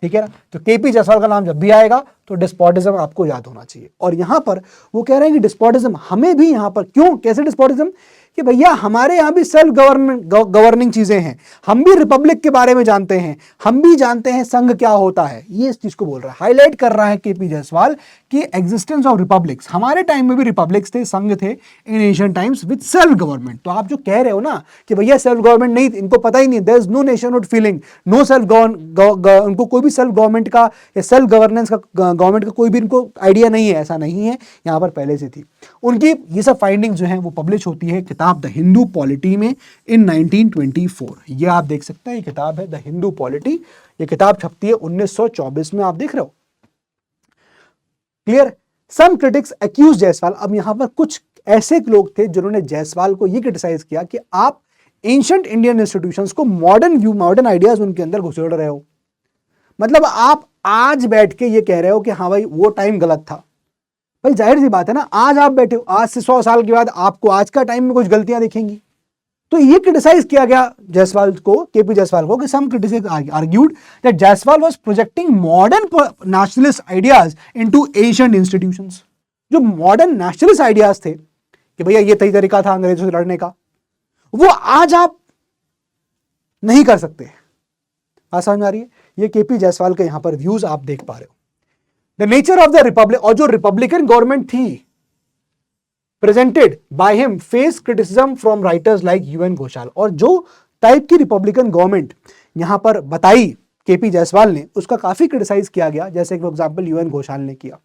A: ठीक है ना। तो केपी जायसवाल का नाम जब भी आएगा तो डिस्पोटिज्म आपको याद होना चाहिए। और यहां पर वो कह रहे हैं कि डिस्पोटिज्म हमें भी यहां पर क्यों, कैसे डिस्पोटिज्म, कि भैया हमारे यहां भी सेल्फ गवर्निंग चीजें हैं, हम भी रिपब्लिक के बारे में जानते हैं, हम भी जानते हैं संघ क्या होता है। ये इस चीज को बोल रहा है, हाईलाइट कर रहा है केपी जायसवाल कि एग्जिस्टेंस ऑफ रिपब्लिक्स, हमारे टाइम में भी रिपब्लिक्स थे, संघ थे इन Asian times with self government. तो आप जो कह रहे हो ना कि भैया सेल्फ गवर्नमेंट नहीं, इनको पता ही नहीं, there is no nationhood feeling, no self उनको कोई भी सेल्फ गवर्नमेंट का या सेल्फ गवर्नेंस का, गवर्नमेंट का कोई भी इनको आइडिया नहीं है, ऐसा नहीं है, यहां पर पहले से थी। उनकी ये सब फाइंडिंग्स जो हैं वो पब्लिश होती है किताब द हिंदू पॉलिटी में इन 1924। ये आप देख सकते हैं, ये किताब है द हिंदू पॉलिटी। ये किताब छपती है 1924 में, आप देख रहे हो, क्लियर। सम क्रिटिक्स एक्यूज जायसवाल, अब यहां पर कुछ ऐसे लोग थे जिन्होंने जायसवाल को ये क्रिटिसाइज किया कि आप एंशिएंट इंडियन इंस्टीट्यूशंस को मॉडर्न आइडियाज उनके अंदर घुसेड़ रहे हो। मतलब आप आज बैठ के ये कह रहे हो कि हाँ भाई वो टाइम गलत था। भाई जाहिर सी बात है ना, आज आप बैठे हो, आज से 100 साल के बाद आपको आज का टाइम में कुछ गलतियां दिखेंगी। तो ये क्रिटिसाइज किया गया जायसवाल को, केपी जायसवाल को, कि some critics argued that Jayaswal was projecting modern nationalist ideas into ancient institutions. जो मॉडर्न नेशनलिस्ट आइडियाज थे कि भैया ये सही तरीका था अंग्रेजों से लड़ने का, वो आज आप नहीं कर सकते। समझ में आ रही है? ये केपी जायसवाल के यहां पर व्यूज आप देख पा रहे हो। The nature of the Republic, और जो रिपब्लिकन गवर्नमेंट थी presented by him face criticism from writers like UN Ghoshal. और जो टाइप की रिपब्लिकन गवर्नमेंट यहां पर बताई केपी जायसवाल ने, उसका काफी क्रिटिसाइज किया गया, जैसे फॉर एग्जांपल यूएन घोषाल ने किया,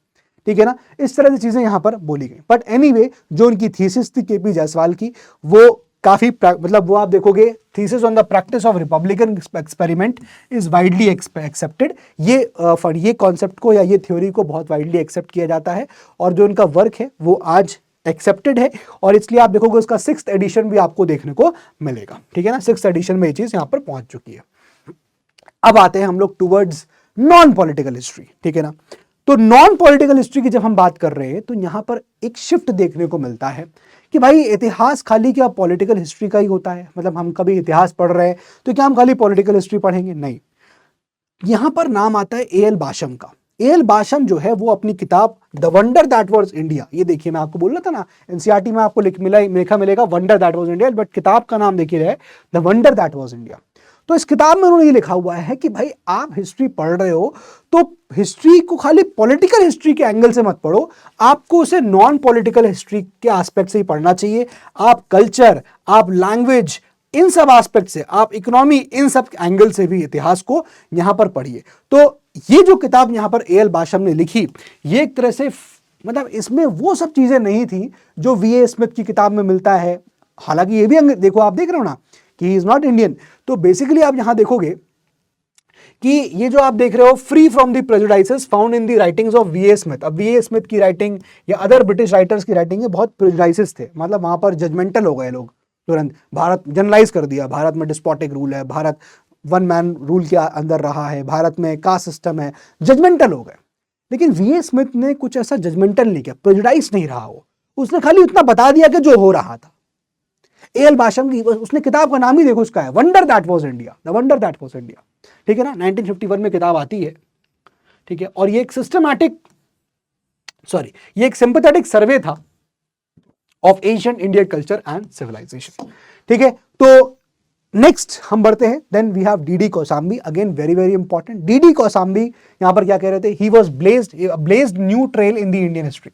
A: ठीक है ना। इस तरह की चीजें यहां पर बोली गई। बट एनीवे, जो उनकी थीसिस थी केपी जायसवाल की, वो काफी मतलब वो आप देखोगे, thesis on the practice of Republican experiment is widely accepted. ये कॉन्सेप्ट को या ये थ्योरी को बहुत वाइडली एक्सेप्ट किया जाता है, और जो उनका वर्क है वो आज एक्सेप्टेड है, और इसलिए आप देखोगे उसका 6th एडिशन भी आपको देखने को मिलेगा, ठीक है ना। 6th एडिशन में ये चीज यहां पर पहुंच चुकी है। अब आते हैं हम लोग टुवर्ड्स नॉन पॉलिटिकल हिस्ट्री, ठीक है ना। तो नॉन पॉलिटिकल हिस्ट्री की जब हम बात कर रहे हैं तो यहां पर एक शिफ्ट देखने को मिलता है कि भाई इतिहास खाली क्या पॉलिटिकल हिस्ट्री का ही होता है, मतलब हम कभी इतिहास पढ़ रहे हैं तो क्या हम खाली पॉलिटिकल हिस्ट्री पढ़ेंगे? नहीं। यहां पर नाम आता है ए एल बाशम का। ए एल बाशम जो है वो अपनी किताब the wonder that was India, ये देखिए मैं आपको बोल रहा था ना एनसीईआरटी में आपको लिखा मिलेगा wonder that was India, but किताब का नाम देखिए the wonder that was India. तो इस किताब में उन्होंने ये लिखा हुआ है कि भाई आप हिस्ट्री पढ़ रहे हो तो हिस्ट्री को खाली पॉलिटिकल हिस्ट्री के एंगल से मत पढ़ो, आपको उसे नॉन पॉलिटिकल हिस्ट्री के एस्पेक्ट से ही पढ़ना चाहिए। आप कल्चर, आप लैंग्वेज, इन सब एस्पेक्ट से, आप इकोनॉमी, इन सब एंगल से भी इतिहास को यहां पर पढ़िए। तो ये जो किताब यहां पर ए एल बाशम ने लिखी, ये एक तरह से मतलब इसमें वो सब चीजें नहीं थी जो वी.ए. स्मिथ की किताब में मिलता है। हालांकि ये भी देखो, आप देख रहे हो ना कि ही इज नॉट इंडियन, तो बेसिकली आप यहां देखोगे कि ये जो आप देख रहे हो free from the prejudices found in the writings of V A. Smith. अब वी.ए. स्मिथ की राइटिंग या अदर ब्रिटिश राइटर्स की राइटिंग में बहुत प्रेजुडाइसेस थे, मतलब वहां पर जजमेंटल हो गए लोग तुरंत, भारत जनरलाइज कर दिया, भारत में डिस्पोटिक रूल है, भारत वन मैन रूल के अंदर रहा है, भारत में कास्ट सिस्टम है, जजमेंटल हो गए। लेकिन वी.ए. स्मिथ ने कुछ ऐसा जजमेंटल नहीं किया, प्रेजुडाइज नहीं रहा वो, उसने खाली उतना बता दिया कि जो हो रहा था। ए एल बाशम की उसने किताब का नाम ही देखो उसका है wonder that was India, the wonder that was India, ठीक है ना। 1951 में किताब आती है, ठीक है। और ये एक ये एक सिंपैथेटिक सर्वे था of ancient Indian culture and civilisation, ठीक है। तो नेक्स्ट हम बढ़ते हैं, then we have D D. Kosambi, again very very important. D D. Kosambi यहां पर क्या कह रहे थे? He was blazed new trail in the Indian history.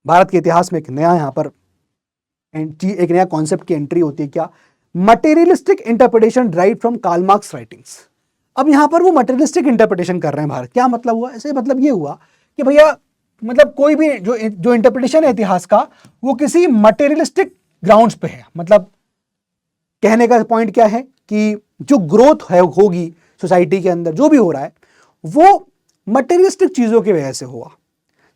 A: Bharat के इतिहास में एक नया यहां पर एक नया कॉन्सेप्ट की एंट्री होती है, क्या? Materialistic interpretation drive from Karl Marx writings. अब यहां पर वो मटेरियलिस्टिक इंटरप्रिटेशन कर रहे हैं भारत, क्या मतलब हुआ? ऐसे मतलब ये हुआ कि भैया मतलब कोई भी जो इंटरप्रिटेशन है इतिहास का, वो किसी मटेरियलिस्टिक ग्राउंड्स पे है। मतलब कहने का पॉइंट क्या है कि जो ग्रोथ है होगी सोसाइटी के अंदर, जो भी हो रहा है वो मटेरियलिस्टिक चीजों की वजह से हुआ।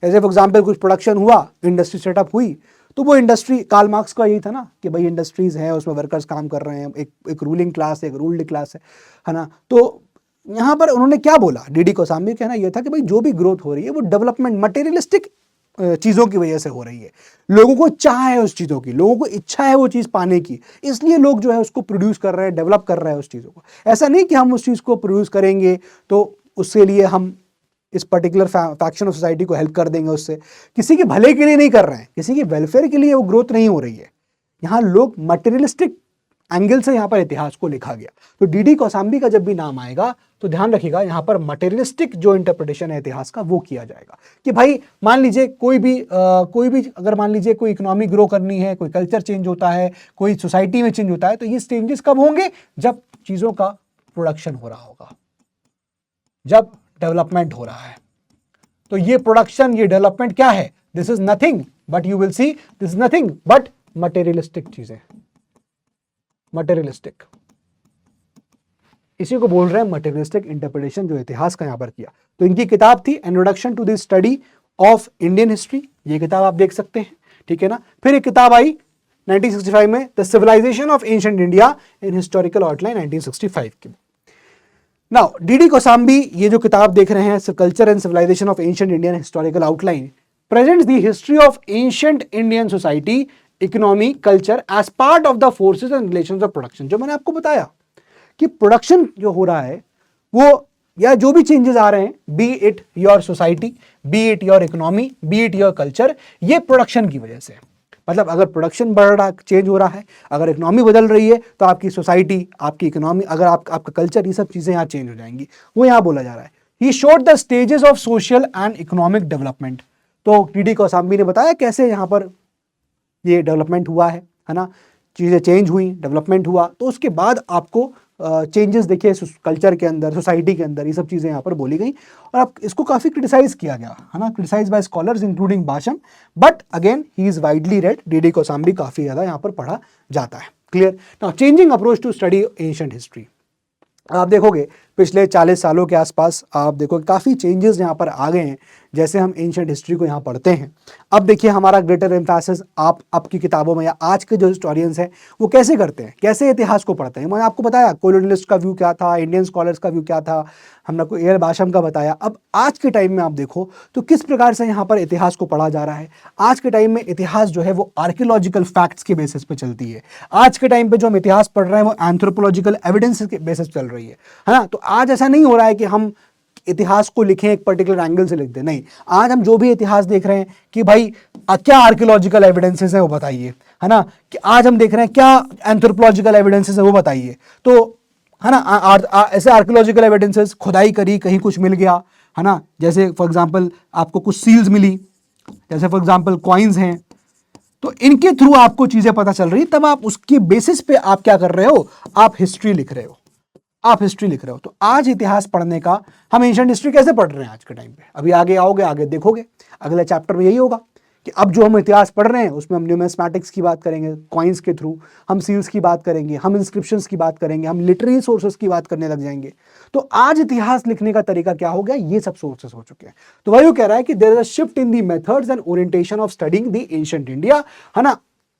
A: जैसे फॉर एग्जांपल कुछ प्रोडक्शन हुआ, इंडस्ट्री सेटअप हुई, तो वो इंडस्ट्री, कार्ल मार्क्स का यही था ना कि भाई इंडस्ट्रीज हैं, उसमें वर्कर्स काम कर रहे हैं, एक रूलिंग क्लास है, एक रूल्ड क्लास है ना। तो यहां पर उन्होंने क्या बोला, डी.डी. कौशाम्बी कहना यह था कि भाई जो भी ग्रोथ हो रही है वो डेवलपमेंट मटेरियलिस्टिक चीजों की वजह से हो रही है। लोगों को चाह है उस चीजों की, लोगों को इच्छा है वो चीज पाने की, इसलिए लोग जो है उसको प्रोड्यूस कर रहे हैं, डेवलप कर रहे हैं उस चीजों को। ऐसा नहीं कि हम उस चीज को प्रोड्यूस करेंगे तो उसके लिए हम इस पर्टिकुलर फैक्शन ऑफ सोसाइटी को हेल्प कर देंगे, उससे किसी के भले के लिए नहीं कर रहे हैं, किसी के वेलफेयर के लिए वो ग्रोथ नहीं हो रही है। यहाँ लोग मटेरियलिस्टिक एंगल से यहाँ पर इतिहास को लिखा गया। तो डी.डी. कौशाम्बी का जब भी नाम आएगा तो ध्यान रखिएगा, यहाँ पर मटेरियलिस्टिक जो इंटरप्रिटेशन है इतिहास का वो किया जाएगा कि भाई मान लीजिए कोई भी अगर मान लीजिए कोई इकोनॉमी ग्रो करनी है, कोई कल्चर चेंज होता है, कोई सोसाइटी में चेंज होता है, तो ये चेंजेस कब होंगे? जब चीजों का प्रोडक्शन हो रहा होगा, जब डेवलपमेंट हो रहा है। तो ये प्रोडक्शन, ये डेवलपमेंट क्या है? This is nothing but, you will see, this is nothing but materialistic चीजें, मटेरियलिस्टिक, इसी को बोल रहे हैं मटेरियलिस्टिक इंटरप्रिटेशन, जो इतिहास का यहां पर किया। तो इनकी किताब थी introduction to the study of Indian history, ये किताब आप देख सकते हैं, ठीक है ना। फिर एक किताब आई 1965 में, the civilisation of ancient India in historical outline 1965 की। Now DD. कौशाम्बी ये जो किताब देख रहे हैं, culture and civilisation of ancient Indian historical outline, presents the history of ancient Indian society, economy, culture as part of the forces and relations of production. जो मैंने आपको बताया कि प्रोडक्शन जो हो रहा है वो, या जो भी चेंजेस आ रहे हैं, B it your society, B it your economy, B it your culture, ये प्रोडक्शन की वजह से। मतलब अगर प्रोडक्शन बढ़ रहा, चेंज हो रहा है, अगर इकोनॉमी बदल रही है, तो आपकी सोसाइटी, आपकी इकोनॉमी, अगर आपका कल्चर, ये सब चीजें यहाँ चेंज हो जाएंगी, वो यहाँ बोला जा रहा है। He showed the stages of social and economic development. तो टीडी कौसाम्बी ने बताया कैसे यहाँ पर ये डेवलपमेंट हुआ है ना, चीज़ें चेंज हुई, डेवलपमेंट हुआ, तो उसके बाद आपको चेंजेस देखिए कल्चर के अंदर, सोसाइटी के अंदर, ये सब चीज़ें यहाँ पर बोली गई और अब इसको काफ़ी क्रिटिसाइज किया गया है ना, criticise by scholars including Basham, but again he is widely read, D Kosambi काफ़ी ज़्यादा यहाँ पर पढ़ा जाता है। Clear. Now changing approach to study ancient history, आप देखोगे पिछले 40 सालों के आसपास आप देखोगे काफ़ी चेंजेस यहाँ पर आ गए हैं जैसे हम एंशिएंट हिस्ट्री को यहाँ पढ़ते हैं। अब देखिए हमारा ग्रेटर एम्फेसिस आप आपकी किताबों में या आज के जो हिस्टोरियंस हैं वो कैसे करते हैं, कैसे इतिहास को पढ़ते हैं। मैंने आपको बताया कोलोनियलिस्ट का व्यू क्या था, इंडियन स्कॉलर्स का व्यू क्या था, हमने को एयर भाषम का बताया। अब आज के टाइम में आप देखो तो किस प्रकार से यहाँ पर इतिहास को पढ़ा जा रहा है। आज के टाइम में इतिहास जो है वो आर्कियोलॉजिकल फैक्ट्स के बेसिस पे चलती है। आज के टाइम पे जो हम इतिहास पढ़ रहे हैं वो एंथ्रोपोलॉजिकल एविडेंस के बेसिस चल रही है ना। तो आज ऐसा नहीं हो रहा है कि हम इतिहास को लिखें एक पर्टिकुलर एंगल से लिख दें, नहीं, आज हम जो भी इतिहास देख रहे हैं कि भाई क्या आर्कियोलॉजिकल एविडेंसेस है वो बताइए, है ना, कि आज हम देख रहे हैं क्या एंथ्रोपोलॉजिकल एविडेंसेस है वो बताइए, तो है ना, ऐसे आर्कियोलॉजिकल एविडेंसेस खुदाई करी, कहीं कुछ मिल गया, है ना, जैसे फॉर एग्जांपल आपको कुछ सील्स मिली, जैसे फॉर एग्जांपल कॉइन्स हैं, तो इनके थ्रू आपको चीजें पता चल रही, तब आप उसके बेसिस पे आप क्या कर रहे हो, आप हिस्ट्री लिख रहे हो, आप हिस्ट्री लिख रहे हो। तो आज इतिहास पढ़ने का, हम एंशिएंट हिस्ट्री कैसे पढ़ रहे हैं आज के टाइम पे, अभी आगे आओगे, आगे देखोगे अगले चैप्टर में यही होगा कि अब जो हम इतिहास पढ़ रहे हैं उसमें हम न्यूमिस्मैटिक्स की बात करेंगे, कॉइन्स के थ्रू हम सील्स की बात करेंगे, हम इंस्क्रिप्शंस की बात करेंगे, हम लिटरेरी सोर्सेस की बात करने लग जाएंगे। तो आज इतिहास लिखने का तरीका क्या हो गया, ये सब सोर्सेस हो चुके हैं। तो वही कह रहा है कि there is a shift in the methods and orientation of studying the ancient India, है ना,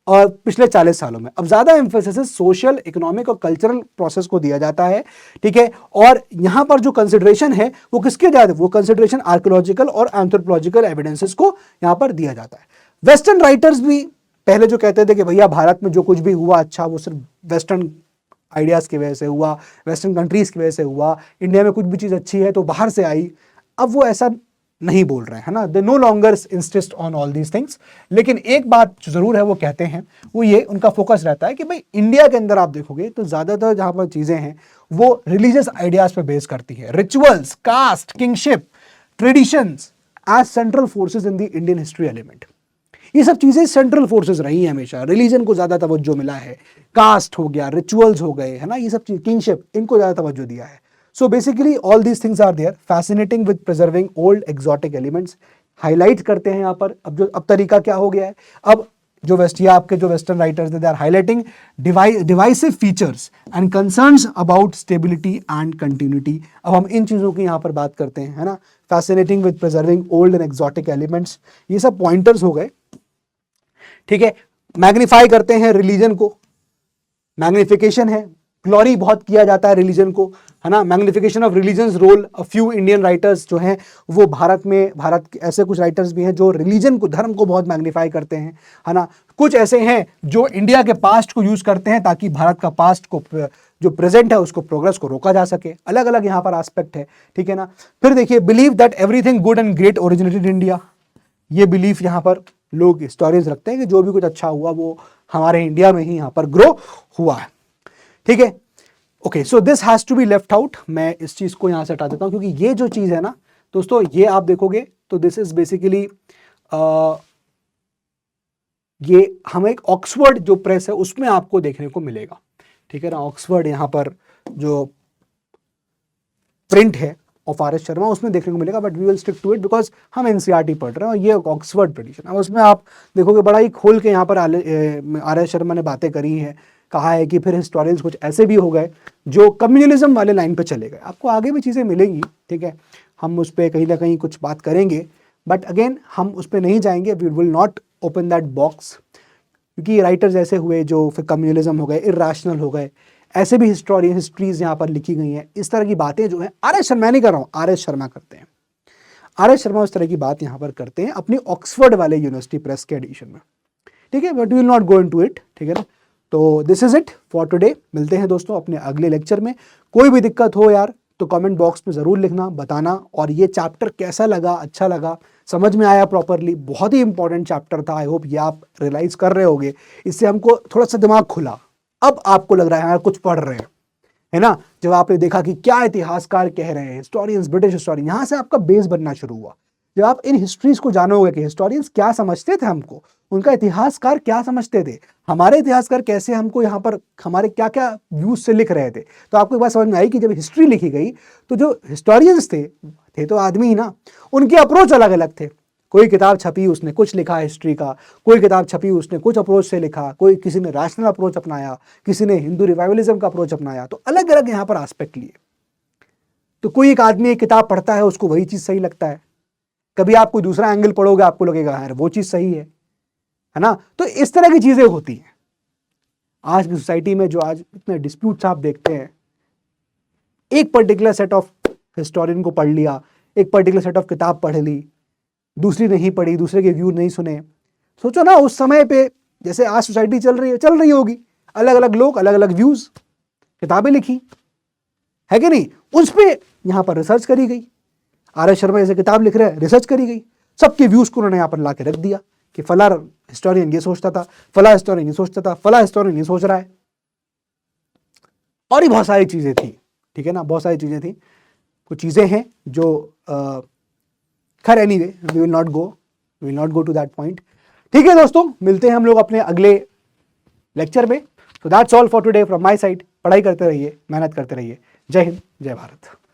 A: और पिछले 40 सालों में अब ज्यादा एम्फेसिस सोशल, इकोनॉमिक और कल्चरल प्रोसेस को दिया जाता है, ठीक है। और यहां पर जो कंसिडरेशन है वो किसके ज्यादा, वो कंसिडरेशन आर्कियोलॉजिकल और एंथ्रोपोलॉजिकल एविडेंसेस को यहां पर दिया जाता है। वेस्टर्न राइटर्स भी पहले जो कहते थे कि भैया भारत में जो कुछ भी हुआ अच्छा वो सिर्फ वेस्टर्न आइडियाज की वजह से हुआ, वेस्टर्न कंट्रीज की वजह से हुआ, इंडिया में कुछ भी चीज अच्छी है तो बाहर से आई, अब वो ऐसा नहीं बोल रहे हैं, है ना, they know longer insist on all these things. लेकिन एक बात जो जरूर है वो कहते हैं, वो ये उनका फोकस रहता है कि भाई इंडिया के अंदर आप देखोगे तो ज्यादातर जहां पर चीजें हैं वो रिलीजियस आइडियाज पे बेस करती है, rituals, caste, kingship, traditions as central forces in the Indian history element. ये सब चीजें सेंट्रल फोर्सेस रही हैं हमेशा, रिलीजन को ज्यादा तवज्जो मिला है, कास्ट हो गया, रिचुअल्स हो गए, है ना, ये सब चीज, किंगशिप, इनको ज्यादा तवज्जो दिया है। So basically all these things are there, fascinating with preserving old exotic elements, highlight करते हैं यहाँ पर। अब तरीका क्या हो गया है, अब जो आपके जो western writers they are highlighting divisive features and concerns about stability and continuity. अब हम इन चीजों की यहाँ पर बात करते हैं, है ना, fascinating with preserving old and exotic elements, ये सब पॉइंटर्स हो गए, ठीक है। मैग्नीफाई करते हैं रिलीजन को, मैग्निफिकेशन है, ग्लोरी बहुत किया जाता है रिलीजन को, है ना, magnification of religion's role. A few Indian writers जो हैं वो भारत के ऐसे कुछ राइटर्स भी हैं जो रिलीजन को, धर्म को बहुत मैग्नीफाई करते हैं, है ना। कुछ ऐसे हैं जो इंडिया के पास्ट को यूज करते हैं ताकि भारत का पास्ट को, जो प्रेजेंट है उसको, प्रोग्रेस को रोका जा सके। अलग अलग यहाँ पर एस्पेक्ट है, ठीक है ना। फिर देखिए believe that everything good and great originated India, ये बिलीफ यहाँ पर लोग हिस्टोरियंस रखते हैं कि जो भी कुछ अच्छा हुआ वो हमारे इंडिया में ही यहाँ पर ग्रो हुआ है, ठीक है। Okay, so this has to be left out, मैं इस चीज को यहां से हटा देता हूं क्योंकि ये जो चीज है ना दोस्तों, ये आप देखोगे तो दिस इज बेसिकली ये हम एक ऑक्सफोर्ड जो प्रेस है उसमें आपको देखने को मिलेगा, ठीक है ना। ऑक्सफोर्ड यहां पर जो प्रिंट है ऑफ आर.एस. शर्मा उसमें देखने को मिलेगा, but we will stick to it because हम एनसीईआरटी पढ़ रहे हैं और ये ऑक्सफोर्ड ट्रेडिशन है। उसमें आप देखोगे बड़ा ही खोल के यहाँ पर आर.एस. शर्मा ने बातें करी हैं, कहा है कि फिर हिस्टोरियंस कुछ ऐसे भी हो गए जो कम्युनलिज्म वाले लाइन पे चले गए। आपको आगे भी चीज़ें मिलेंगी, ठीक है, हम उस पर कहीं ना कहीं कुछ बात करेंगे, बट अगेन हम उस पर नहीं जाएंगे, we will not open that box, क्योंकि राइटर्स ऐसे हुए जो फिर कम्युनलिज्म हो गए, इर्रेशनल हो गए, ऐसे भी हिस्ट्रीज यहाँ पर लिखी गई हैं। इस तरह की बातें जो हैं आर.एस. शर्मा नहीं कर रहा हूँ, आर.एस. शर्मा करते हैं, आर.एस. शर्मा उस तरह की बात यहाँ पर करते हैं अपनी ऑक्सफोर्ड वाले यूनिवर्सिटी प्रेस के एडिशन में, ठीक है, but we will not go into it, ठीक है ना। तो this is it for today, मिलते हैं दोस्तों अपने अगले लेक्चर में। कोई भी दिक्कत हो यार तो कमेंट बॉक्स में ज़रूर लिखना, बताना, और ये चैप्टर कैसा लगा, अच्छा लगा, समझ में आया प्रॉपरली, बहुत ही इंपॉर्टेंट चैप्टर था। आई होप ये आप रियलाइज कर रहे होगे, इससे हमको थोड़ा सा दिमाग खुला, अब आपको लग रहा है यार कुछ पढ़ रहे हैं, है ना। जब आपने देखा कि क्या इतिहासकार कह रहे हैं, हिस्टोरियंस, ब्रिटिश हिस्टोरियन, यहाँ से आपका बेस बनना शुरू हुआ जब आप इन हिस्ट्रीज को जानोगे कि हिस्टोरियंस क्या समझते थे हमको, उनका इतिहासकार क्या समझते थे, हमारे इतिहासकार कैसे हमको यहाँ पर हमारे क्या क्या व्यूज से लिख रहे थे, तो आपको एक बात समझ में आई कि जब हिस्ट्री लिखी गई तो जो हिस्टोरियंस थे तो आदमी ही ना, उनके अप्रोच अलग अलग थे। कोई किताब छपी उसने कुछ लिखा हिस्ट्री का, कोई किताब छपी उसने कुछ अप्रोच से लिखा, कोई किसी ने रैशनल अप्रोच अपनाया, किसी ने हिंदू रिवाइवलिज्म का अप्रोच अपनाया, तो अलग अलग यहाँ पर एस्पेक्ट लिए। तो कोई एक आदमी एक किताब पढ़ता है, उसको वही चीज सही लगता है, कभी आप कोई दूसरा एंगल पढ़ोगे आपको लगेगा यार वो चीज सही है ना। तो इस तरह की चीजें होती हैं आज की सोसाइटी में। जो आज इतने डिस्प्यूट्स आप देखते हैं, एक पर्टिकुलर सेट ऑफ हिस्टोरियन को पढ़ लिया, एक पर्टिकुलर सेट ऑफ किताब पढ़ ली, दूसरी नहीं पढ़ी, दूसरे के व्यू नहीं सुने। सोचो ना उस समय पे जैसे आज सोसाइटी चल रही होगी, अलग अलग लोग, अलग अलग व्यूज, किताबें लिखी है कि नहीं, उस पे यहां पर रिसर्च करी गई। आर.एस. शर्मा जैसे किताब लिख रहे हैं, रिसर्च करी गई, सबके व्यूज को उन्होंने यहां पर ला के रख दिया कि फला हिस्टोरियन ये सोचता था, फला हिस्टोरियन ये सोचता था, फला हिस्टोरियन ये सोच रहा है। और भी बहुत सारी चीजें थी, ठीक है ना, बहुत सारी चीजें थी। कुछ चीजें हैं जो खैर anyway we will not go to that point. ठीक है दोस्तों, मिलते हैं हम लोग अपने अगले लेक्चर में। So that's all for today from my side. पढ़ाई करते रहिए, मेहनत करते रहिए। जय हिंद, जय भारत।